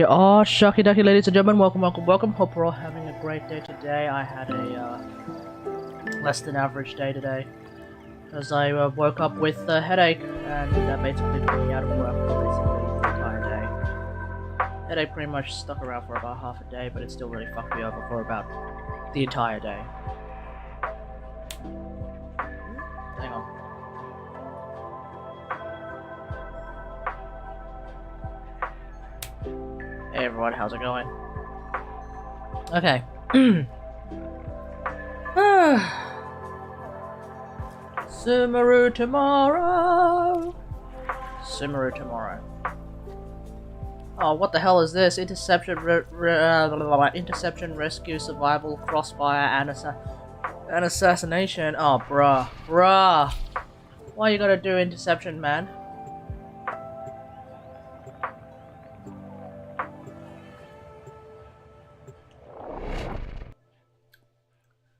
Hey, oh, shucky ducky, ladies and gentlemen, welcome. Hope we're all having a great day today. I had a less than average day today, as I woke up with a headache, and that basically took me out of work for basically the entire day. Headache pretty much stuck around for about half a day, but it still really fucked me over for about the entire day. Hang on. Hey everyone, how's it going? Okay. Sumaru tomorrow. Oh, what the hell is this? Interception, interception, rescue, survival, crossfire, and assassination. Oh, bruh. Why you gotta do interception, man?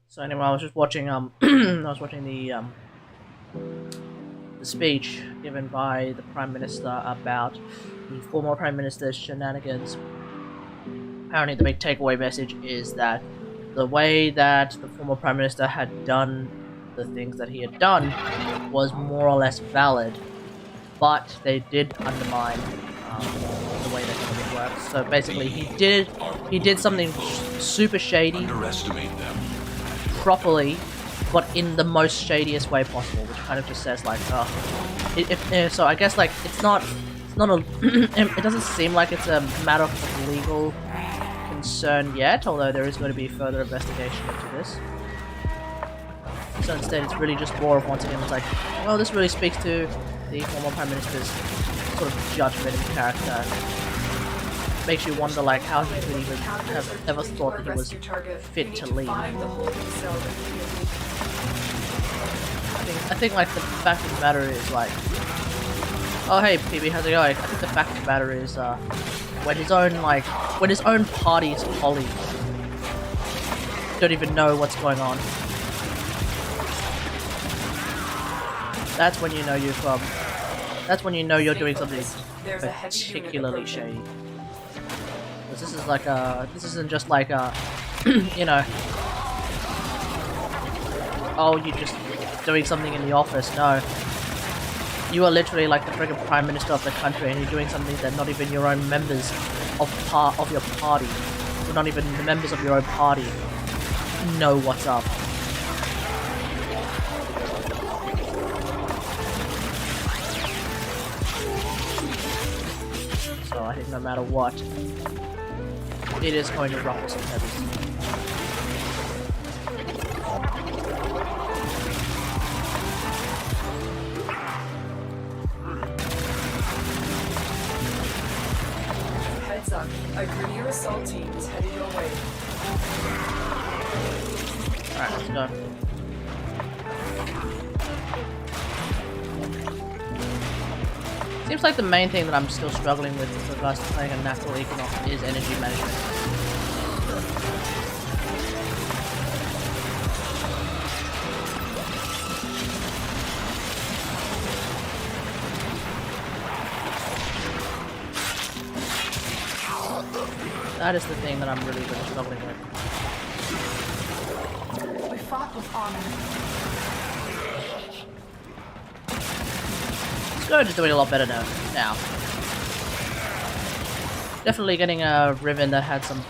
So anyway, I was just watching I was watching the speech given by the Prime Minister about the former Prime Minister's shenanigans. Apparently the big takeaway message is that the way that the former Prime Minister had done the things that he had done was more or less valid, but they did undermine the way that it works. So basically he did something super shady. Underestimate them. Properly, but in the most shadiest way possible, which kind of just says like, so I guess like it's not a, it doesn't seem like it's a matter of legal concern yet, although there is going to be further investigation into this. So instead, it's really just more of, once again, it's like, well, this really speaks to the former Prime Minister's sort of judgment and character. Makes you wonder like how he could even have ever thought that he was fit to lead. I think like the fact of the matter is like, oh hey PB, how's it going? I think the fact of the matter is when his own party's colleagues don't even know what's going on. That's when you know you're doing something particularly shady. This is like this isn't just like you know, oh, you're just doing something in the office. No, you are literally like the friggin' Prime Minister of the country, and you're doing something that not even your own members of your party, or not even the members of your own party, know what's up. So I think no matter what, it is going to ruffle some feathers. Heads up, a Grenier assault team is headed your way. Alright, let's go. Seems like the main thing that I'm still struggling with regards to playing a natural economic is energy management. That is the thing that I'm really struggling with. We fought with honor. Scourge is doing a lot better now. Definitely getting a Riven that had some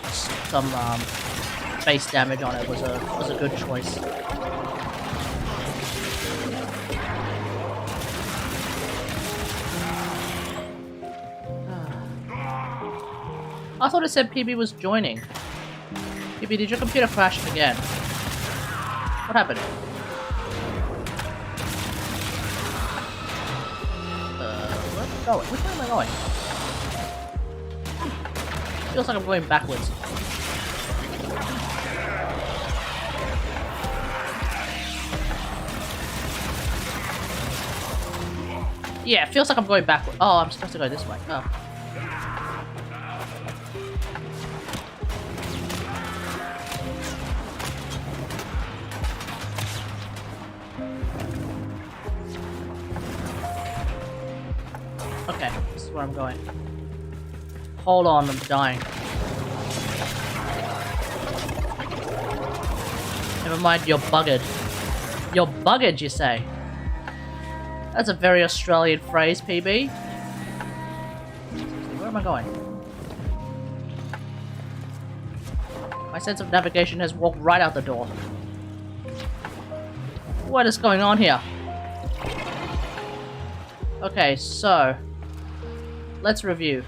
base damage on it was a good choice. I thought it said PB was joining. PB, did your computer crash again? What happened? Where am I going? Which way am I going? Feels like I'm going backwards. Yeah, it feels like I'm going backwards. Oh, I'm supposed to go this way. Oh. Okay, this is where I'm going. Hold on, I'm dying. Never mind, you're buggered. You're buggered, you say? That's a very Australian phrase, PB. Where am I going? My sense of navigation has walked right out the door. What is going on here? Okay, so let's review.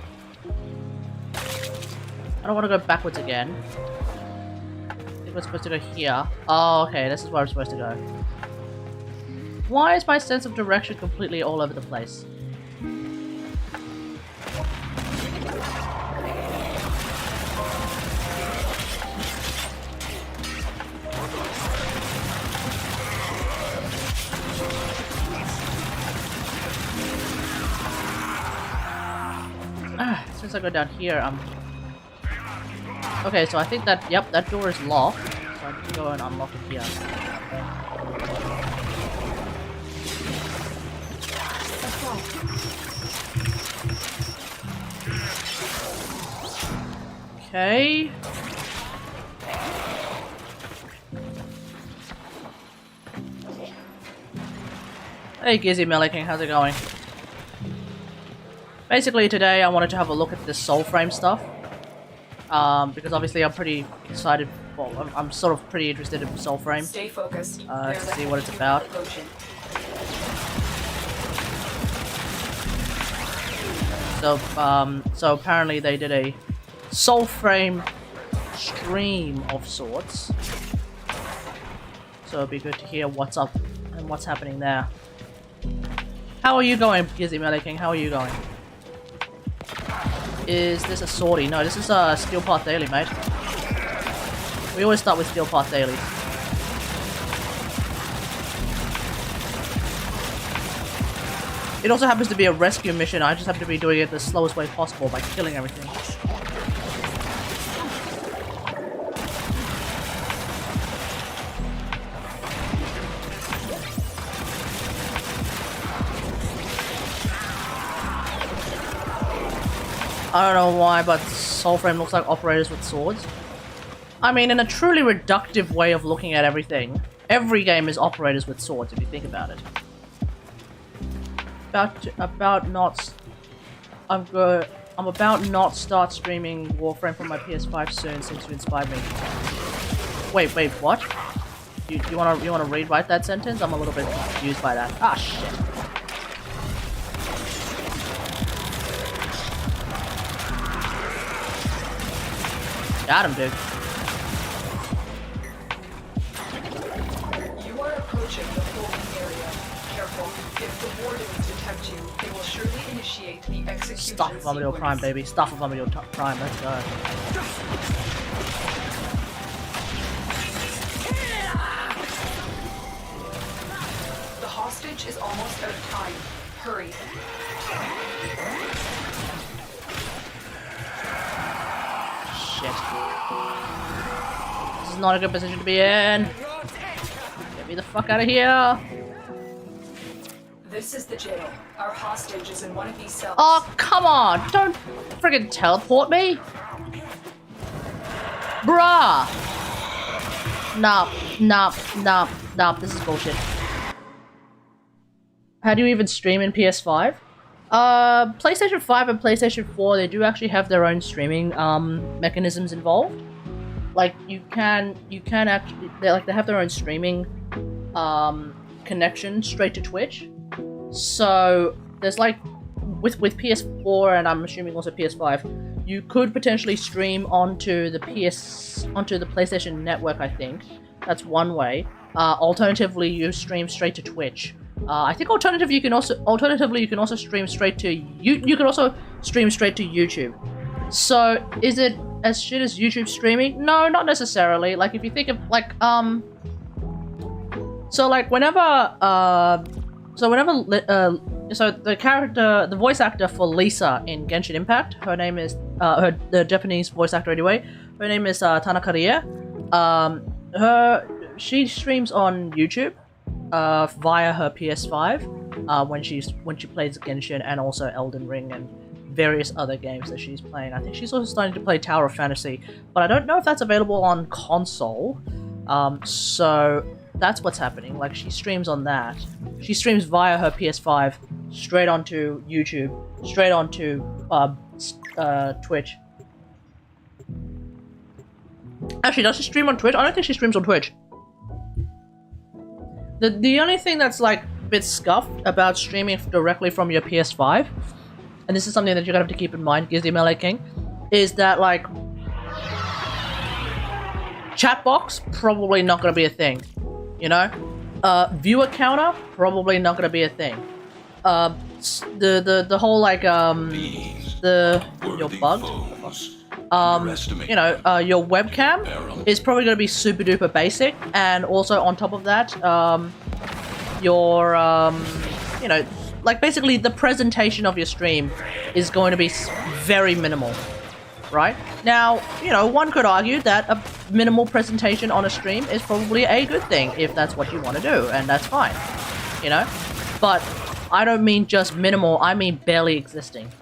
I don't want to go backwards again. I think we're supposed to go here. Oh, okay, this is where I'm supposed to go. Why is my sense of direction completely all over the place? Since I go down here, okay, so I think that, yep, that door is locked. So I need to go and unlock it here. Okay. Hey Gizzy Meliking, how's it going? Basically today I wanted to have a look at this SoulFrame stuff. Because obviously I'm pretty excited, well, I'm sort of pretty interested in SoulFrame. Stay focused. To see what it's about. So apparently they did a SoulFrame stream of sorts. So it'd be good to hear what's up and what's happening there. How are you going, Gizzy Meliking? How are you going? Is this a sortie? No, this is a Steel Path Daily, mate. We always start with Steel Path Dailies. It also happens to be a rescue mission. I just happen to be doing it the slowest way possible by killing everything. I don't know why, but SoulFrame looks like operators with swords. I mean, in a truly reductive way of looking at everything, every game is operators with swords, if you think about it. I'm about not start streaming Warframe from my PS5 soon, since you inspired me. Wait, what? You wanna rewrite that sentence? I'm a little bit confused by that. Ah, shit. Got him, dude. You are approaching the holding area. Careful. If the wardens detect you, they will surely initiate the execution Stuff of Unreal Prime, baby. Stuff of Unreal Prime. Let's go. The hostage is almost out of time. Hurry. Shit. This is not a good position to be in. Get me the fuck out of here. This is the jail. Our hostage is in one of these cells. Oh, come on. Don't friggin' teleport me. Bruh. Nah. This is bullshit. How do you even stream in PS5? PlayStation 5 and PlayStation 4, they do actually have their own streaming mechanisms involved. Like you can actually they have their own streaming connection straight to Twitch. So there's like with PS4 and I'm assuming also PS5, you could potentially stream onto the PlayStation Network. I think that's one way. Alternatively, you stream straight to Twitch. I think alternatively you can also stream straight to you can also stream straight to YouTube. So is it as shit as YouTube streaming? No, not necessarily. Like if you think of like so like the voice actor for Lisa in Genshin Impact, her name is the Japanese voice actor anyway. Her name is Kategari. She streams on YouTube via her PS5 when she plays Genshin and also Elden Ring and various other games that she's playing. I think she's also starting to play Tower of Fantasy, but I don't know if that's available on console. So that's what's happening. Like, she streams on that. She streams via her PS5 straight onto YouTube, straight onto Twitch. Actually, does she stream on Twitch? I don't think she streams on Twitch. The only thing that's like a bit scuffed about streaming directly from your PS5, and this is something that you're gonna have to keep in mind, Gizzy Melee King, is that like chat box probably not gonna be a thing, you know. Viewer counter probably not gonna be a thing. The whole like you're bugged. You know, your webcam is probably going to be super duper basic, and also on top of that, your you know, like basically the presentation of your stream is going to be very minimal, right? Now, you know, one could argue that a minimal presentation on a stream is probably a good thing if that's what you want to do, and that's fine, you know, but I don't mean just minimal, I mean barely existing.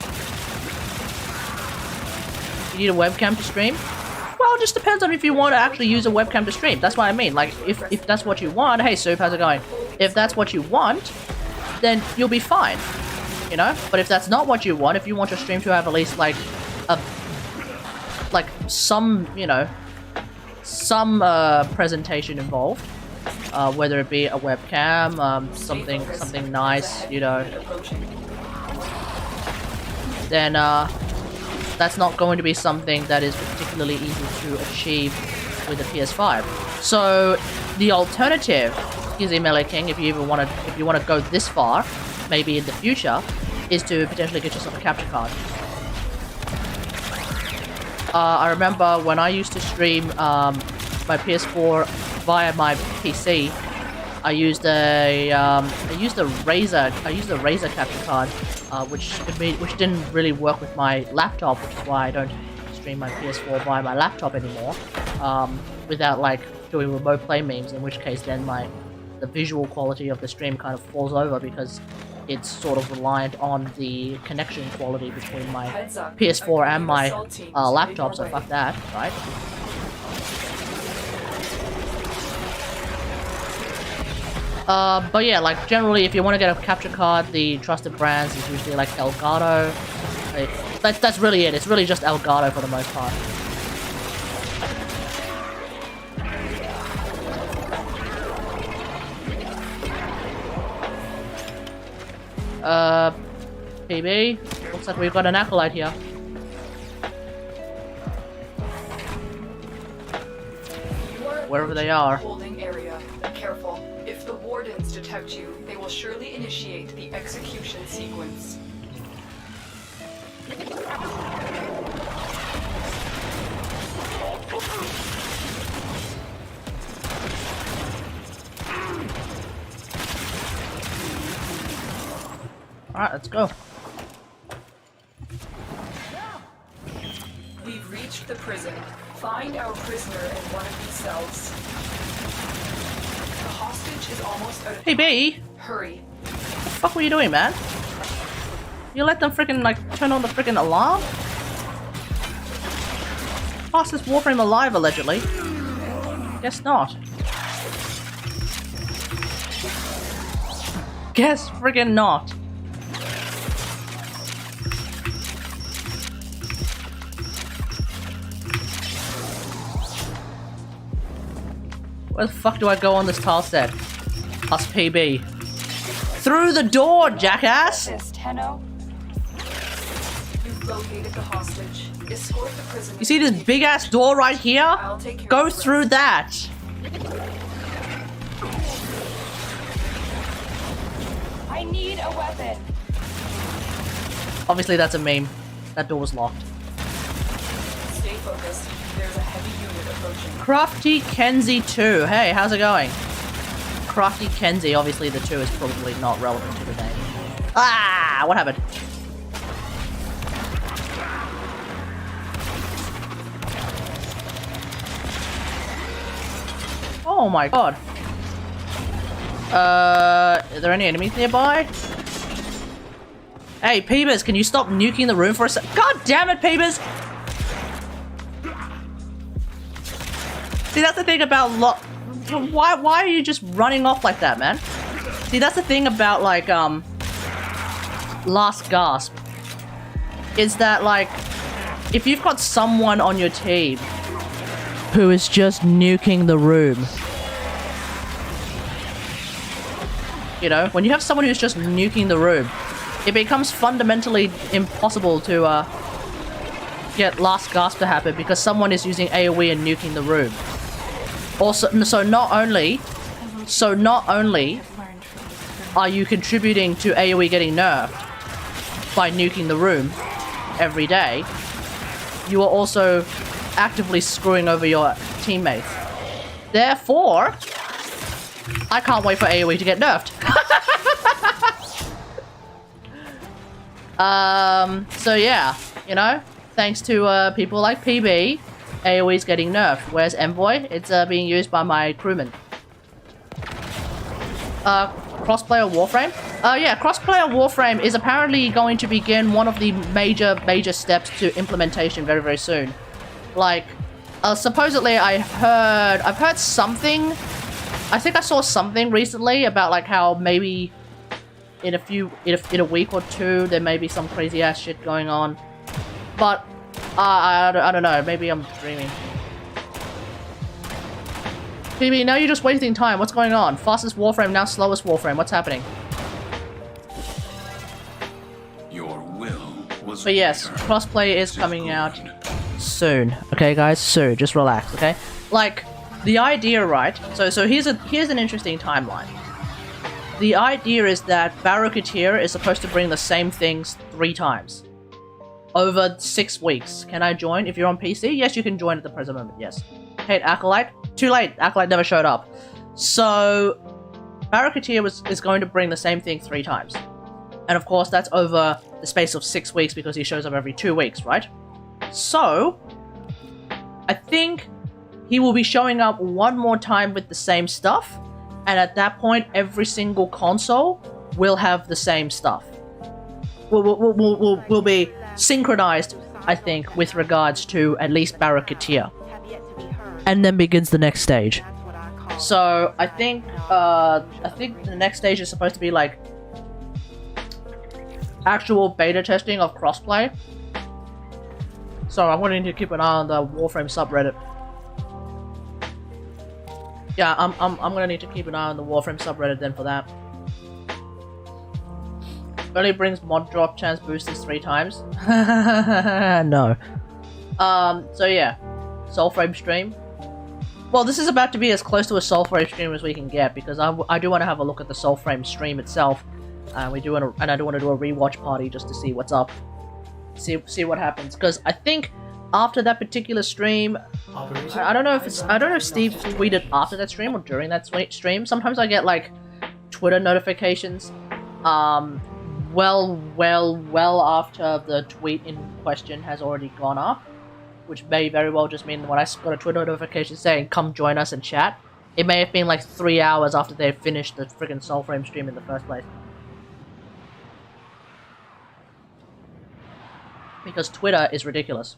You need a webcam to stream? Well, it just depends on if you want to actually use a webcam to stream. That's what I mean. Like, if that's what you want... Hey, Soup, how's it going? If that's what you want, then you'll be fine. You know? But if that's not what you want, if you want your stream to have at least, like, some, you know, some presentation involved, whether it be a webcam, something nice, you know, then, that's not going to be something that is particularly easy to achieve with the PS5. So the alternative, Gizzy Melee King, if you want to go this far, maybe in the future, is to potentially get yourself a capture card. I remember when I used to stream my PS4 via my PC, I used a Razer capture card, which didn't really work with my laptop, which is why I don't stream my PS4 via my laptop anymore, without like doing remote play memes. In which case, then the visual quality of the stream kind of falls over because it's sort of reliant on the connection quality between my PS4 and my laptop. So fuck that, right? But yeah, like generally, if you want to get a capture card, the trusted brands is usually like Elgato. That's really it. It's really just Elgato for the most part. PB, looks like we've got an acolyte here. Wherever they are. Holding area. Careful. If the wardens detect you, they will surely initiate the execution sequence. Alright, let's go. We've reached the prison. Find our prisoner in one of these cells. The hostage is almost out of Hey, B! Hurry. What the fuck were you doing, man? You let them freaking, like, turn on the freaking alarm? Fastest Warframe alive, allegedly. Guess not. Guess friggin' not. Where the fuck do I go on this tile set? Plus PB. Through the door, jackass! You've located the hostage. Escort the prisoner. You see this big ass door right here? I'll take care Go of the through rest. that! I need a weapon. Obviously that's a meme. That door was locked. Stay focused. There's a heavy unit approaching. Crafty Kenzie 2. Hey, how's it going? Crafty Kenzie. Obviously the 2 is probably not relevant to the name. Ah! What happened? Oh my god. Are there any enemies nearby? Hey, Peebers, can you stop nuking the room for a sec? God damn it, Peebers! See, that's the thing about why are you just running off like that, man? See, that's the thing about, like, Last Gasp. Is that, like, if you've got someone on your team who is just nuking the room, you know, when you have someone who's just nuking the room, it becomes fundamentally impossible to get Last Gasp to happen because someone is using AoE and nuking the room. Also, so not only are you contributing to AoE getting nerfed by nuking the room every day, you are also actively screwing over your teammates. Therefore, I can't wait for AoE to get nerfed. So yeah, you know, thanks to people like PB, AoE's getting nerfed. Where's Envoy? It's being used by my crewman. Crossplayer Warframe? Yeah, crossplayer Warframe is apparently going to begin one of the major steps to implementation very, very soon. Like, supposedly I've heard something. I think I saw something recently about like how maybe in a week or two there may be some crazy ass shit going on, but I don't know. Maybe I'm dreaming. PB, now you're just wasting time. What's going on? Fastest Warframe, now slowest Warframe. What's happening? Your will was. But yes, crossplay is coming out soon. Okay, guys, soon. Just relax. Okay, like the idea, right? So here's an interesting timeline. The idea is that Barracuteer is supposed to bring the same things 3 times over 6 weeks. Can I join? If you're on PC, yes, you can join at the present moment. Yes. Hate Acolyte. Too late. Acolyte never showed up. So Barracuteer is going to bring the same thing 3 times, and of course that's over the space of 6 weeks because he shows up every 2 weeks, right? So I think he will be showing up one more time with the same stuff, and at that point every single console will have the same stuff. Will be synchronized, I think, with regards to at least Barracuteer. And then begins the next stage. So I think the next stage is supposed to be like actual beta testing of crossplay. So I'm going to need to keep an eye on the Warframe subreddit. Yeah, I'm gonna need to keep an eye on the Warframe subreddit then for that. Only brings mod drop chance boosters 3 times. No. So yeah, SoulFrame stream. Well, this is about to be as close to a SoulFrame stream as we can get because I do want to have a look at the SoulFrame stream itself. I do want to do a rewatch party just to see what's up, see what happens. Because I think after that particular stream, I don't know if Steve tweeted after that stream or during that stream. Sometimes I get like Twitter notifications, well after the tweet in question has already gone up, which may very well just mean when I got a Twitter notification saying come join us and chat, it may have been like 3 hours after they finished the friggin' SoulFrame stream in the first place. Because Twitter is ridiculous.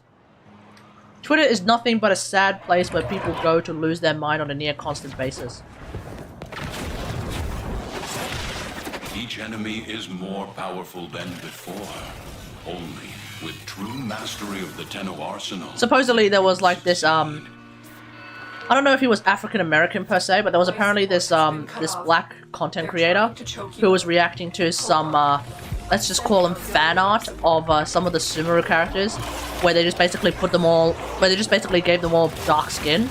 Twitter is nothing but a sad place where people go to lose their mind on a near constant basis. Each enemy is more powerful than before. Only with true mastery of the Tenno arsenal. Supposedly there was like this I don't know if he was African American per se, but there was apparently this this black content creator who was reacting to some let's just call them fan art of some of the Sumeru characters, where they just basically gave them all dark skin,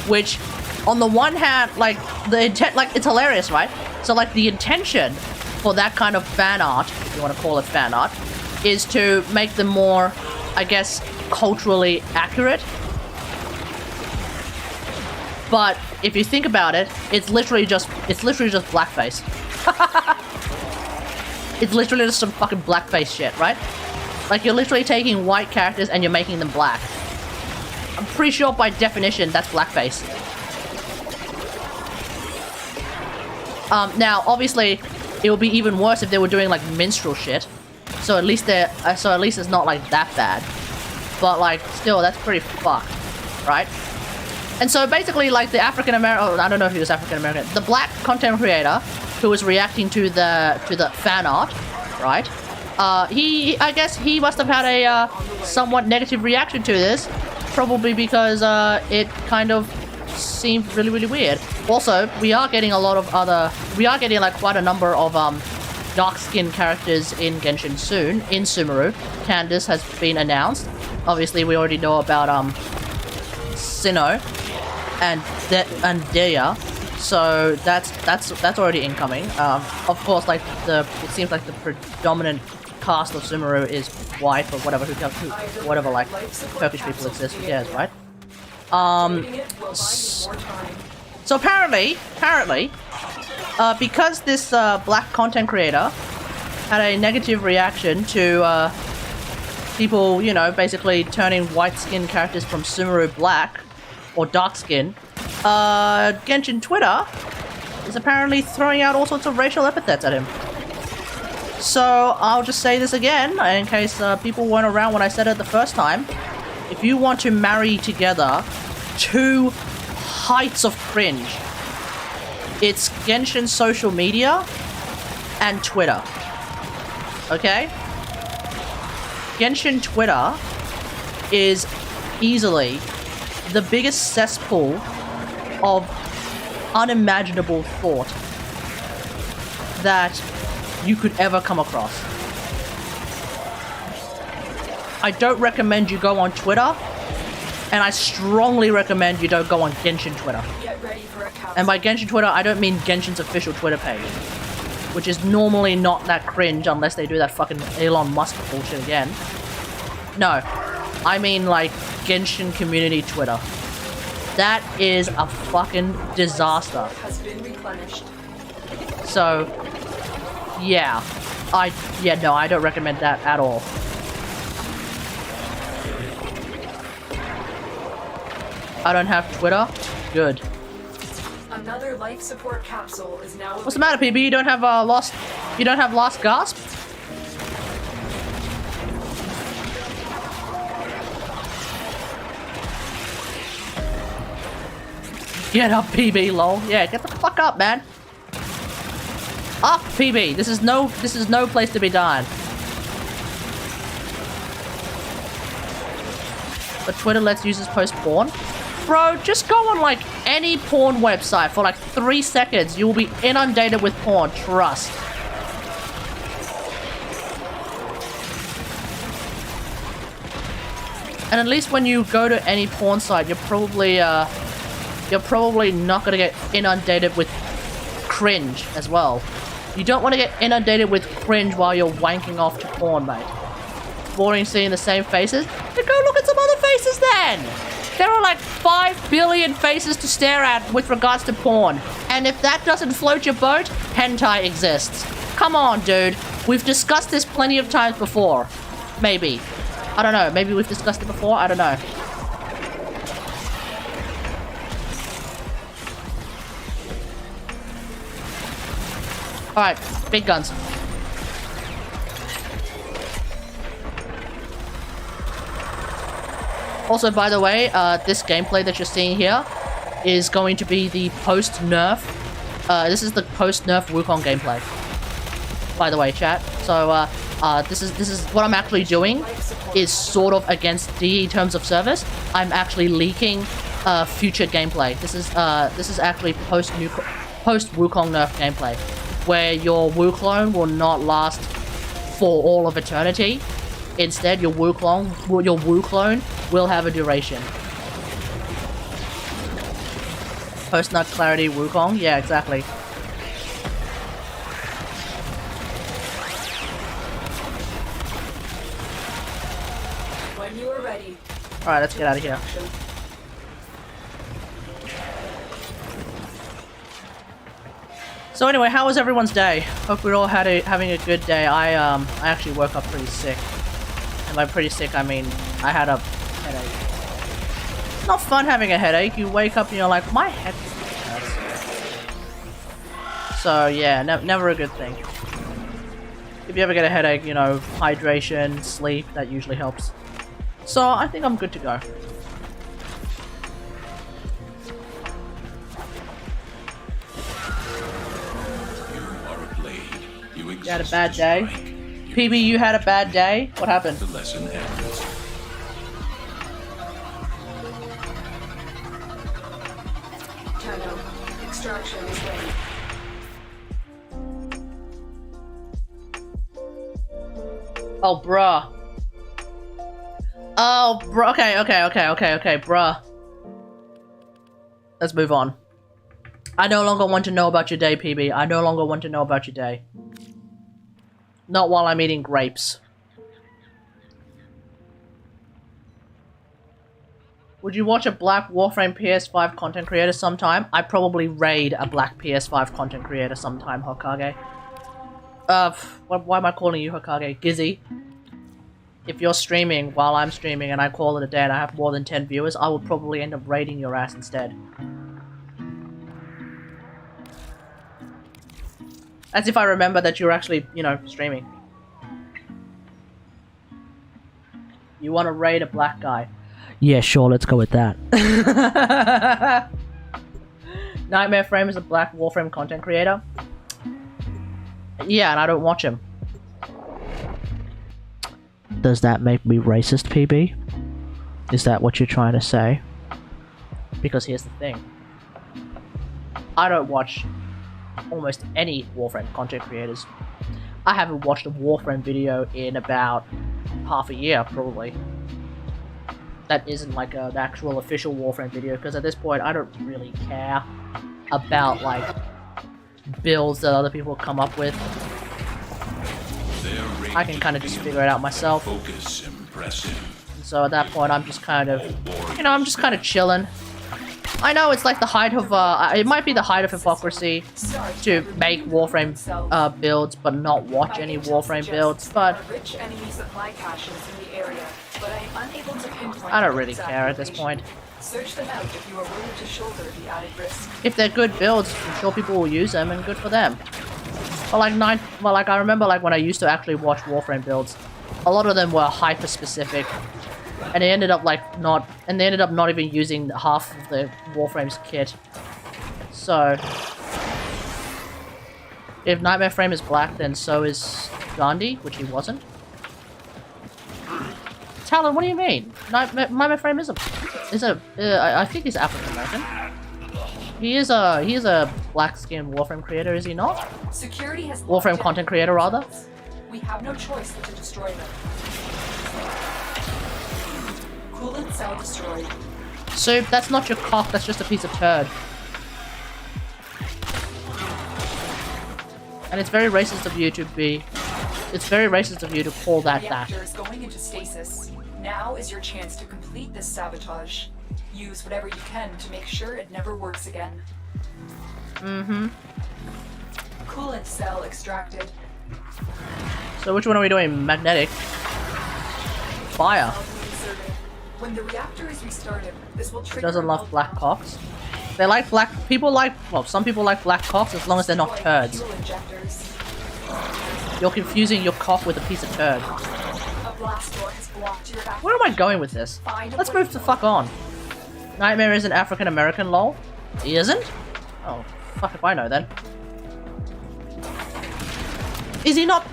which on the one hand, like the intent, like it's hilarious, right? So like the intention for that kind of fan art, if you want to call it fan art, is to make them more, I guess, culturally accurate. But if you think about it, it's literally just blackface. It's literally just some fucking blackface shit, right? Like, you're literally taking white characters and you're making them black. I'm pretty sure by definition that's blackface. Now, obviously, it would be even worse if they were doing, like, minstrel shit. So at least it's not like that bad. But like, still, that's pretty fucked, right? And so basically, like the African American, oh, I don't know if he was African American, the black content creator who was reacting to the fan art, right? I guess he must have had a somewhat negative reaction to this, probably because it kind of seemed really, really weird. Also, we are getting like quite a number of dark-skinned characters in Genshin soon, in Sumeru. Candace has been announced. Obviously, we already know about Sinnoh and Deya, so that's already incoming. Of course, like it seems like the predominant cast of Sumeru is white or whatever, whatever like Turkish people exist. Who cares, right? So apparently, because this black content creator had a negative reaction to people, you know, basically turning white-skinned characters from Sumeru black or dark skin, Genshin Twitter is apparently throwing out all sorts of racial epithets at him. So I'll just say this again, in case people weren't around when I said it the first time. If you want to marry together two heights of cringe, it's Genshin social media and Twitter. Okay? Genshin Twitter is easily the biggest cesspool of unimaginable thought that you could ever come across. I don't recommend you go on Twitter, and I strongly recommend you don't go on Genshin Twitter. Get ready for a And by Genshin Twitter, I don't mean Genshin's official Twitter page, which is normally not that cringe unless they do that fucking Elon Musk bullshit again. No, I mean like Genshin community Twitter. That is a fucking disaster. has been replenished. So, yeah, no, I don't recommend that at all. I don't have Twitter. Good. Another life support capsule is now. What's the matter, PB? You don't have lost. You don't have last gasp? Get up, PB, lol. Yeah, get the fuck up, man. Up, PB. This is no place to be dying. But Twitter lets users post porn. Bro, just go on like any porn website for like 3 seconds. You will be inundated with porn. Trust. And at least when you go to any porn site, you're probably not gonna get inundated with cringe as well. You don't want to get inundated with cringe while you're wanking off to porn, mate. Boring seeing the same faces? Then go look at some other faces then! There are like 5 billion faces to stare at with regards to porn. And if that doesn't float your boat, hentai exists. Come on, dude. We've discussed this plenty of times before. Maybe. I don't know. Maybe we've discussed it before? I don't know. Alright, big guns. Also, by the way, this gameplay that you're seeing here is going to be the post-nerf. This is the post-nerf Wukong gameplay. By the way, chat. So, this is what I'm actually doing is sort of against DE terms of service. I'm actually leaking future gameplay. This is actually post Wukong nerf gameplay, where your Wu clone will not last for all of eternity. Instead, your Wu clone will have a duration. Post-nut clarity Wukong? Yeah, exactly. When you are ready. Alright, let's get out of here. So anyway, how was everyone's day? Hope we're all having a good day. I actually woke up pretty sick. And by pretty sick, I mean I had a headache. It's not fun having a headache. You wake up and you're like, my head hurts. So yeah, never a good thing. If you ever get a headache, you know, hydration, sleep, that usually helps. So I think I'm good to go. You had a bad day? PB, you had a bad day? What happened? The lesson ends. Channel. Extraction is ready. Oh, bruh. Oh, bruh. Okay, bruh. Let's move on. I no longer want to know about your day, PB. I no longer want to know about your day. Not while I'm eating grapes. Would you watch a black Warframe PS5 content creator sometime? I'd probably raid a black PS5 content creator sometime, Hokage. Why am I calling you Hokage? Gizzy. If you're streaming while I'm streaming and I call it a day and I have more than 10 viewers, I will probably end up raiding your ass instead. As if I remember that you're actually, you know, streaming. You want to raid a black guy? Yeah, sure, let's go with that. Nightmare Frame is a black Warframe content creator. Yeah, and I don't watch him. Does that make me racist, PB? Is that what you're trying to say? Because here's the thing. I don't watch almost any Warframe content creators. I haven't watched a Warframe video in about half a year, probably. That isn't like an actual official Warframe video, because at this point I don't really care about like builds that other people come up with. I can kind of just figure it out myself. Focus impressive. So at that point I'm just kind of, you know, I'm just kind of chilling. I know it's like the height of, it might be the height of hypocrisy to make Warframe builds but not watch any Warframe builds, but I don't really care at this point. Search them out if you are willing to shoulder the added risk. If they're good builds, I'm sure people will use them, and good for them. But like I remember like when I used to actually watch Warframe builds, a lot of them were hyper specific. And they ended up like not even using half of the Warframe's kit. So if Nightmare Frame is black, then so is Gandhi, which he wasn't. Talon, what do you mean? Nightmare Frame is I think he's African American. He is a black-skinned Warframe creator, is he not? Security has Warframe content creator, rather. We have no choice but to destroy them. Coolant cell destroyed. So that's not your cock, that's just a piece of turd. And it's very racist of you to be... It's very racist of you to call that that. Reactor is going into stasis. Now is your chance to complete this sabotage. Use whatever you can to make sure it never works again. Mm-hmm. Coolant cell extracted. So which one are we doing? Magnetic? Fire. When the reactor is restarted, this will trigger. Doesn't love black cocks. They like black people like, well, some people like black cocks as long as they're not turds. You're confusing your cock with a piece of turd. Where am I going with this? Let's move the fuck on. Nightmare isn't African American, lol. He isn't? Oh, fuck if I know then. Is he not?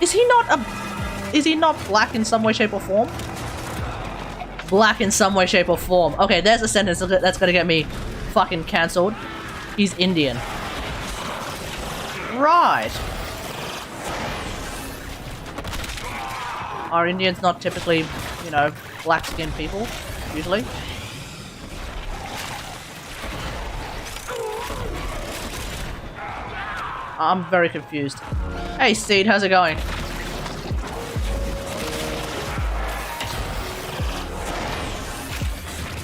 Is he not black in some way, shape or form? Black in some way, shape or form. Okay, there's a sentence that's gonna get me fucking cancelled. He's Indian. Right. Are Indians not typically, you know, black-skinned people, usually? I'm very confused. Hey, Steed, how's it going?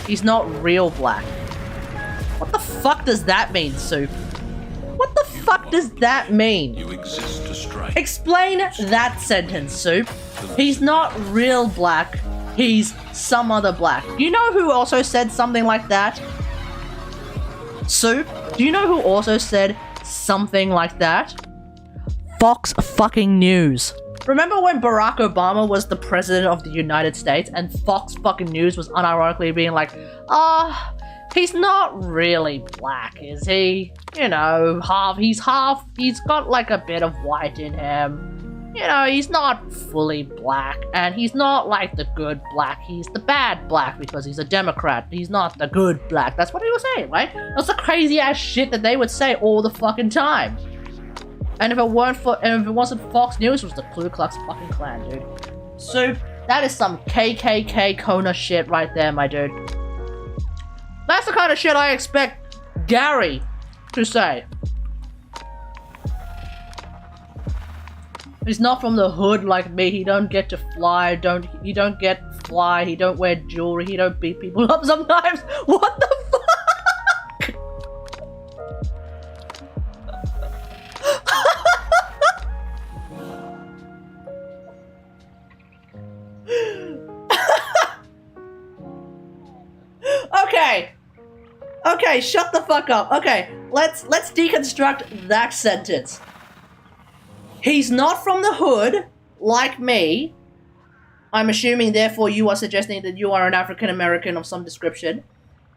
He's not real black. What the fuck does that mean, Soup? What the fuck does that mean? You exist to strike. Explain that sentence, Soup. He's not real black. He's some other black. You know who also said something like that? Soup, do you know who also said something like that? Fox fucking News. Remember when Barack Obama was the president of the United States and Fox fucking News was unironically being like, he's not really black, is he? You know, he's got like a bit of white in him. You know, he's not fully black, and he's not like the good black, he's the bad black because he's a Democrat. He's not the good black. That's what he was saying, right? That's the crazy ass shit that they would say all the fucking time. And if it wasn't Fox News, it was the Ku Klux fucking Klan, dude. So that is some KKK Kona shit right there, my dude. That's the kind of shit I expect Gary to say. He's not from the hood like me. He don't get to fly. He don't wear jewelry. He don't beat people up sometimes. What the fuck? Okay, shut the fuck up. Okay, let's deconstruct that sentence. He's not from the hood, like me. I'm assuming, therefore, you are suggesting that you are an African American of some description.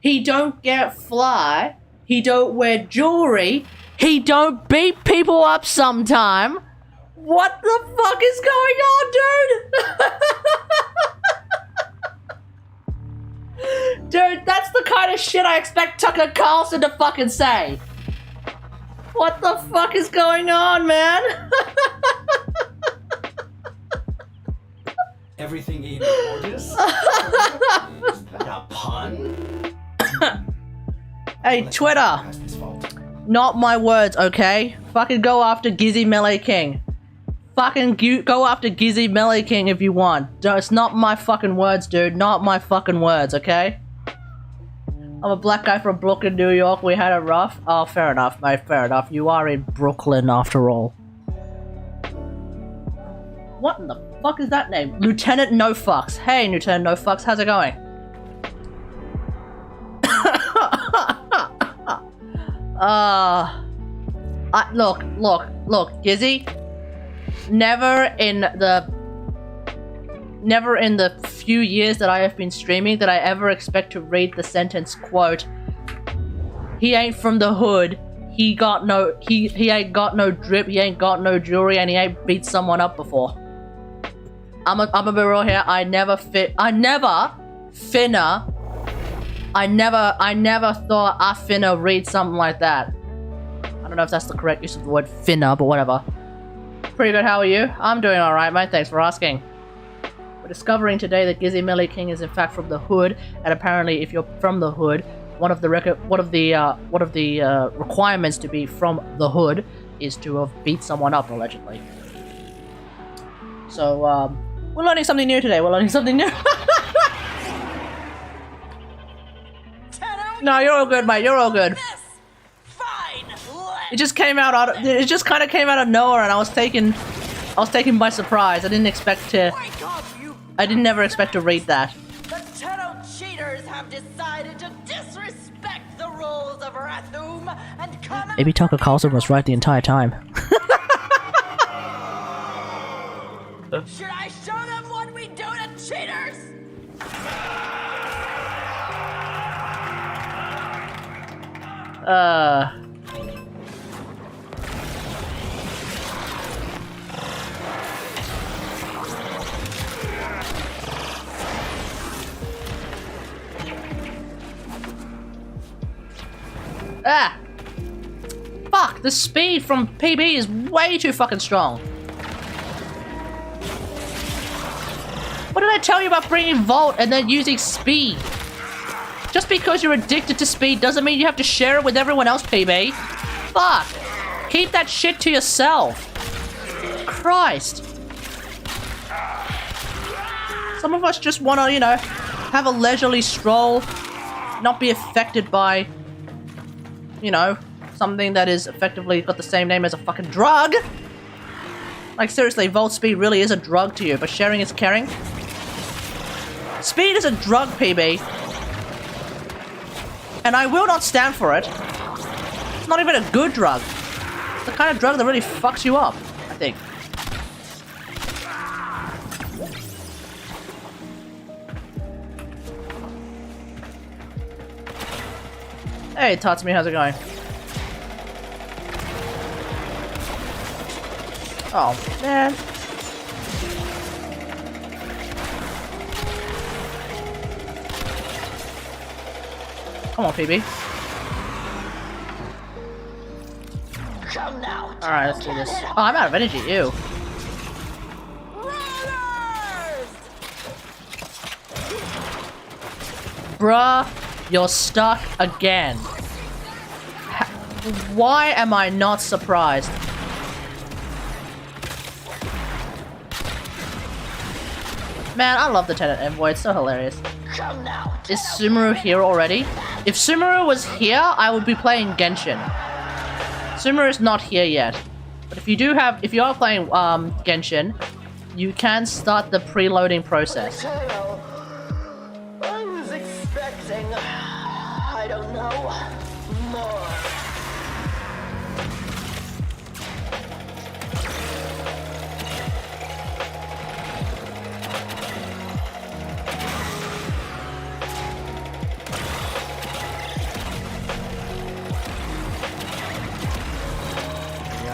He don't get fly. He don't wear jewelry. He don't beat people up sometime. What the fuck is going on, dude? Dude, that's the kind of shit I expect Tucker Carlson to fucking say. What the fuck is going on, man? Everything ain't gorgeous. Is that a pun? Hey, Twitter. Not my words, okay? Fucking go after Gizzy Melee King. Fucking go after Gizzy Melee King if you want. It's not my fucking words, dude. Not my fucking words, okay? I'm a black guy from Brooklyn, New York. We had it rough. Oh, fair enough, mate. Fair enough. You are in Brooklyn, after all. What in the fuck is that name? Lieutenant No Fucks. Hey, Lieutenant No Fucks. How's it going? Look, Gizzy. Never in the few years that I have been streaming did I ever expect to read the sentence, quote, he ain't from the hood, he ain't got no drip, he ain't got no jewelry, and he ain't beat someone up before. I'm a be real here, I never thought I finna read something like that. I don't know if that's the correct use of the word finna, but whatever. Pretty good, how are you? I'm doing alright, mate, thanks for asking. We're discovering today that Gizzy Melee King is in fact from the hood, and apparently if you're from the hood, one of the requirements to be from the hood is to have beat someone up, allegedly. So, we're learning something new today, No, you're all good, mate, you're all good. It just kind of came out of nowhere, and I was taken by surprise. I didn't never expect to read that. The Tenno cheaters have decided to disrespect the rules of Rathum and come. Maybe Tucker Carlson was right the entire time. Should I show them what we do to cheaters? Fuck, the speed from PB is way too fucking strong. What did I tell you about bringing Volt and then using speed? Just because you're addicted to speed doesn't mean you have to share it with everyone else, PB. Fuck. Keep that shit to yourself. Christ. Some of us just want to, you know, have a leisurely stroll, not be affected by, you know, something that is effectively got the same name as a fucking drug. Like, seriously, Volt Speed really is a drug to you, but sharing is caring. Speed is a drug, PB. And I will not stand for it. It's not even a good drug. It's the kind of drug that really fucks you up. I think. Hey, Tatsumi, how's it going? Oh, man. Come on, PB. Come now. Alright, let's do this. Oh, I'm out of energy, ew. Runners! Bruh, you're stuck again. Why am I not surprised? Man, I love the Tenant Envoy, it's so hilarious. Come now. Is Sumeru here already? If Sumeru was here, I would be playing Genshin. Sumeru is not here yet. But if you are playing Genshin, you can start the preloading process. I was expecting, I don't know, more.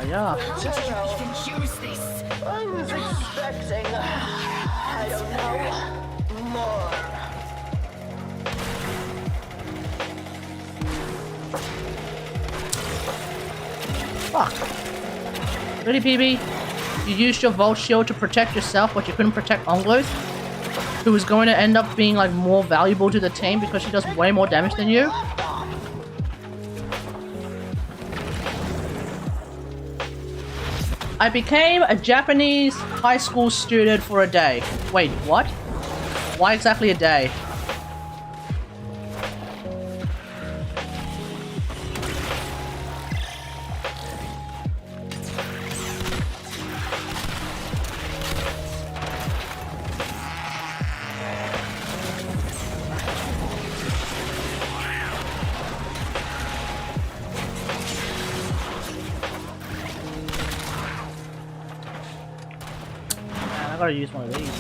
Yeah. I was expecting, I don't know, more. Fuck. Really, PB? You used your Volt Shield to protect yourself, but you couldn't protect Ongluth, who is going to end up being like more valuable to the team because she does way more damage than you? I became a Japanese high school student for a day. Wait, what? Why exactly a day? Man, I gotta use one of these.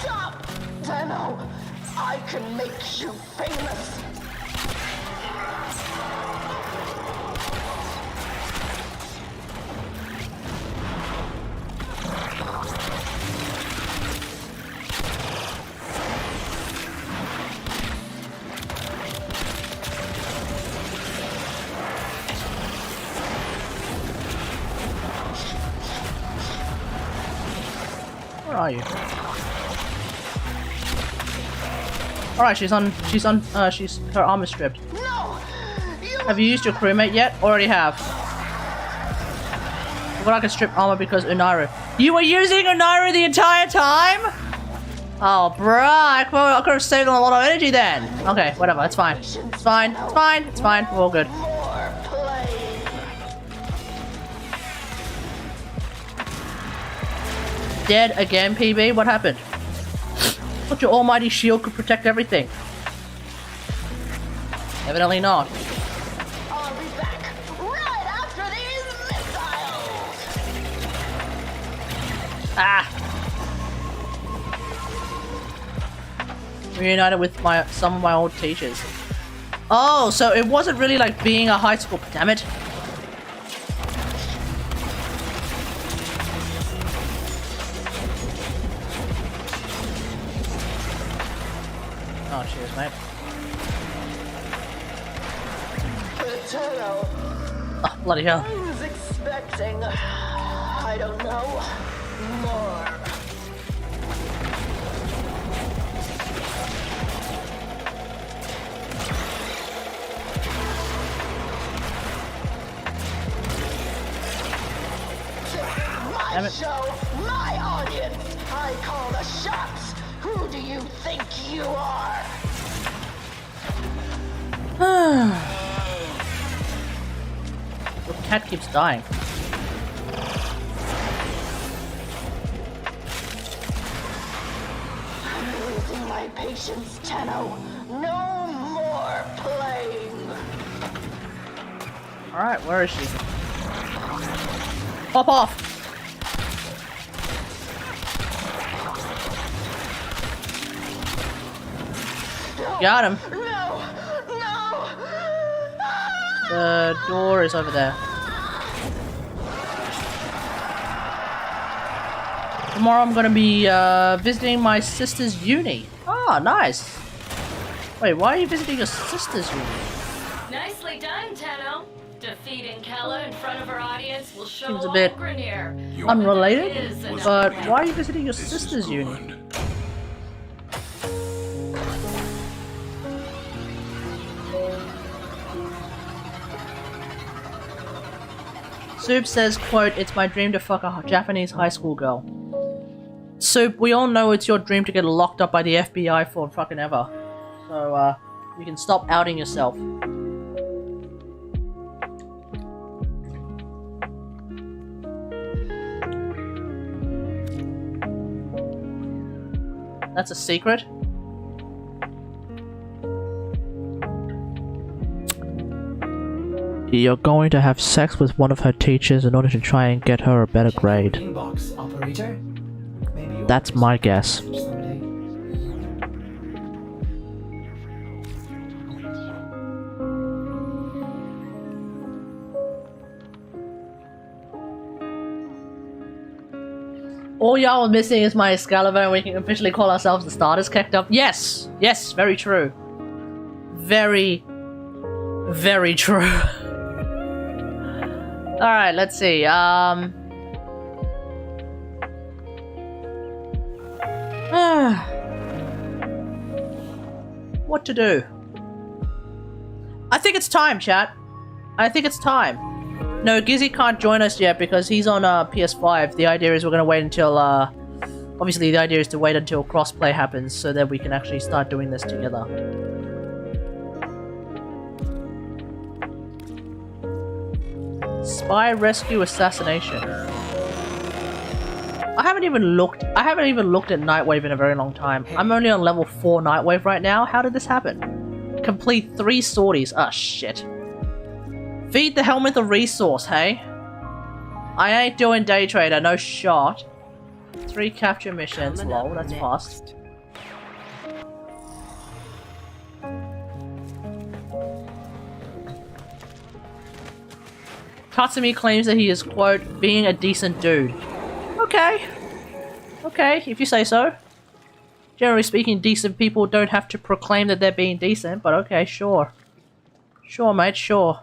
Stop! Demo, I can make you famous. Where are you? Alright, she's her armor stripped. No! You Have you used your crewmate yet? Already have. But I can strip armor because Unairu. You were using Unairu the entire time? Oh, bruh, I could have saved on a lot of energy then. Okay, whatever, it's fine. It's fine, it's fine, it's fine, we're all good. more play. Dead again, PB? What happened? Thought your almighty shield could protect everything. Evidently not. I'll be back right after these missiles. Ah! Reunited with some of my old teachers. Oh, so it wasn't really like being a high school. Damn it! Oh, cheers, mate. Potato, Oh, bloody hell! I was expecting, I don't know, more. Damn My it. show, my audience. I call the shots. Who do you think you are? The cat keeps dying. I'm losing my patience, Tenno. No more playing. Alright, where is she? Pop off! Got him. No! No! The door is over there. Tomorrow I'm gonna be visiting my sister's uni. Ah, nice. Wait, why are you visiting your sister's uni? Nicely done, Tenno. Defeating Kella in front of her audience will show Seems a bit Grenier. unrelated, but why are you visiting your This is sister's uni? ruined. Soup says, quote, "It's my dream to fuck a Japanese high school girl." Soup, we all know it's your dream to get locked up by the FBI for fucking ever. So, you can stop outing yourself. That's a secret? You're going to have sex with one of her teachers in order to try and get her a better grade. Inbox operator. Maybe you'll That's my guess. someday. All y'all are missing is my Excalibur and we can officially call ourselves the starters kicked up. Yes! Yes, very true. Very, very true. Alright, let's see. What to do? I think it's time, chat. I think it's time. No, Gizzy can't join us yet because he's on PS5. The idea is we're gonna wait until, obviously the idea is to wait until crossplay happens so that we can actually start doing this together. Spy rescue assassination. I haven't even looked at Nightwave in a very long time. I'm only on level 4 Nightwave right now. How did this happen? Complete 3 sorties. Ah, shit. Feed the helmet the resource, hey? I ain't doing day trader, no shot. 3 capture missions, lol, that's fast. Katsumi claims that he is, quote, being a decent dude. Okay. Okay, if you say so. Generally speaking, decent people don't have to proclaim that they're being decent, but okay, sure. Sure, mate, sure.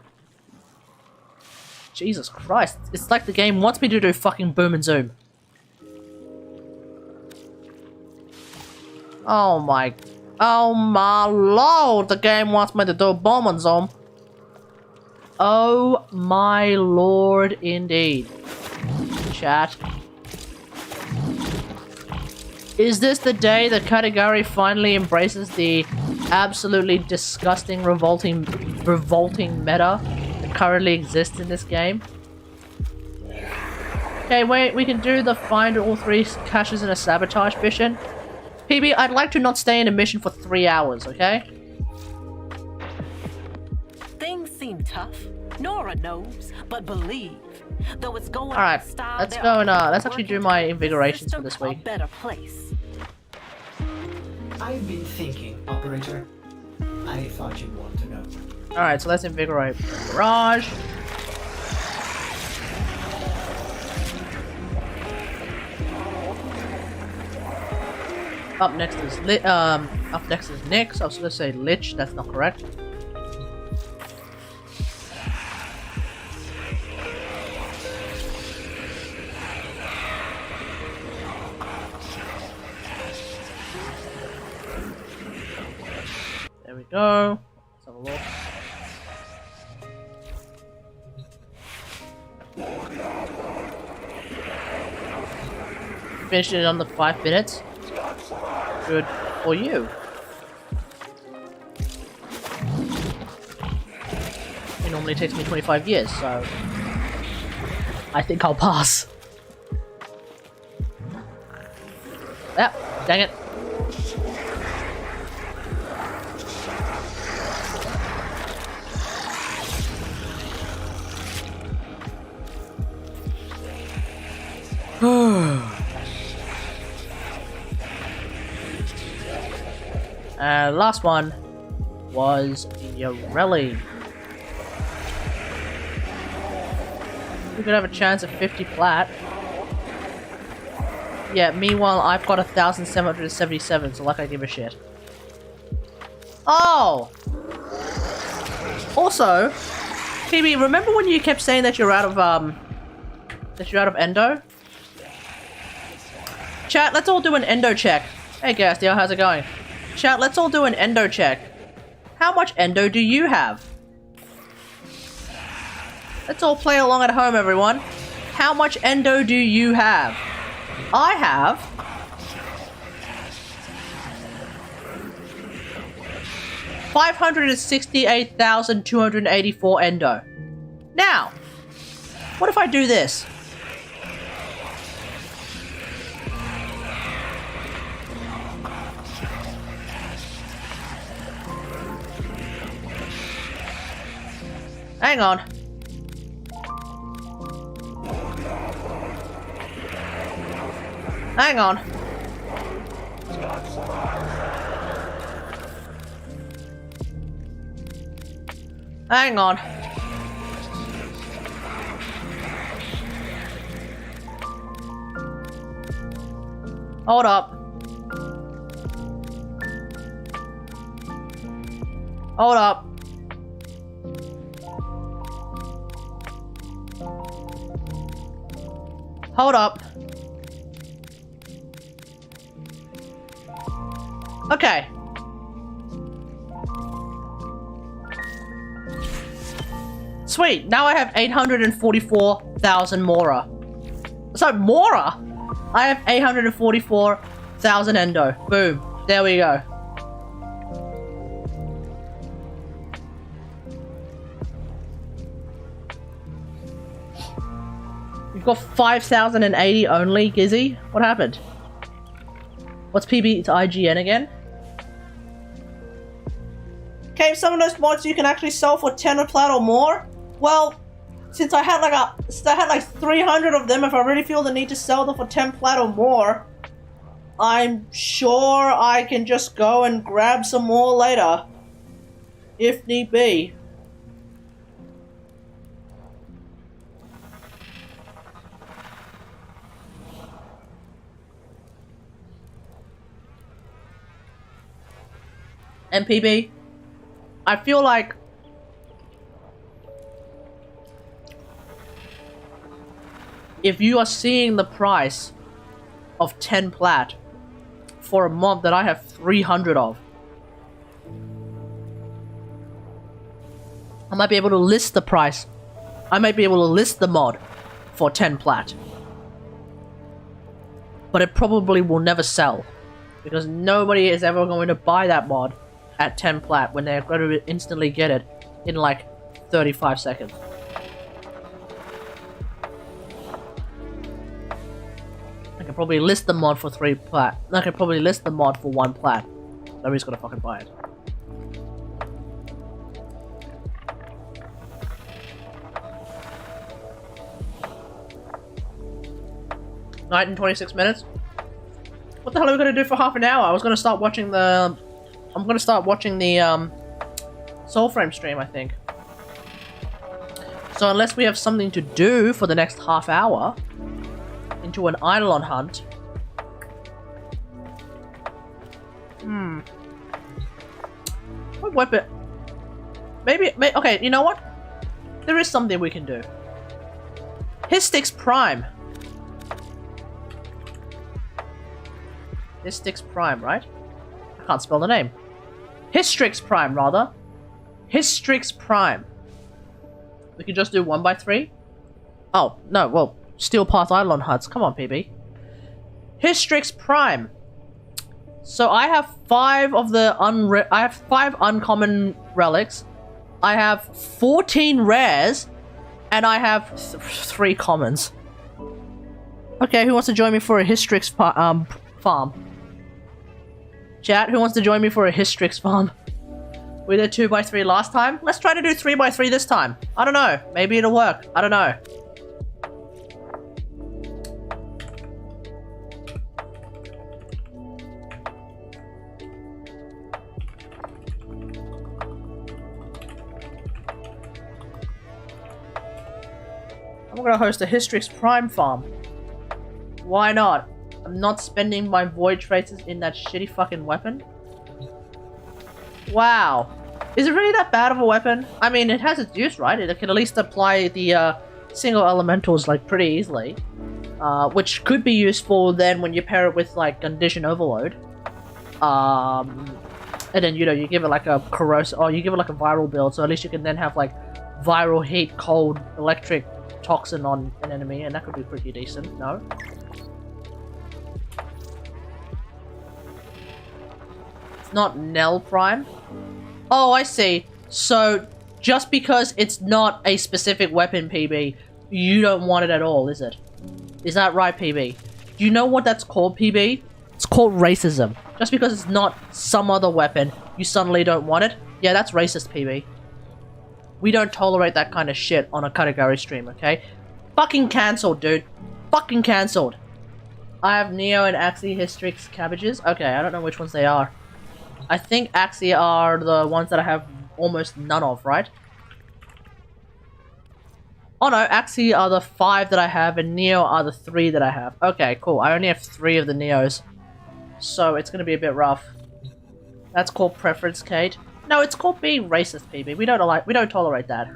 Jesus Christ, it's like the game wants me to do fucking boom and zoom. Oh my lord, the game wants me to do boom and zoom. Oh my lord, indeed. Chat. Is this the day that Kategari finally embraces the absolutely disgusting, revolting meta that currently exists in this game? Okay, wait, we can do the find all 3 caches in a sabotage mission. PB, I'd like to not stay in a mission for 3 hours, okay? Things seem tough. Nora knows, but believe. Though it's going Alright, let's go and let's actually do my invigorations for this week. A better place. I've been thinking, operator. I thought you'd want to know. Alright, so let's invigorate Garage. Up next is Nyx. I was gonna say Lich, that's not correct. There we go. Let's have a look. Finished it under 5 minutes. Good for you. It normally takes me 25 years, so I think I'll pass. Ah, dang it. Last one was Yorelli. We could have a chance of 50 plat. Yeah, meanwhile I've got 1,777, so like I give a shit. Oh! Also, PB, remember when you kept saying that you're out of endo? Chat, let's all do an endo check. Hey Gastiel, how's it going? Chat, let's all do an endo check. How much endo do you have? Let's all play along at home, everyone. How much endo do you have? I have 568,284 endo. Now, what if I do this? Hang on. Hang on. Hang on. Hold up. Hold up. Hold up. Okay. Sweet, now I have 844,000 Mora. So, Mora? I have 844,000 endo. Boom. There we go. You've got 5,080 only, Gizzy? What happened? What's PB to IGN again? Okay, some of those mods you can actually sell for 10 plat or more. Well, since I had like 300 of them, if I really feel the need to sell them for 10 plat or more, I'm sure I can just go and grab some more later, if need be. MPB, I feel like if you are seeing the price of 10 plat for a mod that I have 300 of, I might be able to list the price. I might be able to list the mod for 10 plat. But it probably will never sell, because nobody is ever going to buy that mod at 10 plat when they're going to instantly get it in like 35 seconds. I can probably list the mod for 3 plat. I can probably list the mod for 1 plat. Nobody's gonna fucking buy it. Night in 26 minutes? What the hell are we gonna do for half an hour? I was gonna start watching the... I'm gonna start watching the SoulFrame stream, I think. So unless we have something to do for the next half hour into an Eidolon hunt. What weapon? Maybe, okay, you know what? There is something we can do. Hystix Prime. Hystix Prime, right? I can't spell the name. Hystrix Prime, rather. Hystrix Prime. We can just do 1x3? Oh, no, well, Steel Path Eidolon Huts. Come on, PB. Hystrix Prime. So I have 5 of the I have 5 uncommon relics. I have 14 rares. And I have 3 commons. Okay, who wants to join me for a Hystrix farm? Chat, who wants to join me for a Hystrix farm? We did 2x3 last time. Let's try to do 3x3 this time. I don't know. Maybe it'll work. I don't know. I'm gonna host a Hystrix Prime farm. Why not? I'm not spending my void traces in that shitty fucking weapon. Wow. Is it really that bad of a weapon? I mean, it has its use, right? It can at least apply the single elementals like pretty easily. Which could be useful then when you pair it with like condition overload. And then, you know, you give it like a corrosive, or you give it like a viral build, so at least you can then have like viral heat, cold, electric toxin on an enemy, and that could be pretty decent, no? It's not Nell Prime? Oh, I see. So, just because it's not a specific weapon, PB, you don't want it at all, is it? Is that right, PB? Do you know what that's called, PB? It's called racism. Just because it's not some other weapon, you suddenly don't want it? Yeah, that's racist, PB. We don't tolerate that kind of shit on a Kategari stream, okay? Fucking cancelled, dude. Fucking cancelled. I have Neo and Axie Hystrix cabbages. Okay, I don't know which ones they are. I think Axie are the ones that I have almost none of, right? Oh no, Axie are the 5 that I have, and Neo are the 3 that I have. Okay, cool. I only have 3 of the Neos. So it's gonna be a bit rough. That's called preference, Kate. No, it's called being racist, PB. We don't tolerate that.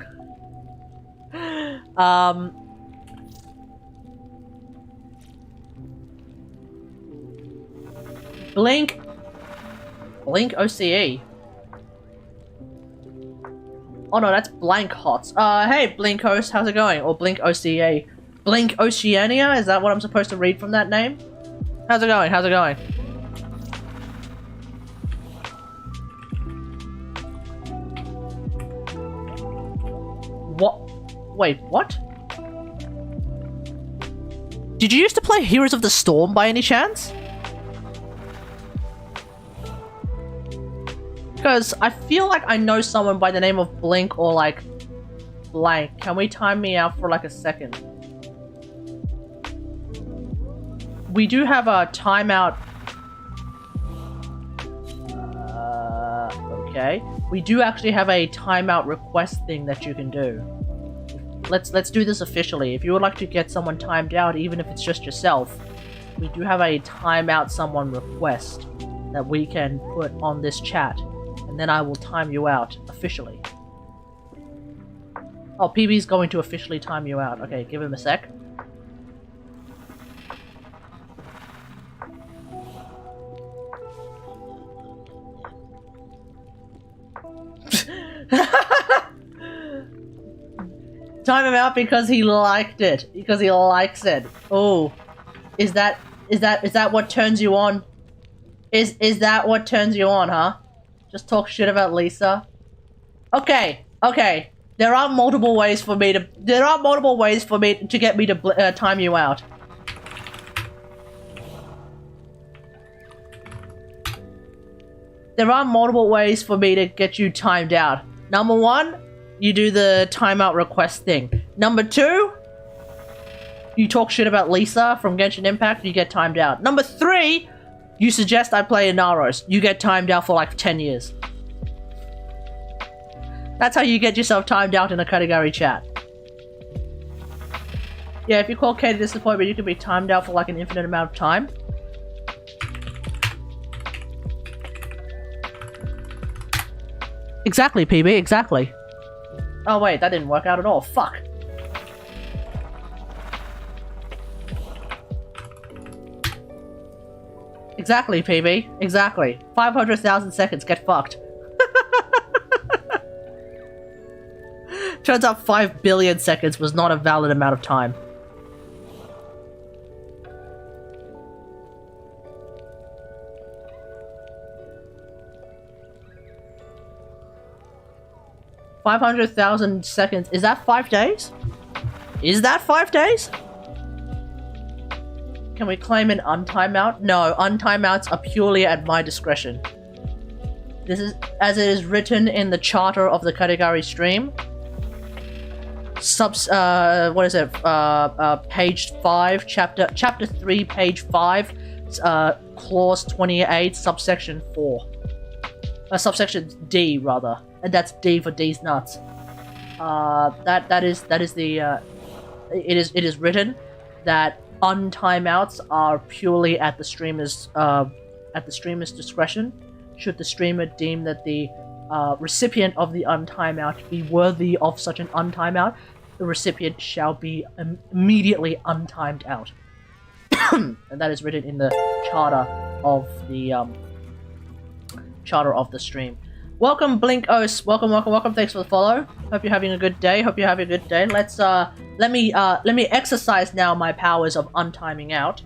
Blink OCE. Oh no, that's Blank Hots. Hey, Blink Host, how's it going? Or Blink OCA. Blink Oceania? Is that what I'm supposed to read from that name? How's it going? How's it going? What? Wait, what? Did you used to play Heroes of the Storm by any chance? Because I feel like I know someone by the name of Blink or like Blank. Can we time me out for like a second? We do have a timeout. Okay. We do actually have a timeout request thing that you can do. Let's do this officially. If you would like to get someone timed out, even if it's just yourself, we do have a timeout someone request that we can put on this chat, and then I will time you out officially. Oh, PB's going to officially time you out. Okay, give him a sec. Time him out because he liked it. Because he likes it. Oh, is that what turns you on? Is that what turns you on, huh? Just talk shit about Lisa. Okay. There are multiple ways for me to get me to time you out. There are multiple ways for me to get you timed out. Number 1, you do the timeout request thing. Number 2, you talk shit about Lisa from Genshin Impact, you get timed out. Number 3, you suggest I play Inaros, you get timed out for like 10 years. That's how you get yourself timed out in a Kategari chat. Yeah, if you call Kate a disappointment, you can be timed out for like an infinite amount of time. Exactly, PB, exactly. Oh wait, that didn't work out at all. Fuck. Exactly, PB. Exactly. 500,000 seconds, get fucked. Turns out 5 billion seconds was not a valid amount of time. $500,000 seconds. Is that 5 days? Is that 5 days? Can we claim an untimeout? No, untimeouts are purely at my discretion. This is as it is written in the charter of the Kategari stream. What is it? Page 5, chapter 3, page 5, clause 28, subsection 4. Subsection D, rather. And that's D for D's nuts. That is the it is written that untimeouts are purely at the streamer's discretion. Should the streamer deem that the recipient of the untimeout be worthy of such an untimeout, the recipient shall be immediately untimed out. And that is written in the charter of the stream. Welcome, Blinkos. Welcome. Thanks for the follow. Hope you're having a good day. Let's let me exercise now my powers of untiming out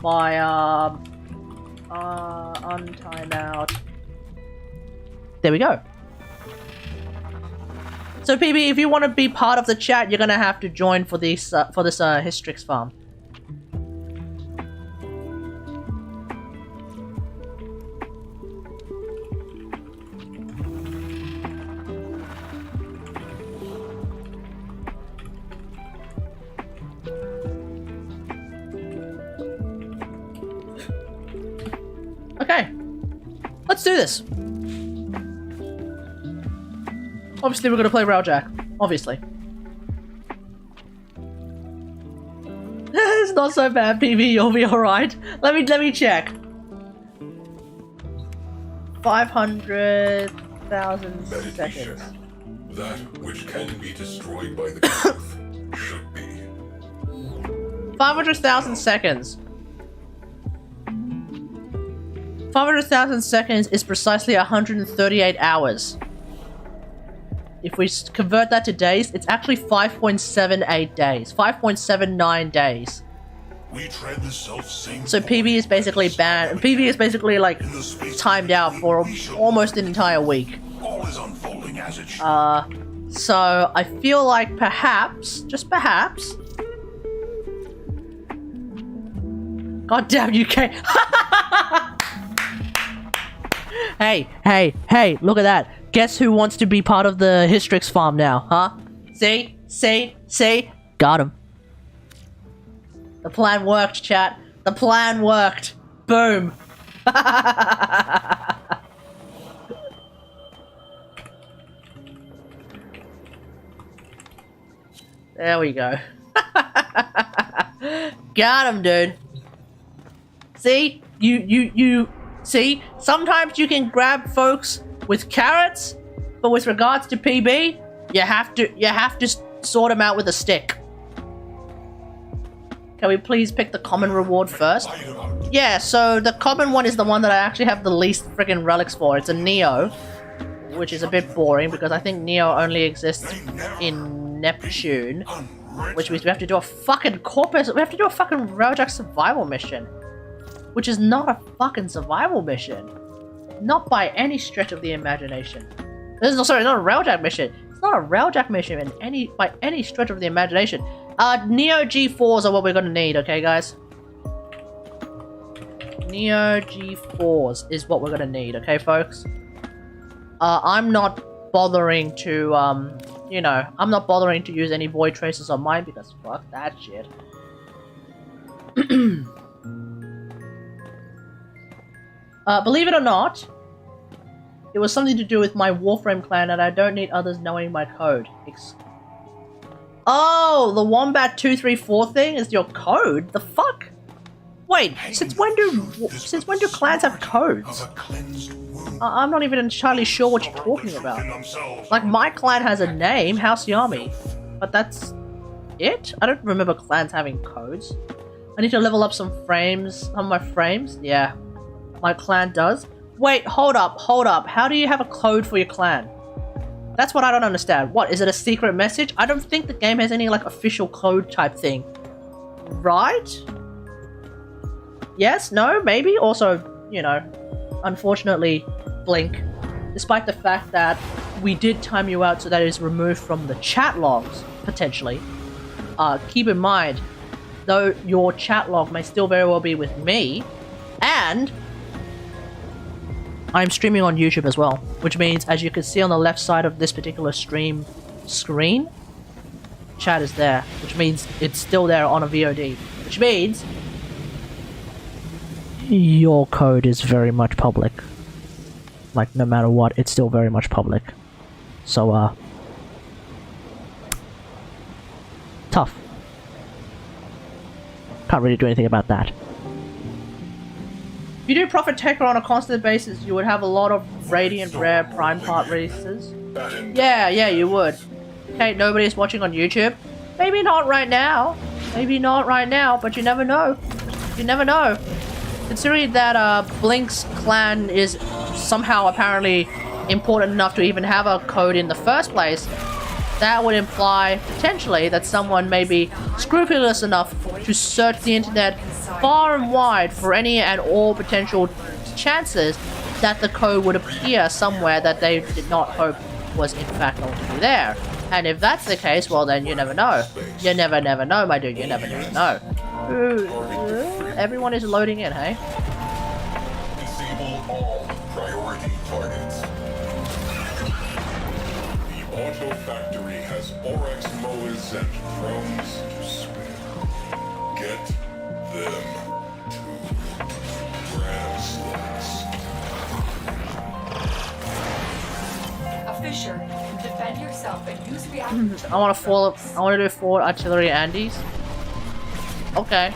by untime out. There we go. So PB, if you want to be part of the chat, you're gonna have to join for this Hystrix farm. Okay, let's do this. Obviously, we're gonna play Railjack. Obviously. It's not so bad, PB. You'll be alright. Let me check. 500,000 seconds. That which can be destroyed by the truth should be. 500,000 seconds. 500,000 seconds is precisely 138 hours. If we convert that to days, it's actually 5.78 days. 5.79 days. We tread the self-same. So PB is basically banned. PB is basically like timed out for almost an entire week. All is unfolding as it should. So I feel like perhaps, just perhaps. God damn UK. Hey, look at that. Guess who wants to be part of the Hystrix farm now, huh? See? Got him. The plan worked, chat. The plan worked. Boom. There we go. Got him, dude. See? You see? Sometimes you can grab folks with carrots, but with regards to PB, you have to sort them out with a stick. Can we please pick the common reward first? Yeah, so the common one is the one that I actually have the least friggin' relics for. It's a Neo, which is a bit boring because I think Neo only exists in Neptune, which means we have to do a fucking corpus. We have to do a fucking Railjack survival mission, which is not a fucking survival mission. Not by any stretch of the imagination. This is not a Railjack mission. It's not a Railjack mission by any stretch of the imagination. Neo G4s are what we're gonna need, okay, guys? Neo G4s is what we're gonna need, okay, folks? I'm not bothering to, I'm not bothering to use any void traces on mine because fuck that shit. Believe it or not, it was something to do with my Warframe clan and I don't need others knowing my code. Oh, the Wombat234 thing is your code? The fuck? Wait, since when do clans have codes? I'm not even entirely sure what you're talking about. Like, my clan has a name, House Yami, but that's it? I don't remember clans having codes. I need to level up some of my frames? Yeah. My clan does? Wait, hold up. How do you have a code for your clan? That's what I don't understand. What, is it a secret message? I don't think the game has any, like, official code type thing. Right? Yes? No? Maybe? Also, unfortunately, Blink, despite the fact that we did time you out so that it is removed from the chat logs, potentially, keep in mind, though your chat log may still very well be with me, and I'm streaming on YouTube as well, which means, as you can see on the left side of this particular stream screen, chat is there, which means it's still there on a VOD, which means your code is very much public. Like, no matter what, it's still very much public. So, tough. Can't really do anything about that. If you do Prophet Taker on a constant basis, you would have a lot of Radiant Rare Prime Part releases. Yeah, you would. Okay, nobody's watching on YouTube. Maybe not right now. Maybe not right now, but you never know. You never know. Considering that Blink's clan is somehow apparently important enough to even have a code in the first place, that would imply potentially that someone may be scrupulous enough to search the internet far and wide for any and all potential chances that the code would appear somewhere that they did not hope was in fact going to be there. And if that's the case, well then you never know. You never know, my dude. You never know. Everyone is loading in, hey? Disable all priority targets. The Auto Factory has Oryx mowers and drones to spare. Get them to Ramslets. A Fisher, defend yourself and use reactors. I want to do forward artillery Andes. Okay.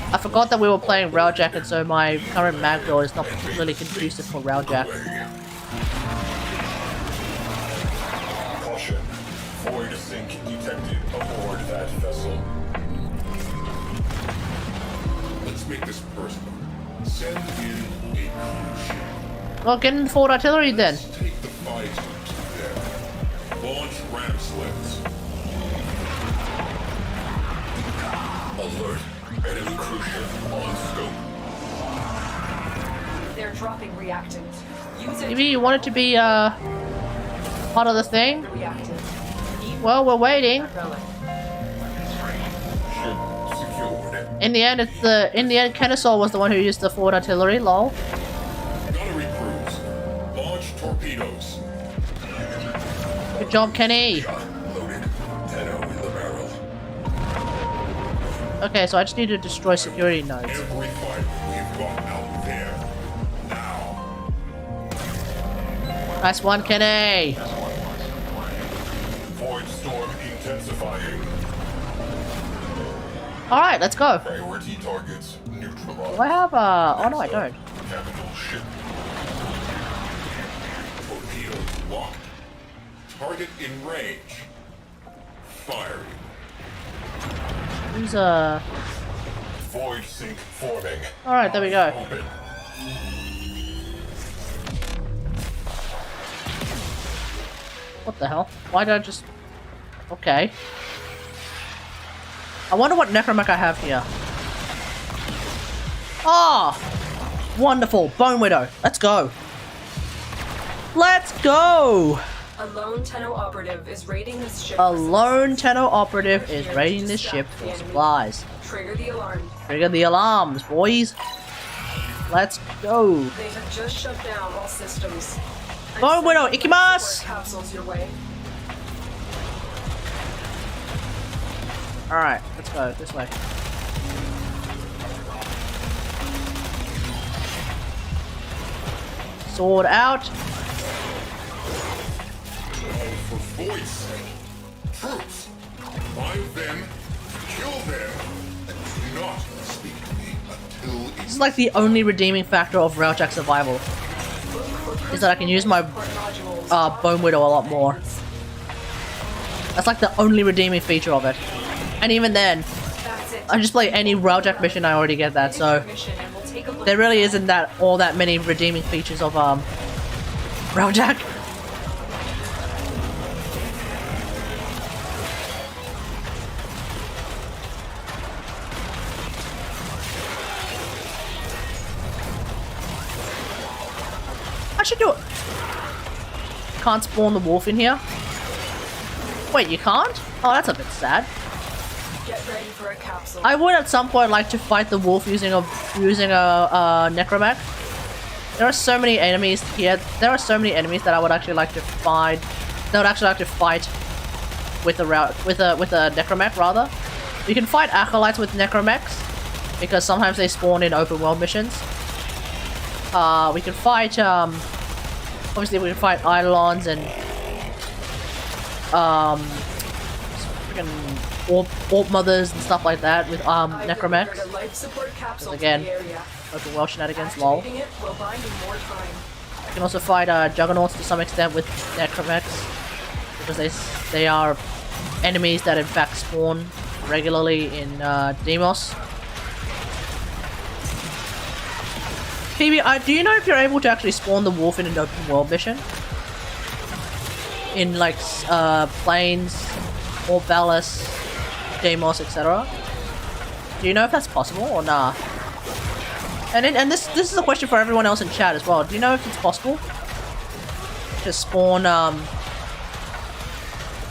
I forgot that we were playing Railjack, and so my current mag build is not particularly conducive for Railjack. Caution. Void sink detected aboard that vessel. Let's make this personal. Send in a cruise ship. Well, get in the forward artillery then. Let's take the fight to them. Launch Ramslets. Alert. Enemy cruise ship on scope. They're dropping reactant. Use it. Maybe you want it to be part of the thing? Reactant. Well, we're waiting. Ship secured. In the end, Kennesaw was the one who used the forward artillery. Lol. Gunnery crews. Launch torpedoes. Good job, Kenny. Shot loaded. Tenno in the barrel. Okay, so I just need to destroy security nodes. Every fight we've got out there. Now. Nice one, Kenny. Void storm intensifying. Alright, let's go. Priority targets neutralized. Do I have oh no, I don't. Capital ship. Torpedo locked. Target in range. Firing. Who's Void sink forming. Alright, there we go. Open. What the hell? Why did I just... Okay. I wonder what necromech I have here. Ah! Wonderful! Bone Widow! Let's go! Let's go! A lone Tenno operative is raiding this ship. A lone Tenno operative is raiding this ship for supplies. Trigger the alarm. Trigger the alarms, boys! Let's go! They have just shut down all systems. Bone Widow, ikimasu! Capsules your way. Alright, let's go this way. Sword out. For Void's sake. Troops. Find them. Kill them. And do not speak to me until This it's is like the only redeeming factor of Railjack Survival. Is that I can use my Bone Widow a lot more. That's like the only redeeming feature of it. And even then, That's it. I just play any Railjack mission, I already get that, so Mission, and we'll take a look. there really isn't all that many redeeming features of Railjack. I should do it. Can't spawn the wolf in here. Wait, you can't? Oh, that's a bit sad. Get ready for a capsule. I would at some point like to fight the wolf using a necromech. There are so many enemies here. There are so many enemies that I would actually like to fight. That would actually like to fight with a necromech rather. You can fight acolytes with necromechs because sometimes they spawn in open world missions. We can fight obviously we can fight eidolons and freaking orb mothers and stuff like that with necromechs. Delivered a life support capsule to Again, the area. local well shenanigans, lol. Activating it will buy you more time. You can also fight juggernauts to some extent with necromechs because they are enemies that in fact spawn regularly in Demos. PB, do you know if you're able to actually spawn the wolf in an open world mission? In like Plains, or Valis, Demos, etc. Do you know if that's possible or nah? And this is a question for everyone else in chat as well. Do you know if it's possible to spawn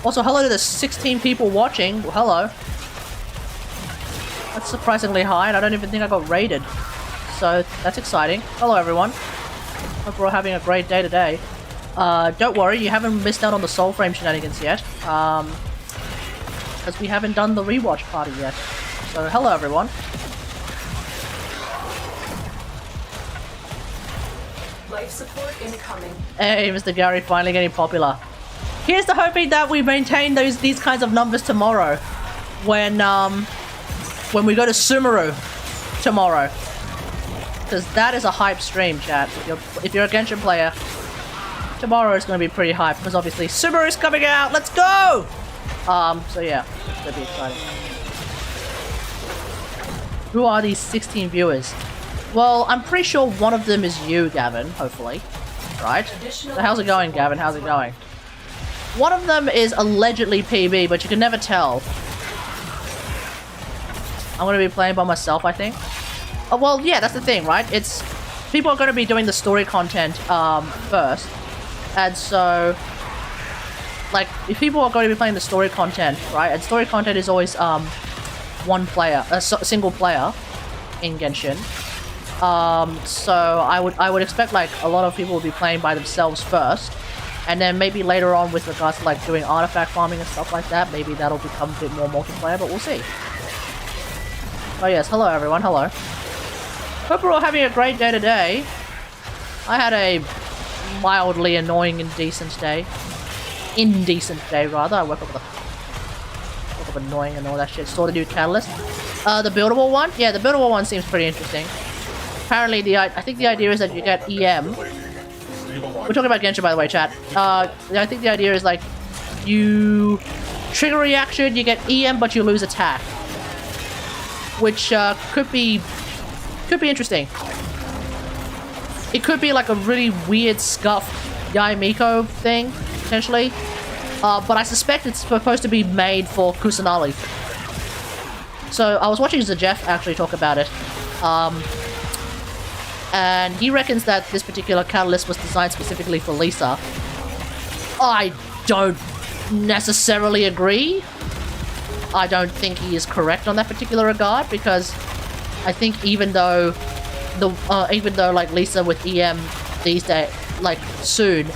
Also, hello to the 16 people watching. Well, hello. That's surprisingly high, and I don't even think I got raided. So, that's exciting. Hello, everyone. Hope we're all having a great day today. Don't worry, you haven't missed out on the SoulFrame shenanigans yet. Because we haven't done the Rewatch party yet. So, hello, everyone. Life support incoming. Hey, Mr. Gary, finally getting popular. Here's to hoping that we maintain these kinds of numbers tomorrow. When we go to Sumeru tomorrow. Because that is a hype stream, chat. If you're a Genshin player, tomorrow is going to be pretty hype. Because obviously Sumeru is coming out. Let's go! So yeah, it's going to be exciting. Who are these 16 viewers? Well, I'm pretty sure one of them is you, Gavin, hopefully. Right? So how's it going, Gavin? How's it going? One of them is allegedly PB, but you can never tell. I'm going to be playing by myself, I think. Oh, well, yeah, that's the thing, right? It's... People are going to be doing the story content, first. And so... Like, if people are going to be playing the story content, right? And story content is always, one player, a single player in Genshin. So I would expect, like, a lot of people will be playing by themselves first. And then maybe later on with regards to, like, doing artifact farming and stuff like that, maybe that'll become a bit more multiplayer, but we'll see. Oh yes, hello everyone, hello. Hope we're all having a great day today. I had a mildly annoying indecent day. Indecent day, rather. I woke up annoying and all that shit. Saw the new catalyst. The buildable one? Yeah, the buildable one seems pretty interesting. Apparently, I think the idea is that you get EM. We're talking about Genshin, by the way, chat. I think the idea is, like, you trigger reaction, you get EM, but you lose attack. Which, could be interesting. It could be, like, a really weird scuffed Yaimiko thing, potentially. But I suspect it's supposed to be made for Kusanali. So, I was watching Zajef actually talk about it. And he reckons that this particular catalyst was designed specifically for Lisa. I don't necessarily agree. I don't think he is correct on that particular regard, because I think even though like Lisa with EM these days, like soon,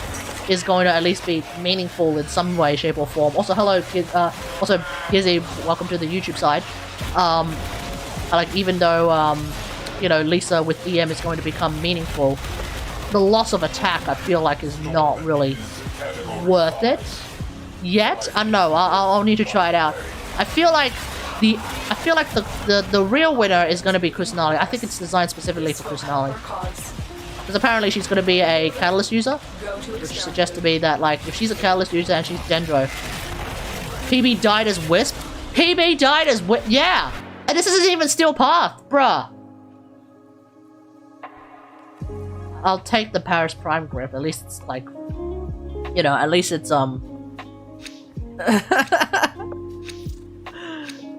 is going to at least be meaningful in some way, shape, or form. Also, hello, also Gizzy, welcome to the YouTube side. Like even though you know, Lisa with EM is going to become meaningful, the loss of attack I feel like is not really worth it yet. I don't know. I'll need to try it out. I feel like the real winner is going to be Kusanali. I think it's designed specifically for Kusanali. Because apparently she's going to be a Catalyst user, which suggests to me that, like, if she's a Catalyst user and she's Dendro, PB died as Wisp? PB died as Wisp? Yeah! And this isn't even Steel Path, bruh! I'll take the Paris Prime grip. At least it's, like, you know, at least it's,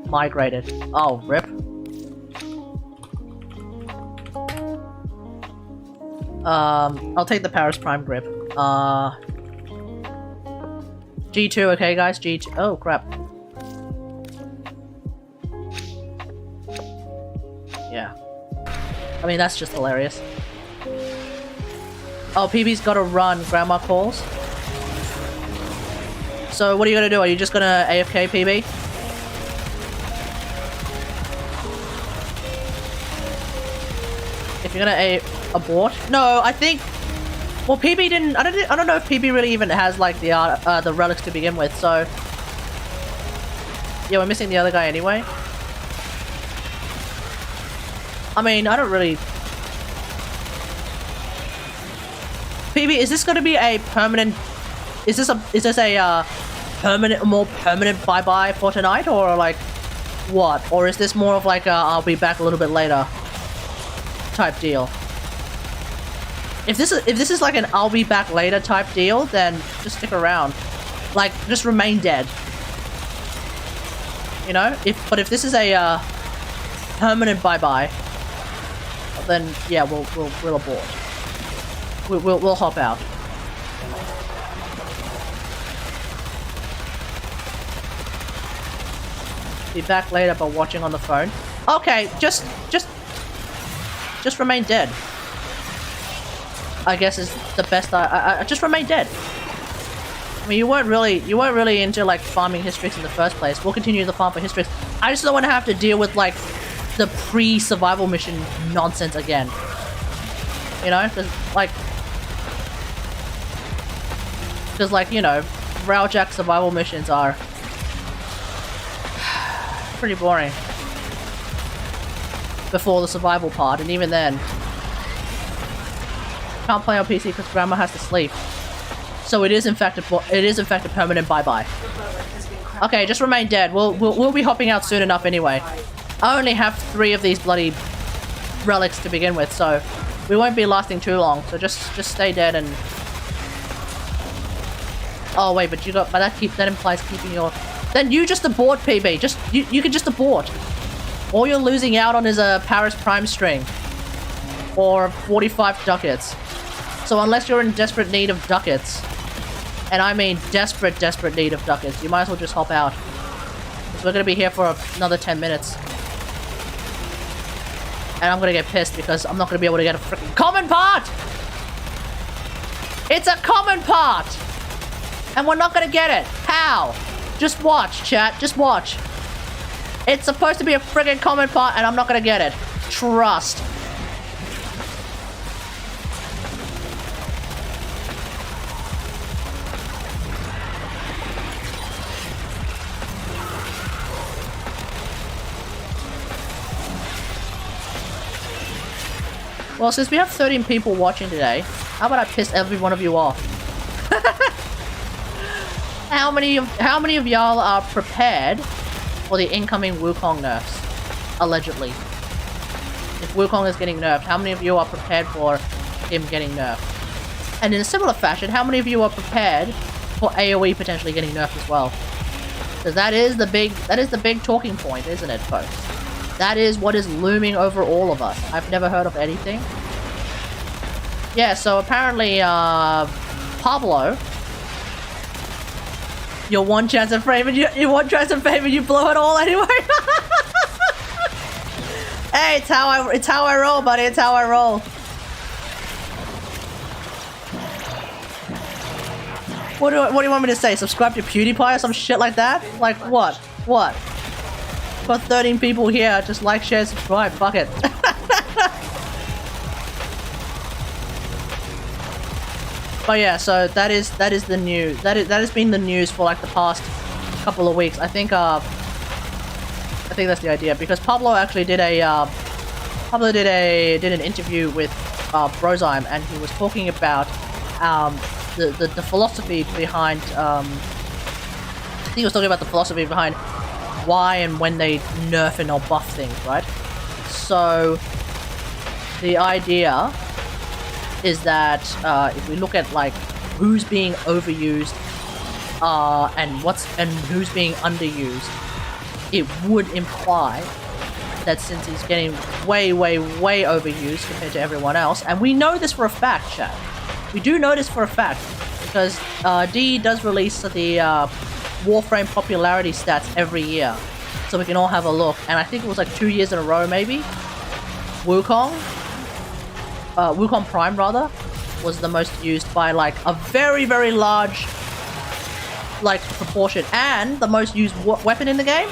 migrated. Oh, rip. I'll take the Paris Prime grip. G2, okay guys, G2. Oh, crap. Yeah. I mean, that's just hilarious. Oh, PB's gotta run, Grandma calls. So, what are you gonna do? Are you just gonna AFK, PB? If you're gonna abort? No, I think... Well, PB didn't... I don't know if PB really even has, like, the relics to begin with, so... Yeah, we're missing the other guy anyway. I mean, I don't really... PB, is this going to be a permanent... Is this a permanent, more permanent bye-bye for tonight, or like what? Or is this more of like a I'll be back a little bit later type deal? If this is like an I'll be back later type deal, then just stick around. Like, just remain dead. You know? But if this is a permanent bye-bye, then yeah, we'll abort. We'll hop out. Be back later, but watching on the phone. Okay, just remain dead. I guess is the best. I just remain dead. I mean, you weren't really into like farming histories in the first place. We'll continue the farm for histories. I just don't want to have to deal with like the pre-survival mission nonsense again. You know, because like you know, Railjack survival missions are pretty boring before the survival part, and even then can't play on PC because grandma has to sleep. So it is in fact a permanent bye-bye. Okay, just remain dead. We'll be hopping out soon enough anyway. I only have 3 of these bloody relics to begin with, so we won't be lasting too long. So just stay dead and... Oh wait, but that implies keeping your... Then you just abort, PB. You can just abort. All you're losing out on is a Paris Prime string. Or 45 ducats. So unless you're in desperate need of ducats, and I mean desperate need of ducats, you might as well just hop out. Because we're going to be here for another 10 minutes. And I'm going to get pissed because I'm not going to be able to get a freaking common part! It's a common part! And we're not going to get it. How? Just watch, chat. Just watch. It's supposed to be a friggin' common part, and I'm not gonna get it. Trust. Well, since we have 13 people watching today, how about I piss every one of you off? How many of y'all are prepared for the incoming Wukong nerfs? Allegedly. If Wukong is getting nerfed, how many of you are prepared for him getting nerfed? And in a similar fashion, how many of you are prepared for AoE potentially getting nerfed as well? Because that is the big talking point, isn't it, folks? That is what is looming over all of us. I've never heard of anything. Yeah, so apparently, Pablo, your one chance of fame and you one chance of fame and you blow it all anyway. Hey, it's how I roll, buddy. It's how I roll. What do you want me to say? Subscribe to PewDiePie or some shit like that? Like what? What? Got 13 people here. Just like, share, subscribe. Fuck it. But yeah, so that is the news. That has been the news for like the past couple of weeks. I think that's the idea, because Pablo actually did an interview with Brozyme, and he was talking about the philosophy behind I think he was talking about the philosophy behind why and when they nerf and or buff things, right? So the idea is that if we look at like who's being overused and who's being underused, it would imply that since he's getting way overused compared to everyone else, and we know this for a fact, chat. We do know this for a fact because D does release the Warframe popularity stats every year, so we can all have a look. And I think it was like 2 years in a row, maybe. Wukong Prime rather was the most used by like a very large like proportion, and the most used weapon in the game.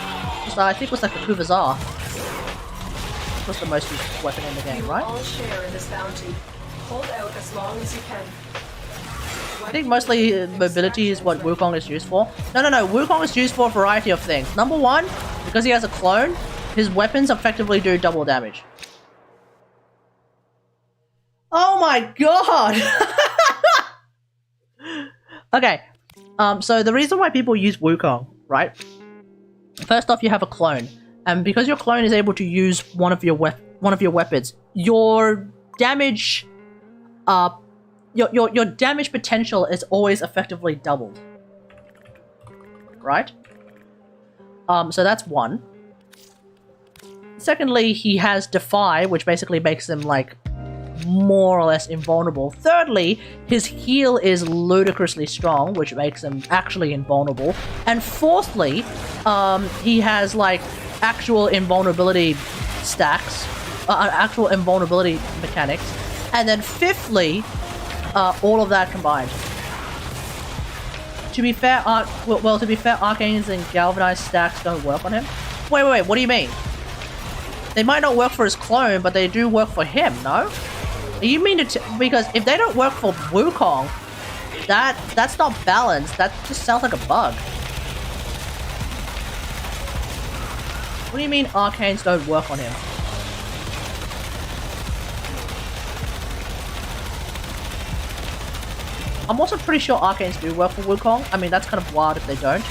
So I think it was like a Kuvazar. Was the most used weapon in the game, right? All share in this bounty. Hold out as long as you can. I think mostly mobility is what Wukong is used for. No, Wukong is used for a variety of things. Number one, because he has a clone, his weapons effectively do double damage. Oh my god! Okay, so the reason why people use Wukong, right? First off, you have a clone, and because your clone is able to use one of your weapons, your damage, your damage potential is always effectively doubled, right? So that's one. Secondly, he has Defy, which basically makes him like more or less invulnerable. Thirdly, his heal is ludicrously strong, which makes him actually invulnerable. And fourthly, he has like actual invulnerability stacks, actual invulnerability mechanics. And then fifthly, all of that combined. To be fair, to be fair, Arcane's and Galvanized stacks don't work on him. Wait, what do you mean? They might not work for his clone, but they do work for him, no? You mean to because if they don't work for Wukong, that's not balanced. That just sounds like a bug. What do you mean Arcanes don't work on him? I'm also pretty sure Arcanes do work for Wukong. I mean, that's kind of wild if they don't.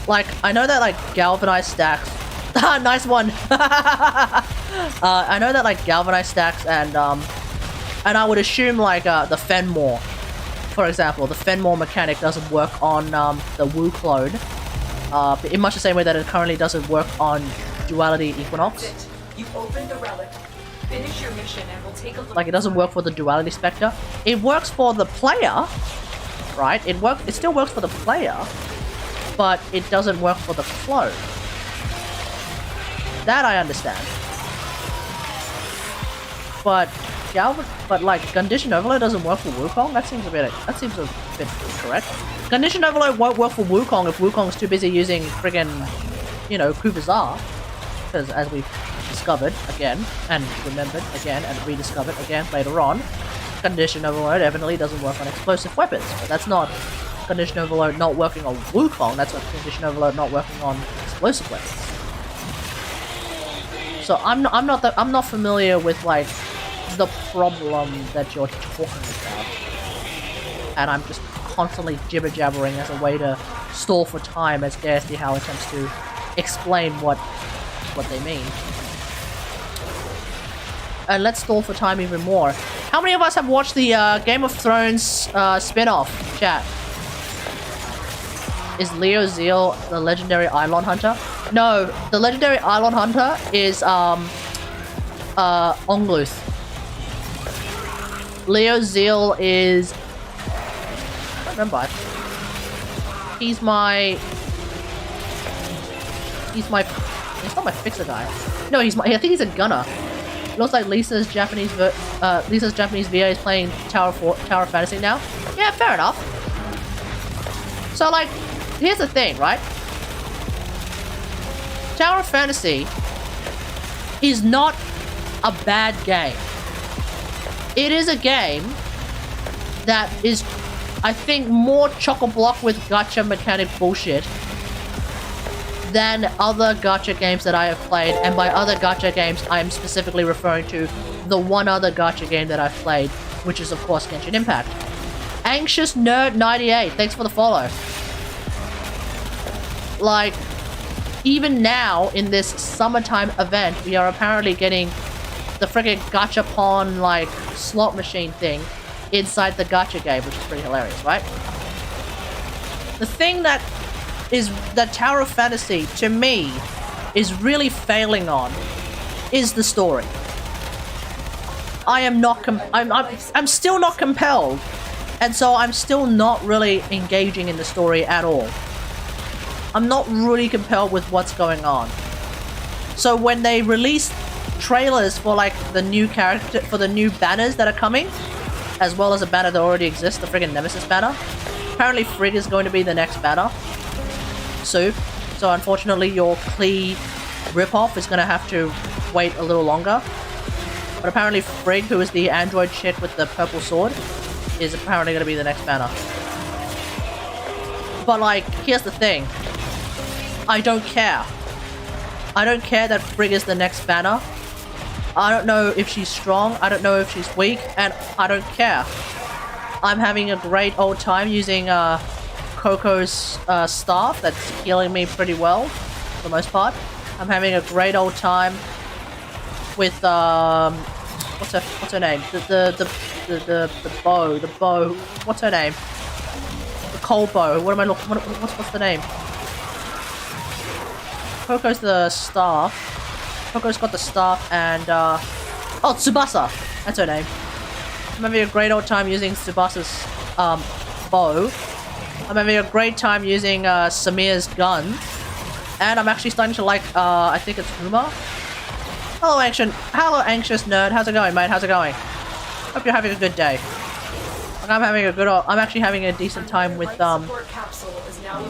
Like, I know that like Galvanized stacks. Nice one. I know that like Galvanized stacks and I would assume like the Fenmore, for example, the Fenmore mechanic doesn't work on the Wu clone, in much the same way that it currently doesn't work on Duality Equinox. You've opened the relic. Finish your mission and we'll take a look. Like it doesn't work for the Duality Spectre. It works for the player, right? It still works for the player, but it doesn't work for the clone. That I understand. But like Condition Overload doesn't work for Wukong? That seems a bit correct. Condition Overload won't work for Wukong if Wukong's too busy using friggin', you know, Kubazar. Because as we've discovered again, and remembered again, and rediscovered again later on, Condition Overload evidently doesn't work on explosive weapons. But that's not Condition Overload not working on Wukong, that's what Condition Overload not working on explosive weapons. So I'm not familiar with like the problem that you're talking about, and I'm just constantly jibber jabbering as a way to stall for time as KSD How attempts to explain what they mean. And let's stall for time even more. How many of us have watched the Game of Thrones spin-off? Chat. Is Leo Zeal the legendary Eidolon Hunter? No, the legendary Eidolon Hunter is Ongluth. Leo Zeal is... I don't remember. He's not my fixer guy. No, I think he's a gunner. It looks like Lisa's Japanese VA is playing Tower of Fantasy now. Yeah, fair enough. So like, here's the thing, right? Tower of Fantasy is not a bad game. It is a game that is, I think, more chock-a-block with gacha mechanic bullshit than other gacha games that I have played. And by other gacha games, I am specifically referring to the one other gacha game that I've played, which is, of course, Genshin Impact. Anxious Nerd 98, thanks for the follow. Like, even now, in this summertime event, we are apparently getting the friggin' gachapon, like, slot machine thing inside the gacha game, which is pretty hilarious, right? The thing that Tower of Fantasy, to me, is really failing on is the story. I'm still not compelled, and so I'm still not really engaging in the story at all. I'm not really compelled with what's going on. So when they release trailers for like the new character, for the new banners that are coming, as well as a banner that already exists, the friggin' Nemesis banner. Apparently Frigg is going to be the next banner. So unfortunately your Klee ripoff is gonna have to wait a little longer. But apparently Frigg, who is the android chick with the purple sword, is apparently going to be the next banner. But like, here's the thing. I don't care. I don't care that Frigg is the next banner. I don't know if she's strong, I don't know if she's weak, and I don't care. I'm having a great old time using Coco's staff that's healing me pretty well, for the most part. I'm having a great old time with what's her name? The bow. What's her name? The cold bow. What am I looking? What's the name? Coco's the staff. Coco's got the staff and oh, Tsubasa. That's her name. I'm having a great old time using Tsubasa's bow. I'm having a great time using Samir's gun. And I'm actually starting to like, I think it's Huma. Hello, anxious nerd. How's it going, mate? How's it going? Hope you're having a good day. Like, I'm actually having a decent time with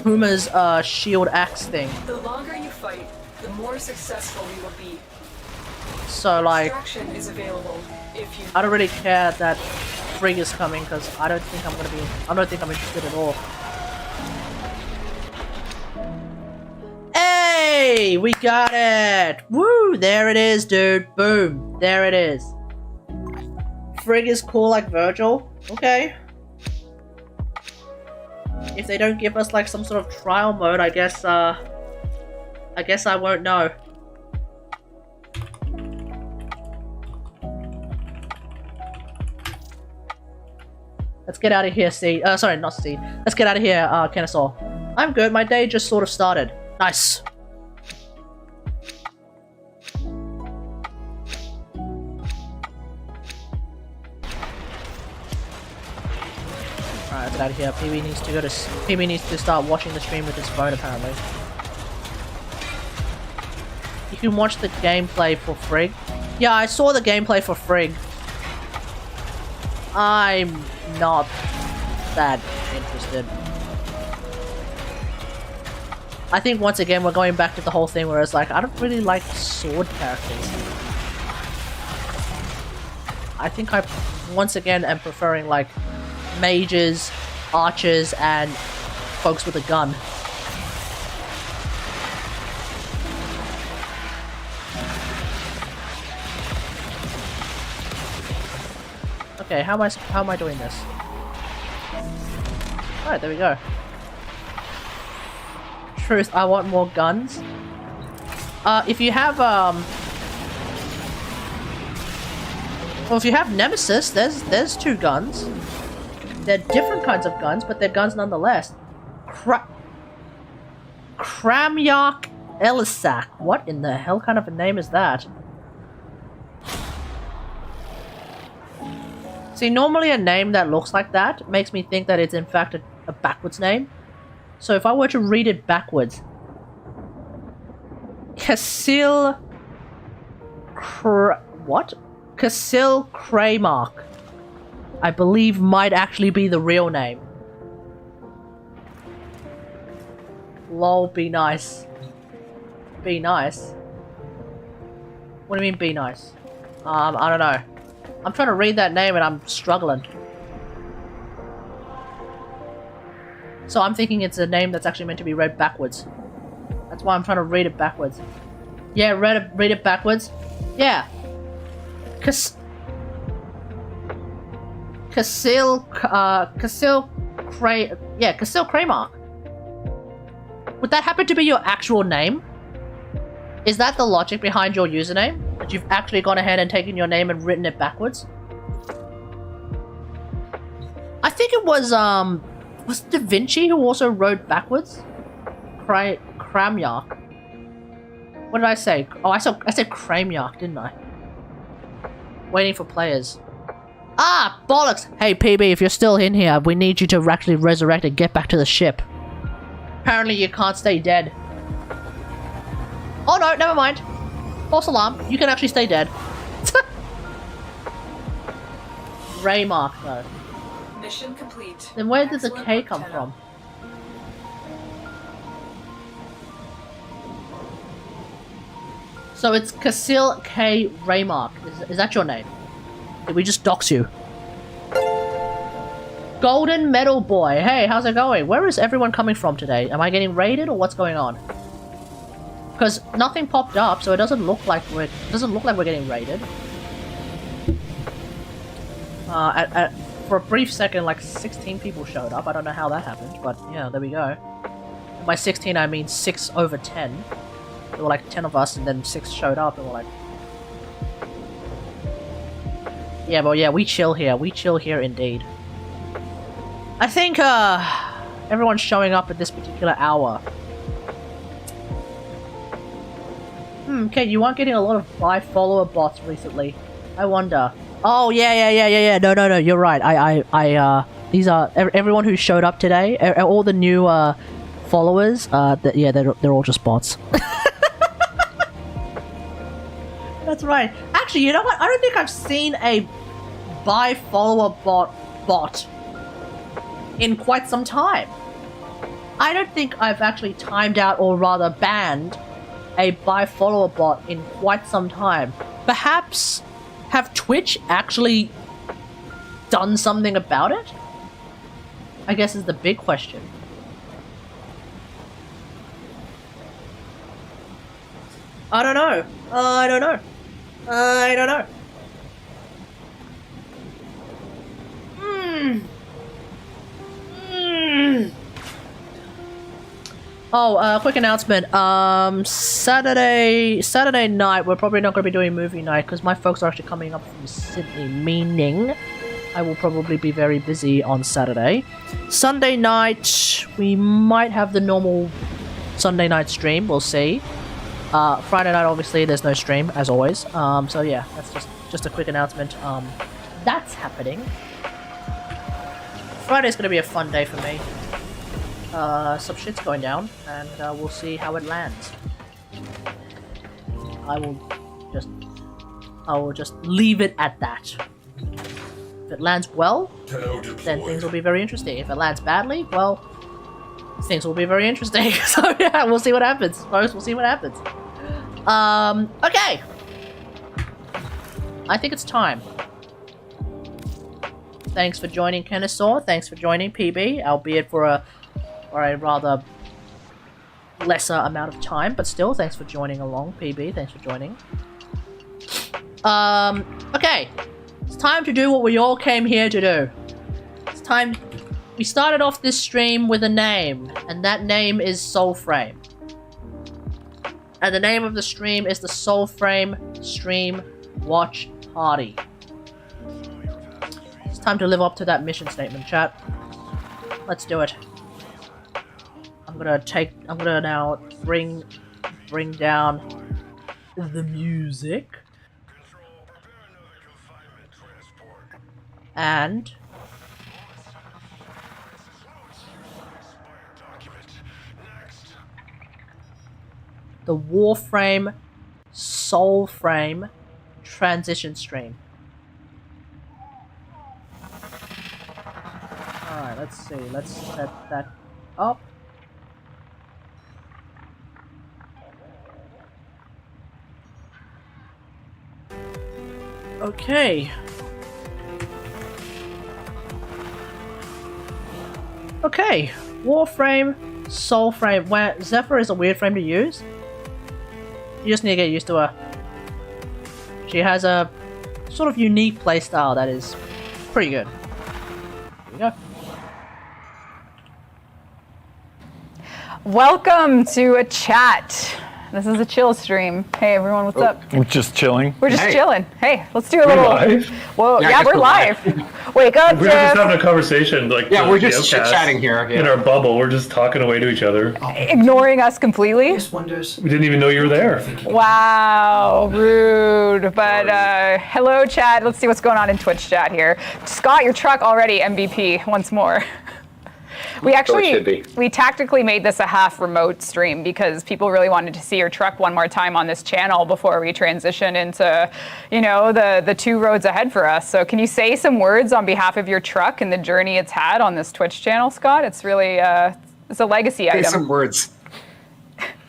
Huma's shield axe thing. The longer you fight, the more successful we will be. So like, Extraction is available if you. I don't really care that Frigg is coming because I don't think I'm interested at all. Hey, we got it! Woo! There it is, dude. Boom. There it is. Frigg is cool like Virgil. Okay. If they don't give us like some sort of trial mode, I guess I won't know. Let's get out of here, Seed. Sorry, not Seed. Let's get out of here, Kennesaw. I'm good. My day just sort of started. Nice. Alright, let's get out of here. PB needs to start watching the stream with his phone, apparently. You can watch the gameplay for Frigg. Yeah, I saw the gameplay for Frigg. I'm not that interested. I think once again we're going back to the whole thing where it's like, I don't really like sword characters. I think I once again am preferring like mages, archers, and folks with a gun. Okay, how am I doing this? Alright, there we go. Truth, I want more guns. If you have well, if you have Nemesis, there's two guns. They're different kinds of guns, but they're guns nonetheless. Kramyak Elisak. What in the hell kind of a name is that? See, normally a name that looks like that makes me think that it's in fact a backwards name. So if I were to read it backwards... Kasil... What? Kasil Kraymark, I believe might actually be the real name. Lol, be nice. Be nice? What do you mean, be nice? I don't know. I'm trying to read that name and I'm struggling. So I'm thinking it's a name that's actually meant to be read backwards. That's why I'm trying to read it backwards. Yeah, read it backwards. Yeah. Kasil Kraymark. Would that happen to be your actual name? Is that the logic behind your username? That you've actually gone ahead and taken your name and written it backwards? I think it was Da Vinci who also wrote backwards? Kramyak. What did I say? Oh, I said Kramyak, didn't I? Waiting for players. Ah, bollocks! Hey, PB, if you're still in here, we need you to actually resurrect and get back to the ship. Apparently you can't stay dead. Oh no, never mind. False alarm. You can actually stay dead. Raymark, though. Mission complete. Then where did the Excellent K work, come Tenno. from? So it's Casil K. Raymark. Is that your name? Did we just dox you? Golden Medal Boy. Hey, how's it going? Where is everyone coming from today? Am I getting raided or what's going on? Because nothing popped up, so it doesn't look like we're getting raided. For a brief second, like 16 people showed up. I don't know how that happened, but yeah, there we go. By 16, I mean 6 over 10. There were like 10 of us, and then 6 showed up, and we're like, yeah, but yeah, we chill here. We chill here indeed. I think everyone's showing up at this particular hour. Okay, you aren't getting a lot of buy follower bots recently. I wonder. Oh yeah. No. You're right. These are everyone who showed up today. All the new followers. They're all just bots. That's right. Actually, you know what? I don't think I've seen a buy follower bot in quite some time. I don't think I've actually timed out, or rather banned, a buy follower bot in quite some time. Perhaps have Twitch actually done something about it? I guess is the big question. I don't know. Oh, quick announcement. Saturday night, we're probably not going to be doing movie night because my folks are actually coming up from Sydney, meaning I will probably be very busy on Saturday. Sunday night, we might have the normal Sunday night stream. We'll see. Friday night, obviously, there's no stream, as always. So yeah, that's just a quick announcement. That's happening. Friday's going to be a fun day for me. Some shit's going down, and we'll see how it lands. I will just leave it at that. If it lands well, then things will be very interesting. If it lands badly, well, things will be very interesting. So yeah, we'll see what happens. Folks, we'll see what happens. Okay. I think it's time. Thanks for joining, Kennesaw. Thanks for joining, PB, albeit for a rather lesser amount of time, but still, thanks for joining along, PB. Thanks for joining. Okay. It's time to do what we all came here to do. It's time... We started off this stream with a name, and that name is SoulFrame. And the name of the stream is the SoulFrame Stream Watch Party. It's time to live up to that mission statement, chat. Let's do it. I'm gonna now bring down the music. And the Warframe SoulFrame transition stream. Alright, let's see. Let's set that up. Okay. Okay. Warframe, SoulFrame. Where Zephyr is a weird frame to use. You just need to get used to her. She has a sort of unique playstyle that is pretty good. Here we go. Welcome to a chat. This is a chill stream. Hey everyone, what's up? We're just chilling. We're just chilling. Hey, let's do a little. Live? Whoa, yeah, we're live. Wake up, We're Jeff. just having a conversation, like we're just chit-chatting here in our bubble. We're just talking away to each other. Ignoring us completely. We didn't even know you were there. Wow, rude. But hello, chat. Let's see what's going on in Twitch chat here. Scott, your truck already MVP once more. We tactically made this a half remote stream because people really wanted to see your truck one more time on this channel before we transition into, you know, the 2 roads ahead for us. So can you say some words on behalf of your truck and the journey it's had on this Twitch channel, Scott? It's really, it's a legacy item. Say some words.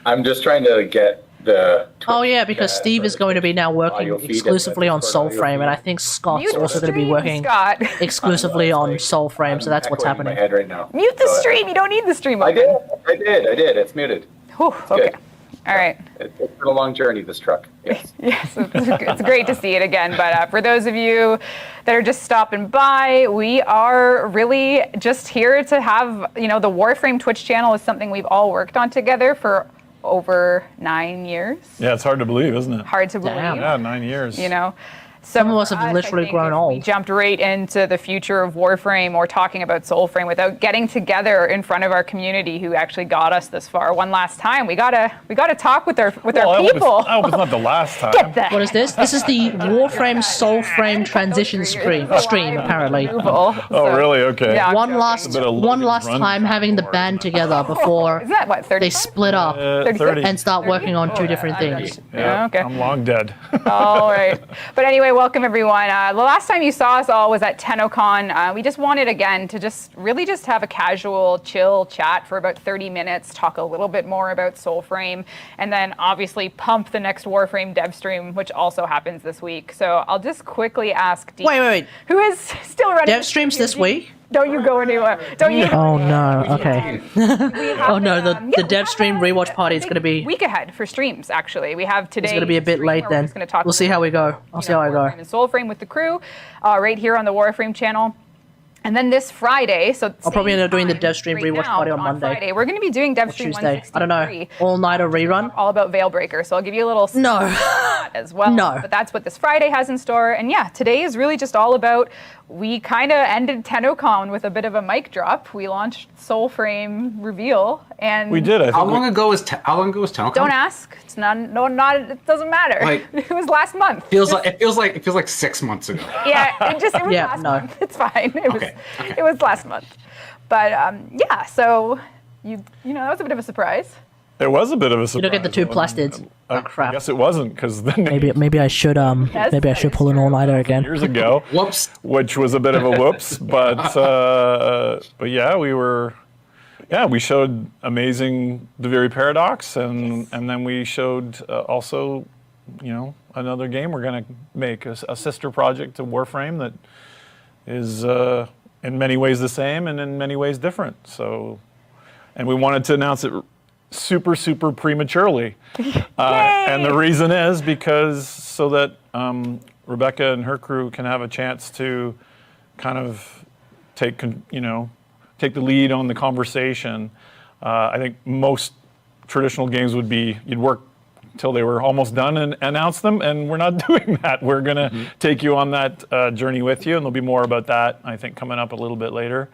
I'm just trying to get the. Oh yeah, because Steve is going to be now working audio feed exclusively and on the Discord audio SoulFrame, feed. and I think Scott's Mute the also going to be stream, working Scott. exclusively on SoulFrame, so I'm that's what's echoing in happening. my head right now. Mute the So, stream. You don't need the stream I open. did. It's muted. Whew, okay. good. All right. It's been a long journey, this truck. Yes. Yes, it's great to see it again. But for those of you that are just stopping by, we are really just here to have, the Warframe Twitch channel is something we've all worked on together for over 9 years. Yeah, it's hard to believe, isn't it? Hard to believe. Yeah, 9 years. Some of us have literally grown old. We jumped right into the future of Warframe or talking about SoulFrame without getting together in front of our community who actually got us this far. One last time, we gotta talk with our people. That was not the last time. Get that. What is this? This is the Warframe SoulFrame transition stream apparently. Oh, really? Okay. Yeah. One last time having the band together before Isn't that what, 30? they split up 30. and start working on two different things. Yeah, okay. I'm long dead. All right. But anyway, welcome everyone. The last time you saw us all was at TennoCon. We just wanted, again, to just have a casual, chill chat for about 30 minutes, talk a little bit more about SoulFrame, and then obviously pump the next Warframe dev stream, which also happens this week. So I'll just quickly ask Dean, Wait. who is still running Dev streams this week? Don't you go anywhere. Don't you? Oh no, okay. Oh no, the Yeah, dev stream rewatch party is going to be... week ahead for streams, actually. We have today. It's going to be a bit late then. We'll see how we go. I'll see how I go. Warframe and SoulFrame with the crew, right here on the Warframe channel. And then this Friday, so I'll probably end up doing the dev stream right rewatch now, party but on Monday. Friday, we're going to be doing dev Or stream Tuesday. 163. I don't know. All-nighter rerun? All about Veilbreaker, so I'll give you a little No. as well. No. But that's what this Friday has in store. And yeah, today is really just all about, we kind of ended TennoCon with a bit of a mic drop. We launched SoulFrame reveal, and We did. I think How long ago was TennoCon? don't ask. It's not. It doesn't matter. Like- it was last month. It feels like 6 months ago. Yeah, it was Yeah, last no. month. It's fine. Okay. It was last month. But yeah, so you know that was a bit of a surprise. It was a bit of a surprise. You don't get the two plastids. I Crap. guess it wasn't, because then Maybe I should pull an all-nighter again. years ago, Whoops. which was a bit of a whoops, but yeah, we showed amazing Deviri Paradox, and then we showed also, another game we're going to make, a sister project to Warframe that is in many ways the same and in many ways different. So, and we wanted to announce it super prematurely, and the reason is because so that Rebecca and her crew can have a chance to kind of take the lead on the conversation. I think most traditional games would be you'd work till they were almost done and announce them, and we're not doing that. We're gonna take you on that journey with you, and there'll be more about that, I think, coming up a little bit later.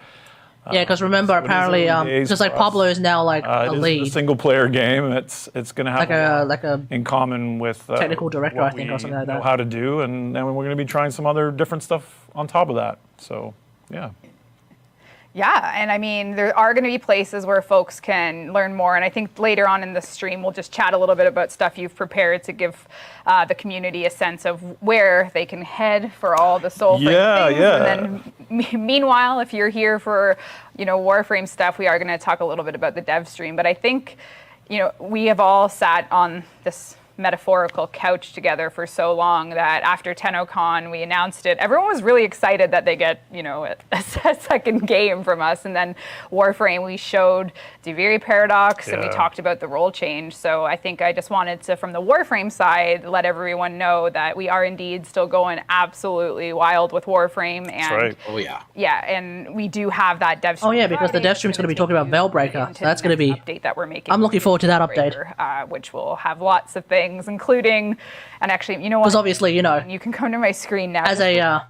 Yeah, because remember, So it is apparently, early days just like for us. Pablo is now like a It is lead, a single-player game. It's going to have like a in common with technical director, what I think, or something like know that. how to do, and then we're going to be trying some other different stuff on top of that. So, yeah. Yeah, and I mean, there are going to be places where folks can learn more, and I think later on in the stream we'll just chat a little bit about stuff you've prepared to give the community a sense of where they can head for all the SoulFrame things. And then meanwhile, if you're here for, Warframe stuff, we are going to talk a little bit about the dev stream. But I think, we have all sat on this metaphorical couch together for so long that after TennoCon we announced it. Everyone was really excited that they get, a second game from us. And then Warframe, we showed Deviri Paradox and we talked about the role change. So I think I just wanted to, from the Warframe side, let everyone know that we are indeed still going absolutely wild with Warframe. And That's right. Oh yeah. yeah, and we do have that dev stream. Oh yeah, because the dev stream's going to be talking about Veilbreaker, so that's going to be update that we're making. I'm looking forward to that update. Which will have lots of things, including, and actually, you know what? Because obviously, you can come to my screen now. as a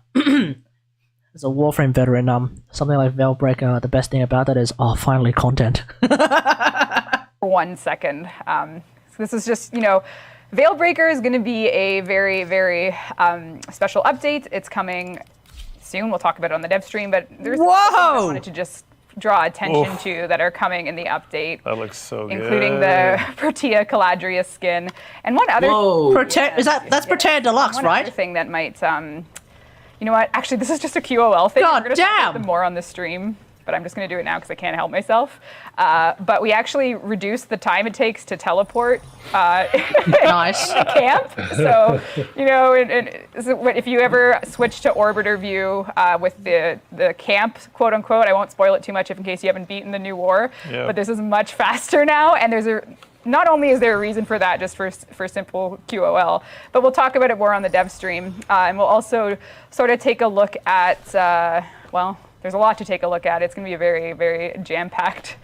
as a Warframe veteran, something like Veilbreaker, the best thing about that is, finally content. For 1 second, so this is just, Veilbreaker is going to be a very, very special update. It's coming soon. We'll talk about it on the dev stream, but there's things I wanted to just draw attention to that are coming in the update. That looks so good. Including the Protea Caladria skin. And one other That's Protea Deluxe, one right? other thing that might you know what? Actually, this is just a QOL thing. God We're gonna talk about damn! them more on the stream. but I'm just going to do it now because I can't help myself. But we actually reduced the time it takes to teleport Nice. camp. So, so if you ever switch to orbiter view with the camp, quote unquote, I won't spoil it too much in case you haven't beaten the new war, but this is much faster now, and not only is there a reason for that, just for simple QOL, but we'll talk about it more on the dev stream, and we'll also sort of take a look at, there's a lot to take a look at. It's going to be a very, very jam-packed.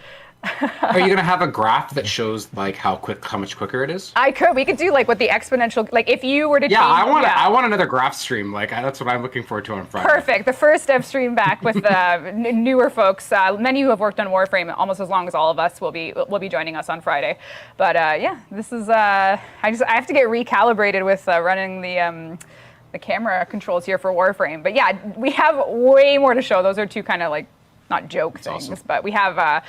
Are you going to have a graph that shows like how much quicker it is? We could do like what the exponential, like if you were to change. I want another graph stream. Like that's what I'm looking forward to on Friday. Perfect. The first dev stream back with newer folks. Many who have worked on Warframe almost as long as all of us will be joining us on Friday. But this is I have to get recalibrated with running the camera controls here for Warframe. But yeah, we have way more to show. Those are two kind of like not joke things, awesome. But we have.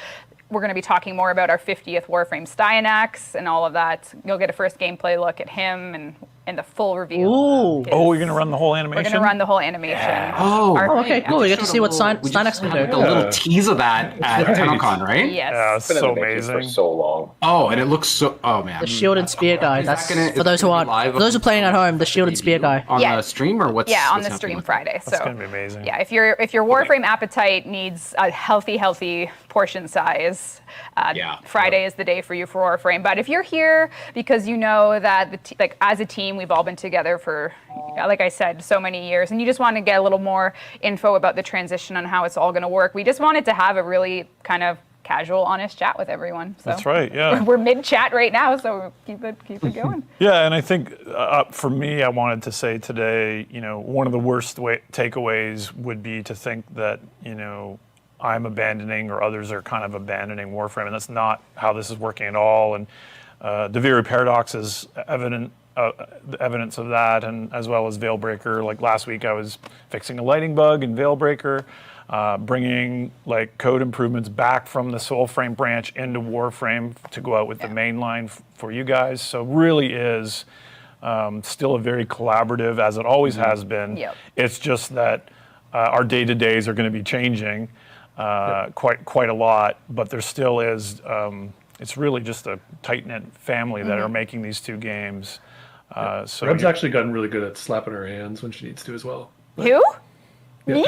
We're going to be talking more about our 50th Warframe Styanax and all of that. You'll get a first gameplay look at him and the full reveal. Ooh. Oh, we're going to run the whole animation? We're going to run the whole animation. Yeah. Okay, cool. We get to see what Styanax can do. Like a little tease of that at TennoCon, right? Yes. Yeah, it's so amazing. For so long. Oh, and it looks so. Oh man. The shield and spear guy. That's for those who are playing at home. The shield and spear guy. On the stream or what's? Yeah, on what's the stream happening? Friday. So that's gonna be amazing. Yeah, if your Warframe appetite needs a healthy portion size, Friday is the day for you for Warframe. But if you're here because you know that as a team we've all been together for, like I said, so many years, and you just want to get a little more info about the transition and how it's all going to work, we just wanted to have a really kind of casual, honest chat with everyone. So that's right. Yeah, we're mid-chat right now, so keep it going. Yeah, and I think for me, I wanted to say today, one of the worst takeaways would be to think that I'm abandoning or others are kind of abandoning Warframe, and that's not how this is working at all. And the very paradox is evidence of that, and as well as Veilbreaker. Like last week, I was fixing a lighting bug in Veilbreaker, bringing like code improvements back from the SoulFrame branch into Warframe to go out with the main line for you guys. So really is still a very collaborative, as it always has been. Yep. It's just that our day-to-days are going to be changing quite a lot, but there still is. It's really just a tight-knit family that are making these two games. So Reb's actually gotten really good at slapping her hands when she needs to as well. Who? Me?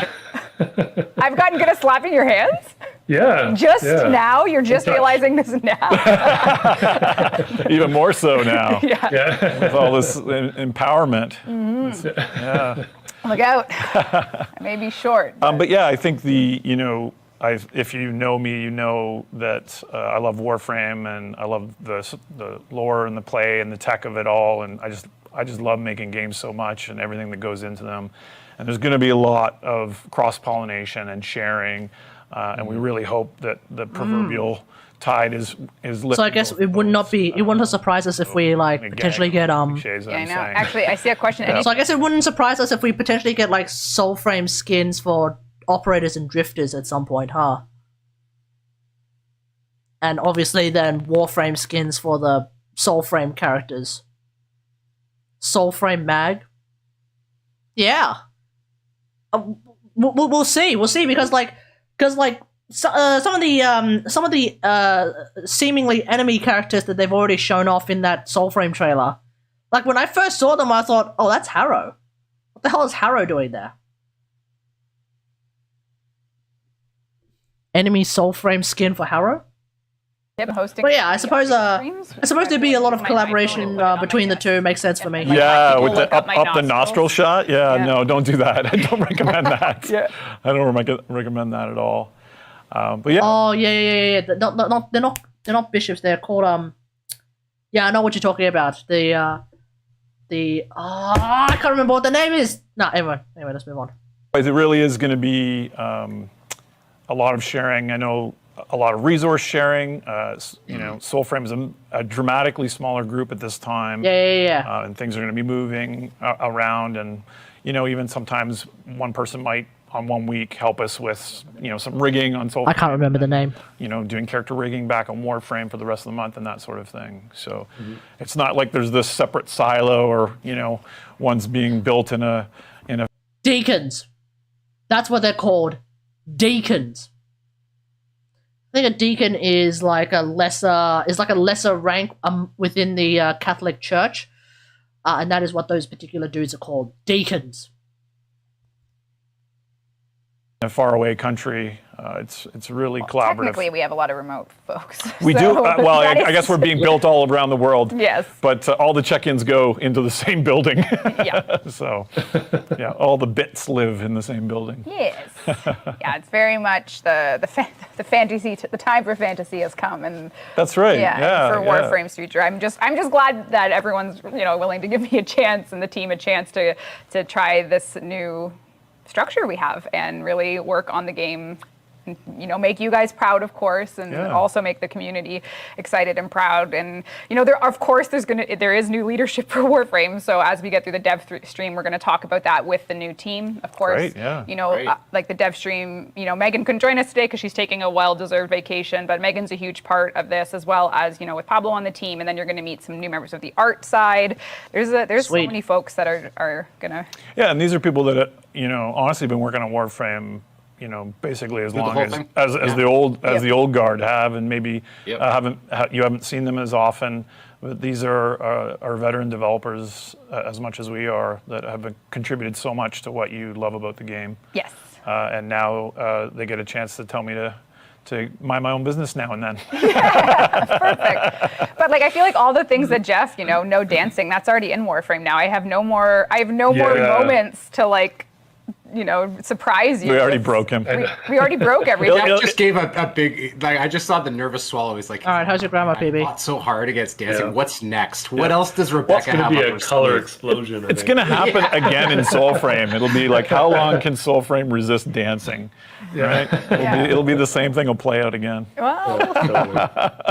I've gotten good at slapping your hands? Yeah. Now? You're just realizing this now? Even more so now. Yeah. With all this empowerment. Mm-hmm. Yeah. Look out. I may be short. But yeah, I think if you know me, you know that I love Warframe and I love the lore and the play and the tech of it all, and I just love making games so much and everything that goes into them. And there's going to be a lot of cross-pollination and sharing, and we really hope that the proverbial tide is lifting. So I guess it wouldn't surprise us if we potentially get Yeah, I know. Actually, I see a question. So I guess it wouldn't surprise us if we potentially get like SoulFrame skins for operators and drifters at some point, huh? And obviously then Warframe skins for the SoulFrame characters. SoulFrame mag. Yeah. We'll see. We'll see because some of the seemingly enemy characters that they've already shown off in that SoulFrame trailer. Like when I first saw them, I thought, "Oh, that's Harrow. What the hell is Harrow doing there?" Enemy SoulFrame skin for Harrow. Hosting. But yeah, I suppose there'd be a lot of collaboration between the two. Makes sense for me. Yeah, with the up the nostril shot. Yeah, no, don't do that. I don't recommend that. I don't recommend that at all. But yeah. Oh yeah. They're not bishops. They're called Yeah, I know what you're talking about. I can't remember what the name is. No, anyway, let's move on. It really is going to be a lot of sharing. I know a lot of resource sharing. SoulFrame is a dramatically smaller group at this time. Yeah. And things are going to be moving around, and even sometimes one person might on 1 week help us with some rigging on SoulFrame. I can't remember the name. Doing character rigging back on Warframe for the rest of the month and that sort of thing. So it's not like there's this separate silo or one's being built in a Deacons. That's what they're called. Deacons. think a deacon is like a lesser rank within the Catholic Church, and that is what those particular dudes are called, deacons. In a faraway country, it's really collaborative. Technically, we have a lot of remote folks. We do. Well, I guess we're being built all around the world. Yes. But all the check-ins go into the same building. Yeah. So, yeah, all the bits live in the same building. Yes. Yeah, it's very much the fantasy. The time for fantasy has come, and that's right. Yeah. For Warframe's future, I'm just glad that everyone's willing to give me a chance and the team a chance to try this new structure we have and really work on the game, make you guys proud, of course, and also make the community excited and proud. And there is new leadership for Warframe. So as we get through the dev stream, we're going to talk about that with the new team, of course. Great, yeah. Like the dev stream, Megan couldn't join us today because she's taking a well-deserved vacation, but Megan's a huge part of this, as well as with Pablo on the team. And then you're going to meet some new members of the art side. There's so many folks that are gonna. Yeah, and these are people that honestly been working on Warframe, basically as long as the old guard have, and maybe you haven't seen them as often. But these are veteran developers as much as we are that have contributed so much to what you love about the game. Yes. And now they get a chance to tell me to mind my own business now and then. Perfect. But I feel like all the things that Jeff, no dancing, that's already in Warframe now. I have no more moments to surprise you. We already broke him. We already broke everything. Jeff just gave a big, I just saw the nervous swallow. He's like, all right, how's your grandma, PB? I fought so hard against dancing. What's next? What else does Rebecca What's have? It's going to be a color explosion. It's going to happen again in SoulFrame. It'll be like, how long can SoulFrame resist dancing? Right? It'll be the same thing will play out again. Well,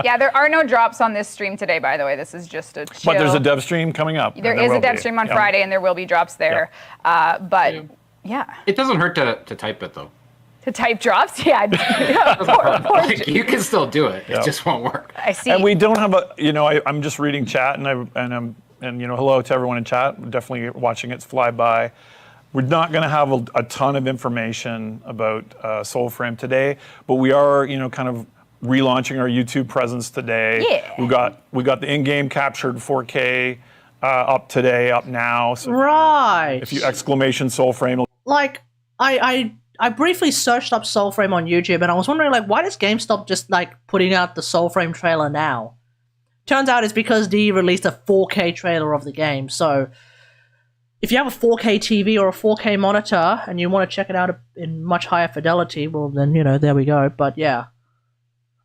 yeah, there are no drops on this stream today, by the way. This is just a chill. But there's a dev stream coming up. There is a dev stream on Friday, and there will be drops there. Yeah. It doesn't hurt to type it, though. To type drops? Yeah. You can still do it. It just won't work. I see. And we don't have I'm just reading chat, and hello to everyone in chat. Definitely watching it fly by. We're not going to have a ton of information about SoulFrame today, but we are, kind of relaunching our YouTube presence today. Yeah. We got the in-game captured 4K up now. So right. If you exclamation SoulFrame. I briefly searched up SoulFrame on YouTube, and I was wondering, why does GameStop just, putting out the SoulFrame trailer now? Turns out it's because they released a 4K trailer of the game, so if you have a 4K TV or a 4K monitor, and you want to check it out in much higher fidelity, well, then, there we go, but yeah.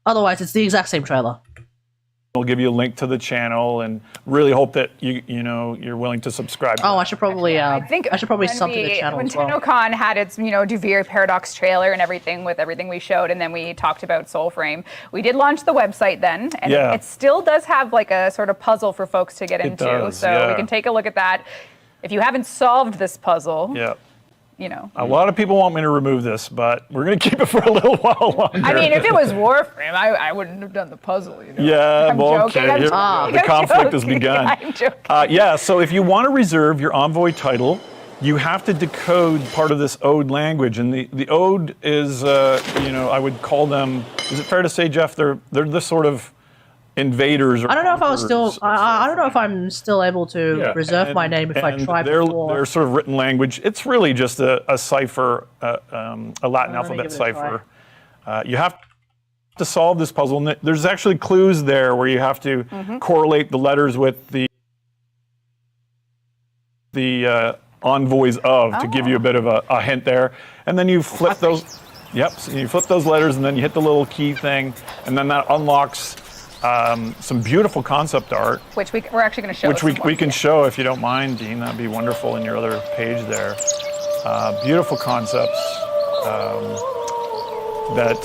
Otherwise, it's the exact same trailer. We'll give you a link to the channel, and really hope that you're willing to subscribe. I should probably sub to the channel when as well. TennoCon had its Duvir Paradox trailer and everything with everything we showed, and then we talked about SoulFrame. We did launch the website then, and it still does have a sort of puzzle for folks to get into. Does, so we can take a look at that. If you haven't solved this puzzle, a lot of people want me to remove this, but we're going to keep it for a little while longer. I mean, if it was Warframe, I wouldn't have done the puzzle. Yeah, joking. Okay. The conflict has begun. I'm joking. So if you want to reserve your Envoy title, you have to decode part of this Ode language, and the Ode is, I would call them. Is it fair to say, Jeff, they're the sort of invaders? I don't know if I don't know if I'm still able to reserve my name if I try before. Their sort of written language. It's really just a cipher, a Latin alphabet cipher. You have to solve this puzzle, and there's actually clues there where you have to correlate the letters with the envoys to give you a bit of a hint there, and then you flip those. Yep. So you flip those letters, and then you hit the little key thing, and then that unlocks some beautiful concept art, which we're actually going to show. Which we can show if you don't mind, Dean. That'd be wonderful in your other page there. Beautiful concepts that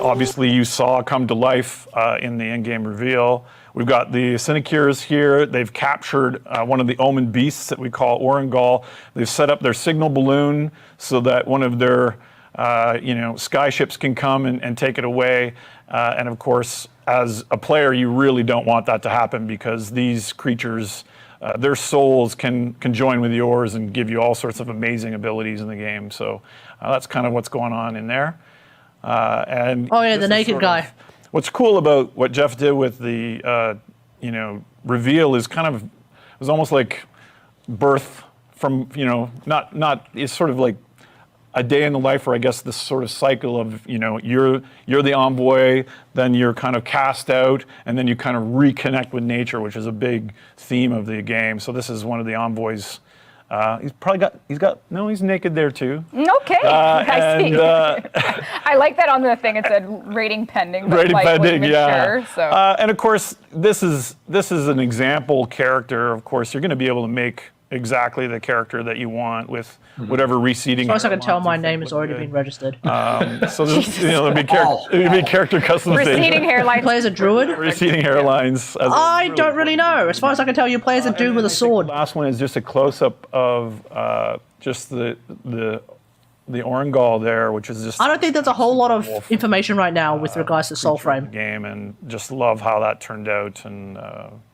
obviously you saw come to life in the in-game reveal. We've got the Sinecures here. They've captured one of the Omen beasts that we call Orengal. They've set up their signal balloon so that one of their sky ships can come and take it away. And of course, as a player, you really don't want that to happen because these creatures, their souls can join with yours and give you all sorts of amazing abilities in the game. So that's kind of what's going on in there. And Oh yeah, this the is naked sort guy. of- what's cool about what Jeff did with the reveal is kind of, it was almost like birth from, not it's sort of like a day in the life, or I guess this sort of cycle of, you're the envoy, then you're kind of cast out, and then you kind of reconnect with nature, which is a big theme of the game. So this is one of the envoys. He's naked there too. Okay, I see. And, I like that on the thing. It said rating pending. But rating pending, mature, yeah. So. And of course, this is an example character. Of course, you're going to be able to make exactly the character that you want with whatever reseeding. As far as I can tell, my name has already been registered. So there'll be character customization. Receding hairline. He plays a druid. Receding hairlines. I don't really know. As far as I can tell, you play as a dude with a sword. The last one is just a close-up of just the Orangol there, which is just. I don't think there's a whole lot of information right now with regards to SoulFrame. Game, and just love how that turned out, and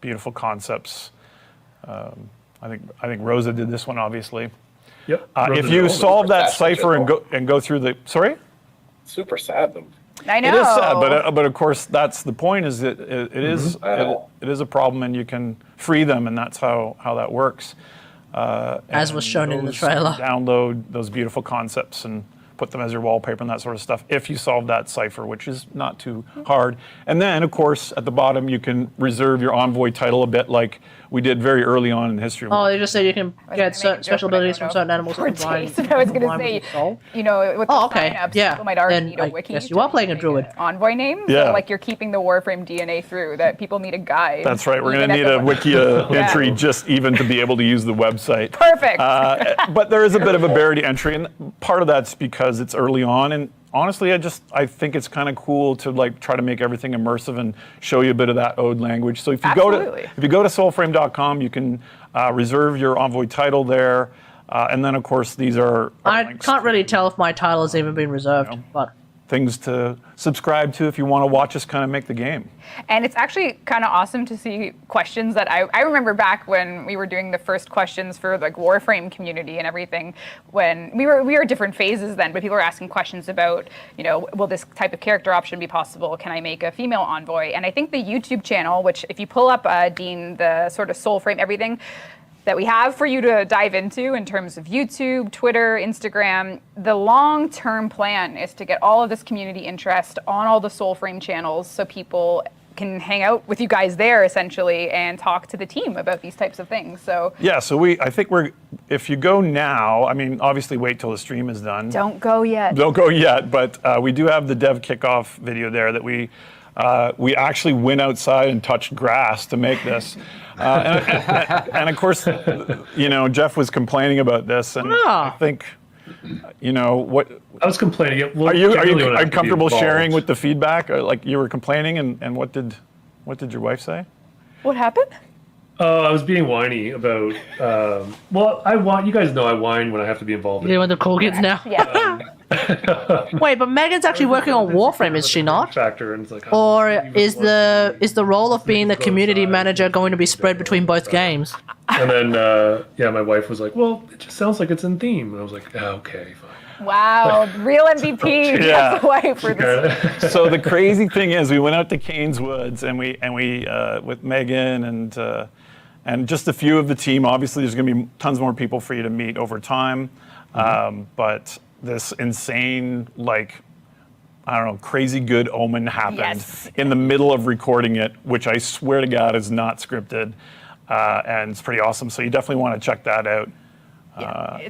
beautiful concepts. I think Rosa did this one, obviously. Yep. If you solve that cipher and go through the Super sad though. I know. It is sad, but of course that's the point. Is that it is a problem, and you can free them, and that's how that works. As was shown in the trailer. Download those beautiful concepts and put them as your wallpaper and that sort of stuff. If you solve that cipher, which is not too hard, and then of course at the bottom you can reserve your envoy title a bit like we did very early on in the history. Oh, they just said you can get special abilities from certain animals. I was going to say, with the sign-ups, people might already need a wiki. Yes, you are playing a druid. Envoy name? Yeah. So like you're keeping the Warframe DNA through, that people need a guide. That's right. We're going to need a wiki entry just even to be able to use the website. Perfect. But there is a bit of a barrier to entry, and part of that's because it's early on. And honestly, I think it's kind of cool to like try to make everything immersive and show you a bit of that ode language. So if you go to soulframe.com, you can reserve your envoy title there, and then of course these are. I can't really tell if my title has even been reserved, but. Things to subscribe to if you want to watch us kind of make the game. And it's actually kind of awesome to see questions that I remember back when we were doing the first questions for like Warframe community and everything, when we were at different phases then, but people were asking questions about, will this type of character option be possible? Can I make a female envoy? And I think the YouTube channel, which if you pull up, Dean, the sort of SoulFrame everything, that we have for you to dive into in terms of YouTube, Twitter, Instagram. The long-term plan is to get all of this community interest on all the SoulFrame channels so people can hang out with you guys there essentially and talk to the team about these types of things. So yeah, so I think if you go now, I mean, obviously wait till the stream is done. Don't go yet. Don't go yet, but we do have the dev kickoff video there that we actually went outside and touched grass to make this. And of course, Jeff was complaining about this, and I think, what I was complaining. Well, are you comfortable sharing with the feedback? Or, like you were complaining, and what did your wife say? What happened? I was being whiny about. You guys know I whine when I have to be involved. You want the cool kids now? Yeah. Wait, but Megan's actually working on Warframe, is she not? Factor, and it's like, or is the role of being the community manager going to be spread between both games? And then my wife was like, "Well, it just sounds like it's in theme," and I was like, okay, fine. Wow, real MVP. Yeah. Wife for this. So the crazy thing is, we went out to Cairns Woods, and we with Megan and just a few of the team. Obviously, there's going to be tons more people for you to meet over time, but this insane, crazy good omen happened in the middle of recording it, which I swear to God is not scripted, and it's pretty awesome. So you definitely want to check that out.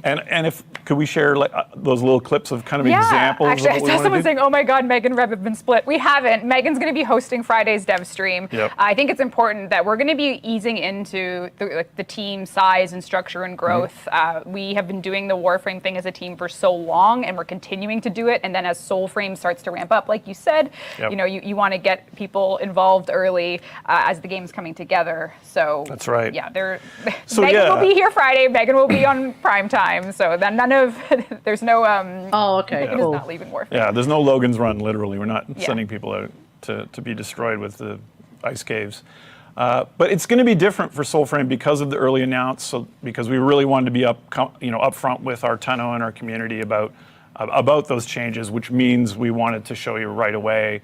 And if could we share those little clips of kind of examples? Actually, of what I saw someone saying, "Oh my God, Meg and Reb have been split." We haven't. Megan's going to be hosting Friday's dev stream. Yep. I think it's important that we're going to be easing into the team size and structure and growth. We have been doing the Warframe thing as a team for so long, and we're continuing to do it. And then as SoulFrame starts to ramp up, like you said, you want to get people involved early as the game's coming together. So that's right. Yeah, Megan will be here Friday. Megan will be on prime time. So then there's no. Megan is not leaving Warframe. Yeah, there's no Logan's Run. Literally, we're not sending people out to be destroyed with the ice caves. But it's going to be different for SoulFrame because of the early announce. So because we really wanted to be up front with our Tenno and our community about about those changes, which means we wanted to show you right away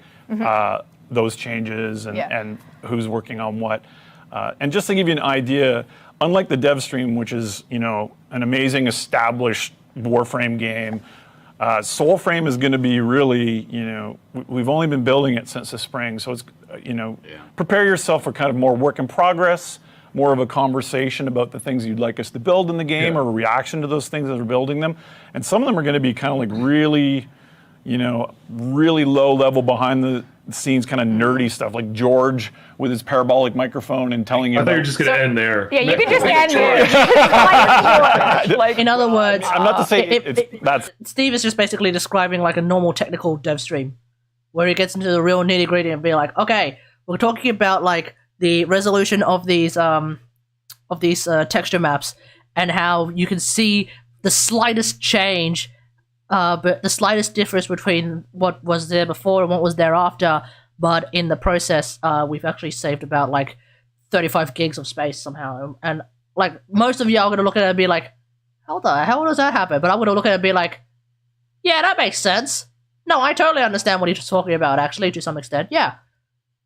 those changes and who's working on what. And just to give you an idea, unlike the dev stream, which is an amazing established Warframe game, SoulFrame is going to be really, we've only been building it since the spring, so it's, prepare yourself for kind of more work in progress, more of a conversation about the things you'd like us to build in the game, or a reaction to those things as we're building them. And some of them are going to be kind of like really, really low level behind the scenes kind of nerdy stuff, like George with his parabolic microphone and telling you. I thought you were just going to end there. Yeah, you can just end there. In other words, I'm not to say that's. Steve is just basically describing like a normal technical dev stream, where he gets into the real nitty gritty and be like, okay, we're talking about like the resolution of these texture maps and how you can see the slightest change. But the slightest difference between what was there before and what was there after, but in the process, we've actually saved about like 35 gigs of space somehow. And like most of you are going to look at it and be like, how the hell does that happen? But I'm going to look at it and be like, yeah, that makes sense. No, I totally understand what he's talking about, actually, to some extent. Yeah,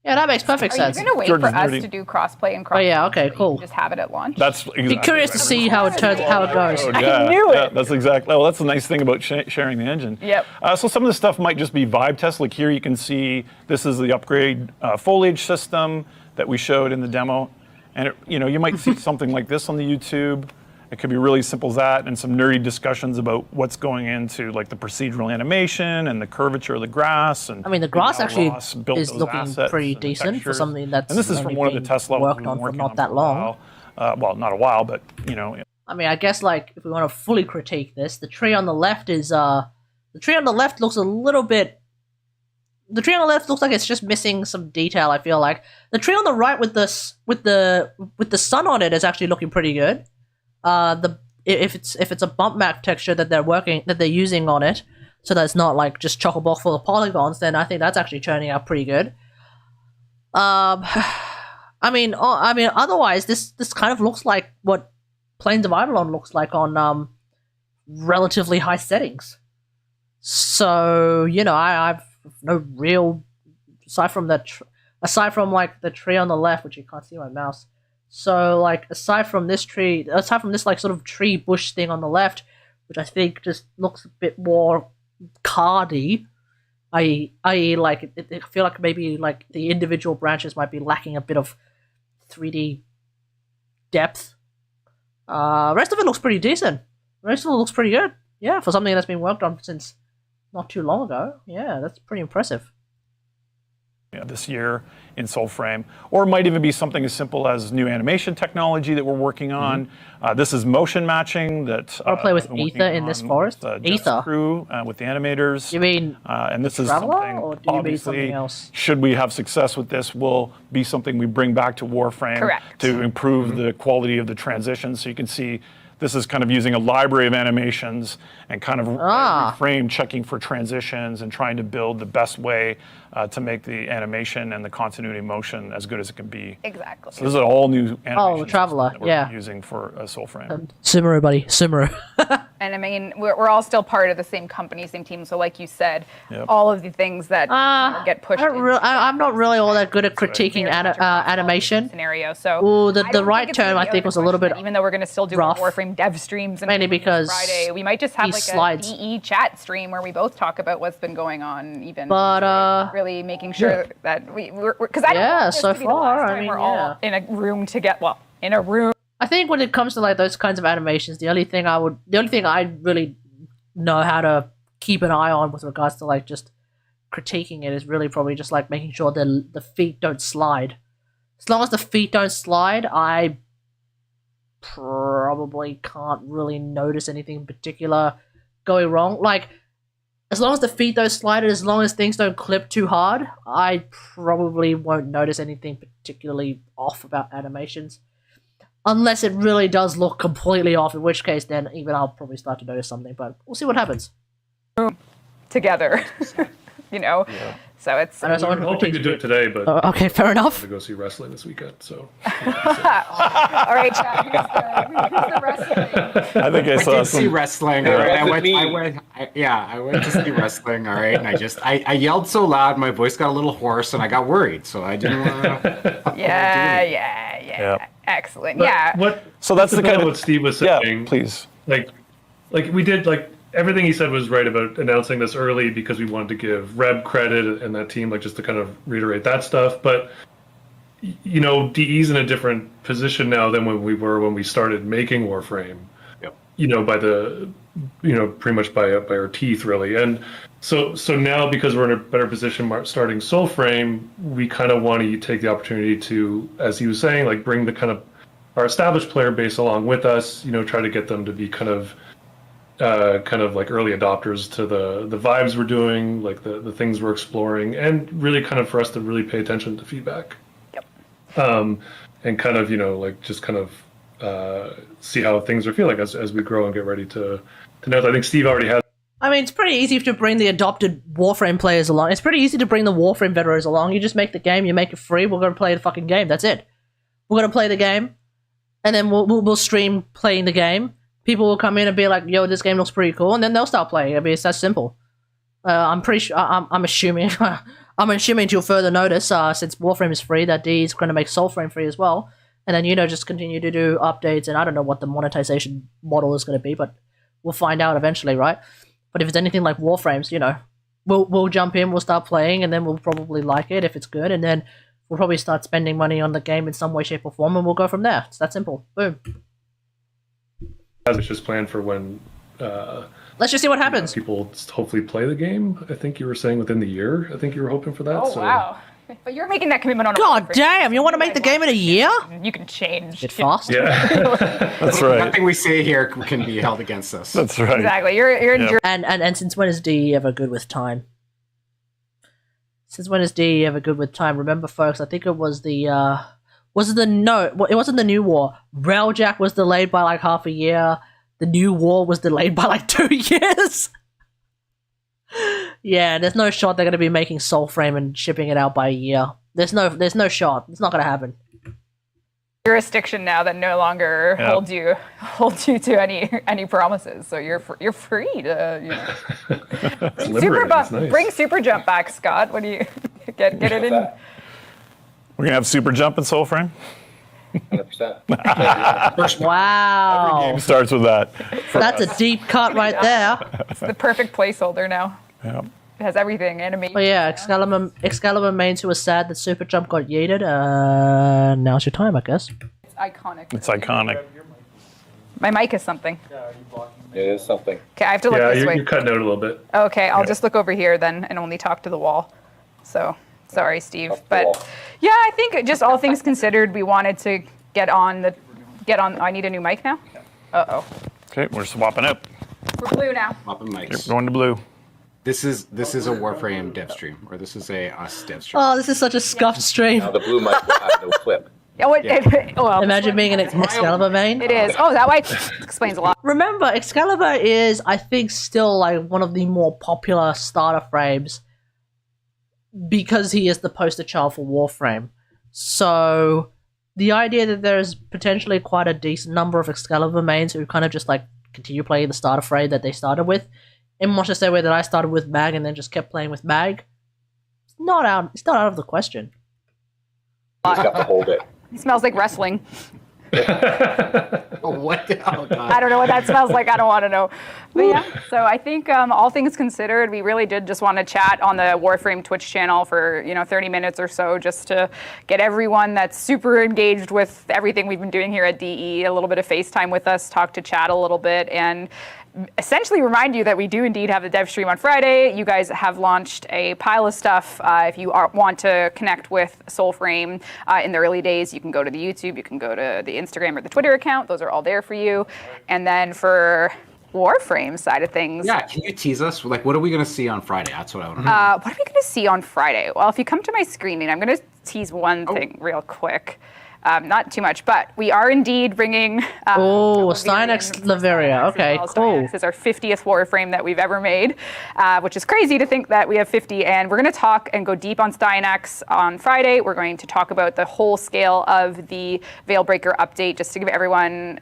that makes perfect sense. Are you going to wait for us to do crossplay and cross? Oh yeah, okay, cool. Just have it at launch. That's exactly be curious to see how it goes. I knew it. Yeah, that's exactly. Well, that's the nice thing about sharing the engine. Yep. So some of the stuff might just be vibe tests. Like here, you can see this is the upgrade foliage system that we showed in the demo, and you might see something like this on the YouTube. It could be really simple as that, and some nerdy discussions about what's going into like the procedural animation and the curvature of the grass. And I mean, the grass actually is looking assets pretty decent for something that's. And this is from one of the test levels worked on for not that long. Well, not a while, but I mean, I guess like if we want to fully critique this, the tree on the left is the tree on the left looks a little bit. The tree on the left looks like it's just missing some detail. I feel like the tree on the right with the sun on it is actually looking pretty good. If it's a bump map texture that they're using on it, so that it's not like just chock-a-block full of polygons, then I think that's actually turning out pretty good. I mean, otherwise this kind of looks like what Plains of Eidolon looks like on relatively high settings. So I've no real aside from like the tree on the left, which you can't see my mouse. So like aside from this like sort of tree bush thing on the left, which I think just looks a bit more cardy, I like I feel like maybe like the individual branches might be lacking a bit of 3D depth. Rest of it looks pretty decent. Rest of it looks pretty good. Yeah, for something that's been worked on since not too long ago. Yeah, that's pretty impressive. This year in SoulFrame, or it might even be something as simple as new animation technology that we're working on. This is motion matching that I'll play with Ether in this forest. Ether crew with the animators. You mean and this is Traveler, something or do you mean something else? Should we have success with this, will be something we bring back to Warframe. Correct. To improve the quality of the transitions. So you can see this is kind of using a library of animations and kind of every frame checking for transitions and trying to build the best way to make the animation and the continuity motion as good as it can be. Exactly. So this is an all new animation. Oh, Traveler, that we're using for SoulFrame. Sumeru, buddy, Sumeru. And I mean, we're all still part of the same company, same team. So like you said, all of the things that get pushed. I'm not really all that good at critiquing animation. Scenario. So the right term I think was a little bit even though we're going to still do Warframe dev streams and mainly because Friday, we might just have like slides. a DE chat stream where we both talk about what's been going on. Even but really making sure that we're because I don't want this so to be the last time we're all in a room in a room. I think when it comes to like those kinds of animations, the only thing I really know how to keep an eye on with regards to like just critiquing it is really probably just like making sure that the feet don't slide. As long as the feet don't slide, I probably can't really notice anything in particular going wrong. Like, as long as the feet don't slide, and as long as things don't clip too hard, I probably won't notice anything particularly off about animations. Unless it really does look completely off, in which case then even I'll probably start to notice something, but we'll see what happens. Together, So it's. I know someone I'm hoping to do it today, but okay, fair enough. to go see wrestling this weekend. So. All right, Chad. Who's the wrestling? I think I saw did some. see wrestling. All right, I went to see wrestling. All right, and I yelled so loud, my voice got a little hoarse, and I got worried, so I didn't want to. Yeah. Excellent. Yeah. So that's the kind of what Steve was saying. Yeah, please. Like we did everything he said was right about announcing this early because we wanted to give Reb credit and that team, just to kind of reiterate that stuff. But DE's in a different position now than when we were when we started making Warframe. Yep. By the pretty much by our teeth really. And so now, because we're in a better position starting SoulFrame, we kind of want to take the opportunity to, as he was saying, bring the kind of our established player base along with us, try to get them to be kind of early adopters to the vibes we're doing, the things we're exploring, and really kind of for us to really pay attention to feedback. Yep. And kind of, just kind of see how things are feeling as we grow and get ready to know. I think Steve already has. I mean, it's pretty easy to bring the adopted Warframe players along. It's pretty easy to bring the Warframe veterans along. You just make the game, you make it free, we're going to play the fucking game. That's it. We're going to play the game, and then we'll stream playing the game. People will come in and be like, yo, this game looks pretty cool, and then they'll start playing. I mean, it's that simple. I'm pretty sure, I'm assuming, I'm assuming until further notice, since Warframe is free, that D is going to make SoulFrame free as well. And then, just continue to do updates, and I don't know what the monetization model is going to be, but we'll find out eventually, right? But if it's anything like Warframes, we'll jump in, we'll start playing, and then we'll probably like it if it's good, and then we'll probably start spending money on the game in some way, shape, or form, and we'll go from there. It's that simple. Boom. It's just planned for when. Let's just see what happens. People hopefully play the game. I think you were saying within the year. I think you were hoping for that. Oh, wow. But you're making that commitment on a God damn, you want to make the game in a year? You can change. It fast? Yeah. That's right. Nothing we say here can be held against us. That's right. Exactly. You're in And since when is DE ever good with time? Since when is DE ever good with time? Remember, folks, I think it was the it wasn't the New War. Railjack was delayed by half a year. The New War was delayed by 2 years. Yeah, there's no shot they're going to be making SoulFrame and shipping it out by a year. There's no shot. It's not going to happen. Jurisdiction now that no longer holds you to any promises. So you're free to bring Super Jump back, Scott. What do you get it in? We're gonna have Super Jump in SoulFrame. 100%. Wow. Every game starts with that. That's a deep cut right there. It's the perfect placeholder now. Yeah. It has everything, animation. Oh yeah, Excalibur mains who was sad that Super Jump got yeeted. Now's your time, I guess. It's iconic. It's iconic. My mic is something. It is something. Okay, I have to look this way. You're cutting out a little bit. Okay, I'll just look over here then and only talk to the wall. So, sorry, Steve. But yeah, I think just all things considered, we wanted to get on. I need a new mic now? Uh-oh. Okay, we're swapping it. We're blue now. Swapping mics. You're going to blue. This is a Warframe dev stream, or this is a us dev stream. Oh, this is such a scuffed stream. Now the blue mic will have no clip. Well, imagine being an Excalibur main. It is. Oh, that way explains a lot. Remember, Excalibur is, I think, still one of the more popular starter frames because he is the poster child for Warframe. So the idea that there's potentially quite a decent number of Excalibur mains who kind of just continue playing the starter frame that they started with, in much the same way that I started with Mag and then just kept playing with Mag, it's not out of the question. You just have to hold it. It smells like wrestling. What? Oh, God. I don't know what that smells like. I don't want to know. But yeah, so I think all things considered, we really did just want to chat on the Warframe Twitch channel for 30 minutes or so, just to get everyone that's super engaged with everything we've been doing here at DE a little bit of FaceTime with us, talk to chat a little bit, and essentially remind you that we do indeed have the dev stream on Friday. You guys have launched a pile of stuff. If you want to connect with SoulFrame in the early days, you can go to the YouTube, you can go to the Instagram or the Twitter account. Those are all there for you. And then for Warframe side of things. Yeah, can you tease us? What are we going to see on Friday? That's what I want to know. What are we going to see on Friday? Well, if you come to my screen, I'm going to tease one thing real quick. Not too much, but we are indeed bringing. Stynex Laveria. Okay, cool. This is our 50th Warframe that we've ever made, which is crazy to think that we have 50. And we're going to talk and go deep on Stynex on Friday. We're going to talk about the whole scale of the Veilbreaker update, just to give everyone,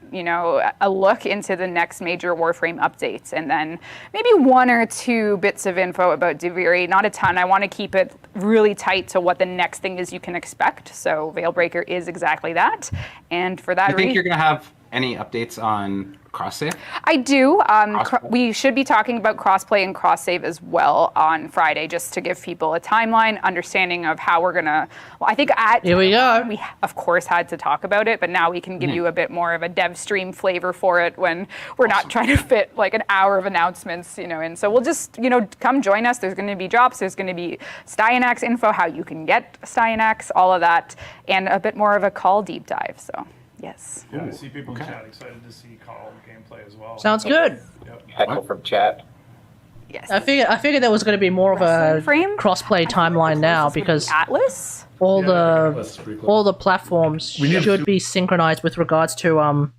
a look into the next major Warframe updates, and then maybe 1 or 2 bits of info about Duviri. Not a ton. I want to keep it really tight to what the next thing is you can expect. So Veilbreaker is exactly that. And for that Do you think you're going to have any updates on cross-save? I do. We should be talking about crossplay and cross-save as well on Friday, just to give people a timeline, understanding of how we're going to... Well, I think here we go. We, of course, had to talk about it, but now we can give you a bit more of a dev stream flavor for it when we're not trying to fit like an hour of announcements, in. So we'll just, come join us. There's going to be drops. There's going to be Styanax info, how you can get Styanax, all of that, and a bit more of a call deep dive, so... Yes. Yeah, I see people in chat excited to see Call gameplay as well. Sounds good. Heckle from chat. Yes. I figured there was going to be more of a crossplay timeline now because Atlas, all the platforms should be synchronized with regards to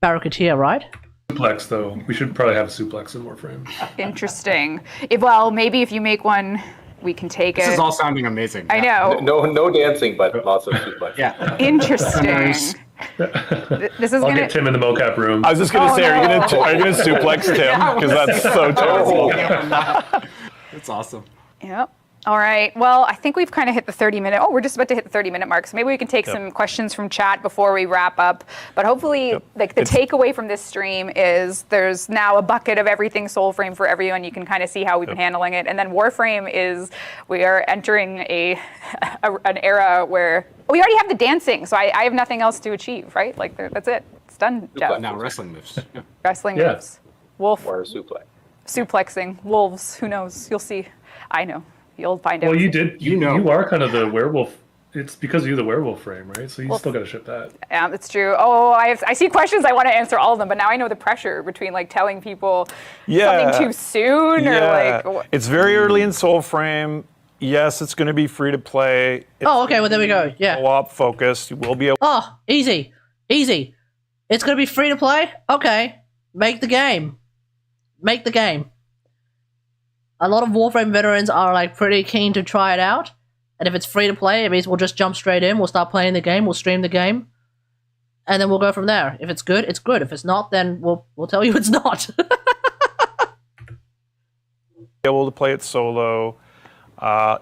Barracuda, right? Suplex though, we should probably have a suplex in Warframe. Interesting. Maybe if you make one. We can take it. This is all sounding amazing. I know. No dancing, but lots of suplex. Yeah. Interesting. This is I'll gonna get Tim in the mocap room. I was just gonna say, are you gonna suplex Tim? Because that's so terrible. That's awesome. Yep. All right. Well, I think we've kind of hit the 30-minute. Oh, we're just about to hit the 30-minute mark. So maybe we can take some questions from chat before we wrap up. But hopefully, the takeaway from this stream is there's now a bucket of everything SoulFrame for everyone. You can kind of see how we've been handling it. And then Warframe is, we are entering an era where we already have the dancing. So I have nothing else to achieve, right? Like that's it. It's done, Jeff. Now wrestling moves. Wrestling moves. Wolf. Or a suplex. Suplexing. Wolves. Who knows? You'll see. I know. You'll find out. Well, you did. You are kind of the werewolf. It's because you're the werewolf frame, right? So you still got to ship that. Yeah, that's true. Oh, I see questions. I want to answer all of them, but now I know the pressure between like telling people something too soon or like. It's very early in SoulFrame. Yes, it's going to be free to play. Okay. Well, there we go. Yeah. Co-op focused. You will be able. Oh, easy. It's going to be free to play. Okay, make the game. A lot of Warframe veterans are like pretty keen to try it out, and if it's free to play, it means we'll just jump straight in. We'll start playing the game. We'll stream the game, and then we'll go from there. If it's good, it's good. If it's not, then we'll tell you it's not. Able to play it solo.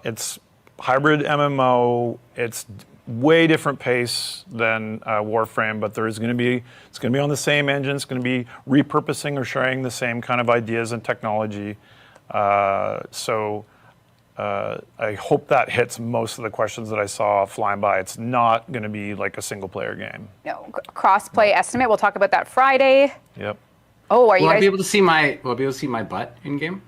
It's hybrid MMO. It's way different pace than Warframe, but it's going to be on the same engine. It's going to be repurposing or sharing the same kind of ideas and technology. So I hope that hits most of the questions that I saw flying by. It's not going to be like a single player game. No, cross-play estimate. We'll talk about that Friday. Yep. Oh, Will I be able to see my butt in game?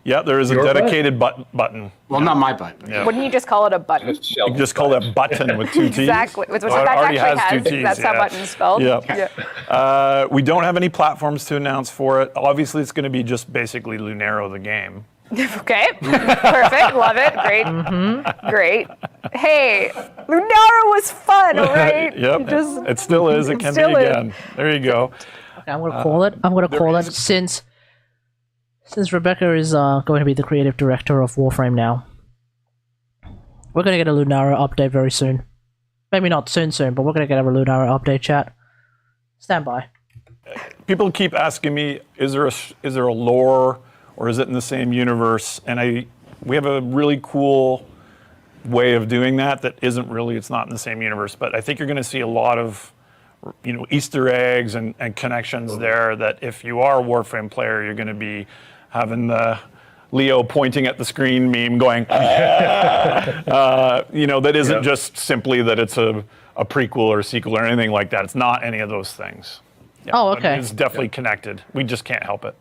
Yeah, there is a dedicated button. Well, not my butt. Yeah. Wouldn't you just call it a button? You can just call it button with 2 T's. Exactly. Which It that already actually has 2 T's. That's how button's spelled. Yeah. We don't have any platforms to announce for it. Obviously, it's going to be just basically Lunaro the game. Okay. Perfect. Love it. Great. Great. Hey, Lunaro was fun, all right? Yep. It still is. It can be again. There you go. Okay, I'm going to call it. Since Rebecca is going to be the creative director of Warframe now, we're going to get a Lunaro update very soon. Maybe not soon, but we're going to get a Lunaro update, chat. Stand by. People keep asking me, is there a lore, or is it in the same universe? And we have a really cool way of doing that isn't really, it's not in the same universe, but I think you're going to see a lot of Easter eggs and connections there that if you are a Warframe player, you're going to be having the Leo pointing at the screen meme going, that isn't just simply that it's a prequel or a sequel or anything like that. It's not any of those things. Yeah, okay. It's definitely connected. We just can't help it.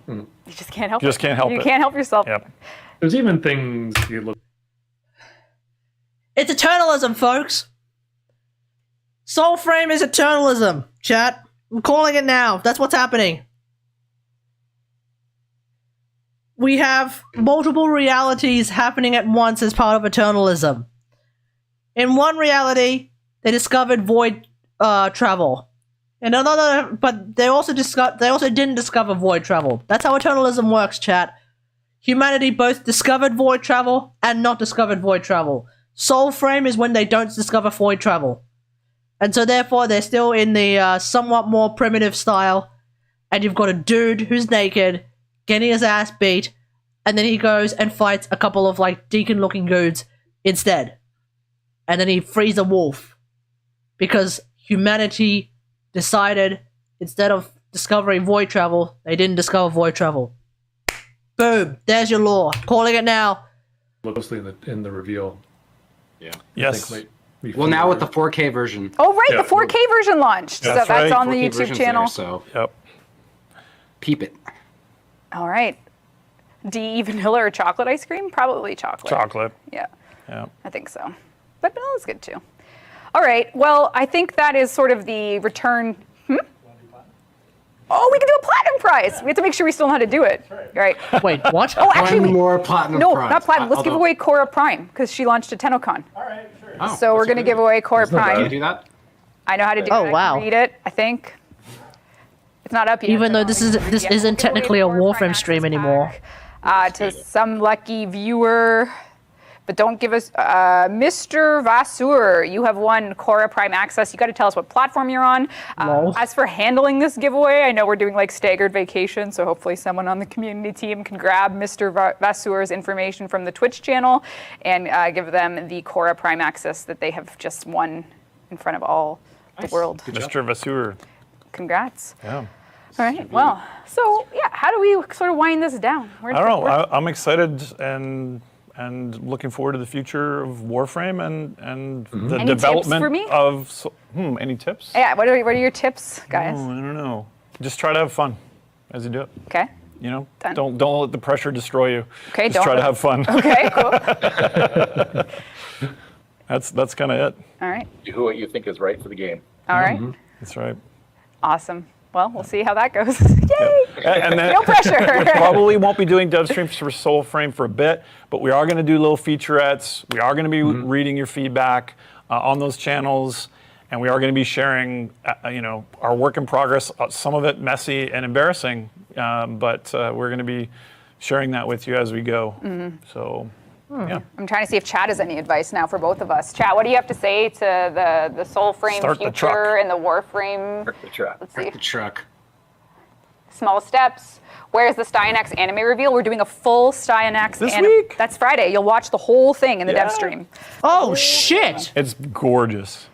You just can't help it. You can't help yourself. Yep. There's even things you look. It's eternalism, folks. SoulFrame is eternalism, chat. I'm calling it now. That's what's happening. We have multiple realities happening at once as part of eternalism. In one reality, they discovered void travel. And but they also didn't discover void travel. That's how eternalism works, chat. Humanity both discovered void travel and not discovered void travel. SoulFrame is when they don't discover void travel. And so therefore they're still in the somewhat more primitive style. And you've got a dude who's naked, getting his ass beat, and then he goes and fights a couple of like deacon-looking dudes instead. And then he frees a wolf. Because humanity decided, instead of discovering void travel, they didn't discover void travel. Boom. There's your lore. Calling it now. Mostly in the reveal. Yeah. Yes. Well, now with the 4K version. Oh, right, the 4K version launched. So that's right. on the 4K YouTube version's channel. there, so Yep. peep it. All right. DE vanilla or chocolate ice cream? Probably chocolate. Chocolate. Yeah, Yeah. I think so. But vanilla's good too. All right. Well, I think that is sort of the return. Oh, we can do a platinum prize. We have to make sure we still know how to do it. Right. Wait, what? Oh, actually, One more platinum no, prize. not platinum. Let's give Although- away Cora Prime because she launched a TennoCon. All right, sure. Oh, So we're that's going to good. give away Cora Can you Prime. do that? I know how to do Oh, it. wow. I can read it, I think. It's not up yet. Even though but this I'll isn't read it. isn't We'll give away technically a Cora Prime Warframe stream access anymore. pack, to some lucky viewer. But don't give us, Mr. Vasur, you have won Cora Prime access. You got to tell us what platform you're on. As for handling this giveaway, I know we're doing like staggered vacation, so hopefully someone on the community team can grab Mr. Vasur's information from the Twitch channel and give them the Cora Prime access that they have just won in front of all the world. Mr. Vasur. Congrats. Yeah. All right. Well, so yeah, how do we sort of wind this down? I don't know. I'm excited and looking forward to the future of Warframe and the Any tips development for me? of. Any tips? Yeah. What are your tips, guys? Oh, I don't know. Just try to have fun as you do it. Okay. You know, Done. don't let the pressure destroy you. Okay. Just try to have fun. Okay. Cool. That's kind of it. All right. Do what you think is right for the game. All right. That's right. Awesome. Well, we'll see how that goes. Yay! And then No pressure. we probably won't be doing dev streams for SoulFrame for a bit, but we are going to do little featurettes. We are going to be reading your feedback on those channels, and we are going to be sharing, our work in progress. Some of it messy and embarrassing, but we're going to be sharing that with you as we go. So. Yeah. I'm trying to see if Chad has any advice now for both of us. Chad, what do you have to say to the SoulFrame Start the future truck. and the Warframe? Start the truck. Let's see. The truck. Small steps. Where's the Styanax anime reveal? We're doing a full Styanax This week? That's Friday. You'll watch the whole thing in the dev stream. Oh shit! It's gorgeous.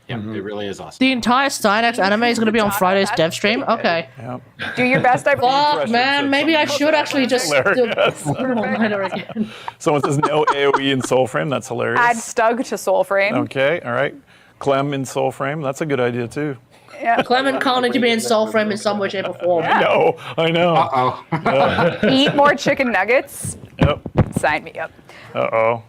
Yeah, it really is awesome. The entire Styanax anime is going to be on Friday's dev stream? Okay. Yep. Do your best. Fuck, man. Maybe I should actually just do Hilarious. all-nighter again. Someone says no AoE in SoulFrame. That's hilarious. Add Stug to SoulFrame. Okay, all right. Clem in SoulFrame. That's a good idea too. Yeah. Clement can't need to be in SoulFrame in some way, shape, or form. I know. Uh-oh. Eat more chicken nuggets. Yep. Sign me up. Uh-oh.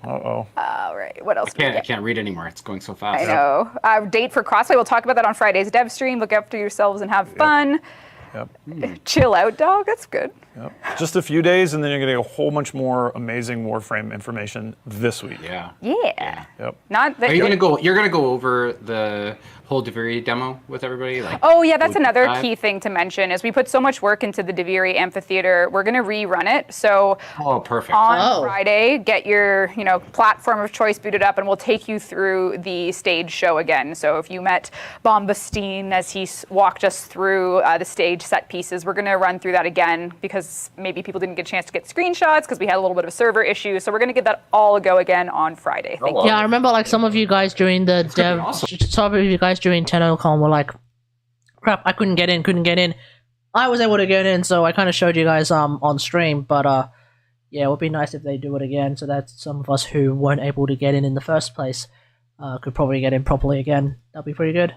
All right. What else? I can't read anymore. It's going so fast. I know. Date for Crossplay. We'll talk about that on Friday's dev stream. Look after yourselves and have fun. Yep. Chill out, dog. That's good. Yep. Just a few days, and then you're going to get a whole bunch more amazing Warframe information this week. Yeah. Yeah. Yep. Not that Are you gonna go? You're gonna go over the whole Deviri demo with everybody? Like, Oh yeah, that's another dive? key thing to mention is we put so much work into the Deviri Amphitheater. We're gonna rerun it. So Oh, perfect. on Friday, get your platform of choice booted up, and we'll take you through the stage show again. So if you met Bombastine as he walked us through the stage set pieces, we're gonna run through that again because maybe people didn't get a chance to get screenshots because we had a little bit of a server issue. So we're gonna get that all a go again on Friday. Thank you. Yeah, I remember like some of you guys during the dev, some of you guys during TennoCon were like, crap, I couldn't get in. I was able to get in, so I kind of showed you guys on stream, but yeah, it would be nice if they do it again so that some of us who weren't able to get in the first place could probably get in properly again. That'd be pretty good.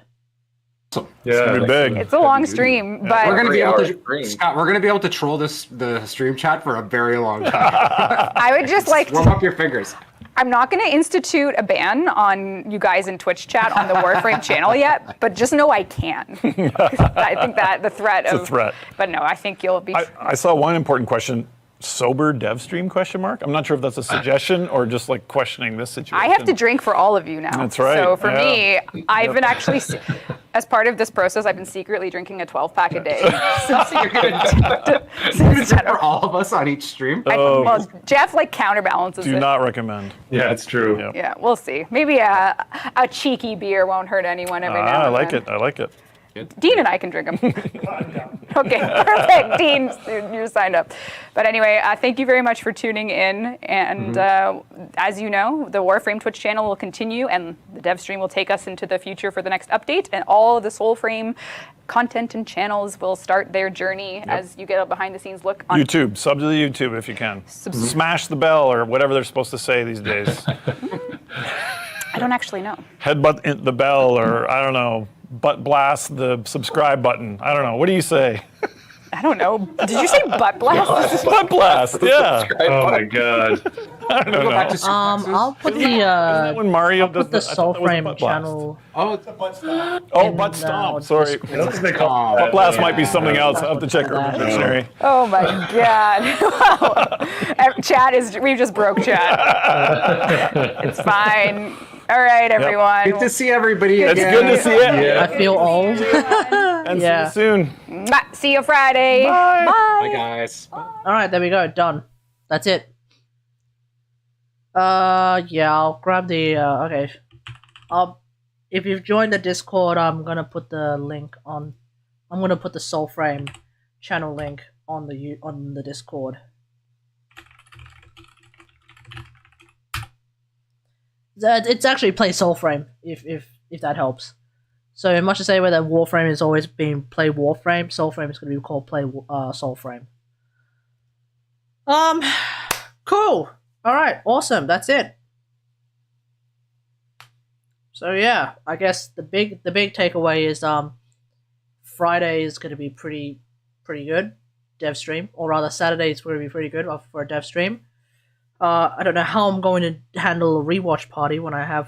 Yeah, it's gonna be big. It's a long stream, but we're gonna be able to Scott, we're gonna be able to troll the stream chat for a very long time. I would just like warm up your fingers. I'm not going to institute a ban on you guys in Twitch chat on the Warframe channel yet, but just know I can. I think that the threat It's of a threat. But no, I think you'll be. I saw one important question. sober dev stream ? I'm not sure if that's a suggestion or just like questioning this situation. I have to drink for all of you now. That's right. So for yeah. me, I've been actually, as part of this process, I've been secretly drinking a 12-pack a day. Since for all of us on each stream. Well, Jeff like counterbalances it. Do not recommend. Yeah, it's true. Yeah, Yeah, we'll see. Maybe a cheeky beer won't hurt anyone every now and then. I like it. Dean and I can drink them. Okay, perfect. Dean, you're signed up. But anyway, thank you very much for tuning in. And as you know, the Warframe Twitch channel will continue, and the dev stream will take us into the future for the next update. And all of the SoulFrame content and channels will start their journey as you get a behind-the-scenes look on YouTube. Sub to the YouTube if you can. Smash the bell or whatever they're supposed to say these days. I don't actually know. Headbutt the bell, or I don't know. Butt blast the subscribe button. I don't know. What do you say? I don't know. Did you say butt blast? Butt blast. Yeah. Oh my god. I don't know. I'll put the when Mario I'll put the SoulFrame channel. Oh, it's a butt stomp. Oh, butt stomp. Sorry. Butt blast might be something else. I'll have to check Urban Dictionary. Oh my god. Chat is. We just broke chat. It's fine. All right, everyone. Good to see everybody again. It's good to see it. Yeah. I feel old. And see you soon. See you Friday. Bye. Bye, guys. All right, there we go. Done. That's it. Yeah, I'll grab the. Okay. If you've joined the Discord, I'm gonna put the link on. I'm gonna put the SoulFrame channel link on the Discord. It's actually play SoulFrame if that helps. So much to say where that Warframe has always been play Warframe, SoulFrame is going to be called play SoulFrame. Cool. All right, awesome. That's it. So yeah, I guess the big takeaway is Friday is going to be pretty good dev stream, or rather Saturday is going to be pretty good for a dev stream. I don't know how I'm going to handle a rewatch party when I have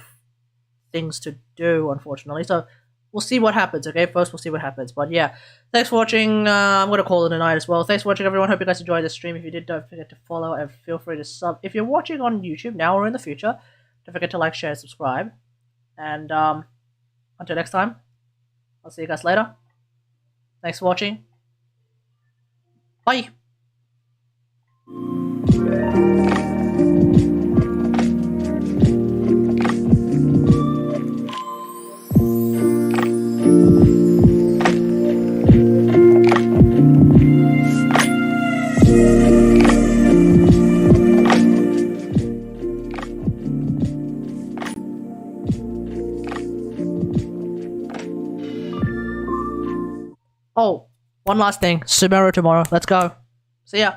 things to do, unfortunately. So we'll see what happens, okay? First, we'll see what happens. But yeah, thanks for watching. I'm going to call it a night as well. Thanks for watching, everyone. Hope you guys enjoyed the stream. If you did, don't forget to follow and feel free to sub. If you're watching on YouTube now or in the future, don't forget to like, share, and subscribe. And until next time, I'll see you guys later. Thanks for watching. Bye. Oh, one last thing. Sumeru tomorrow. Let's go. See ya.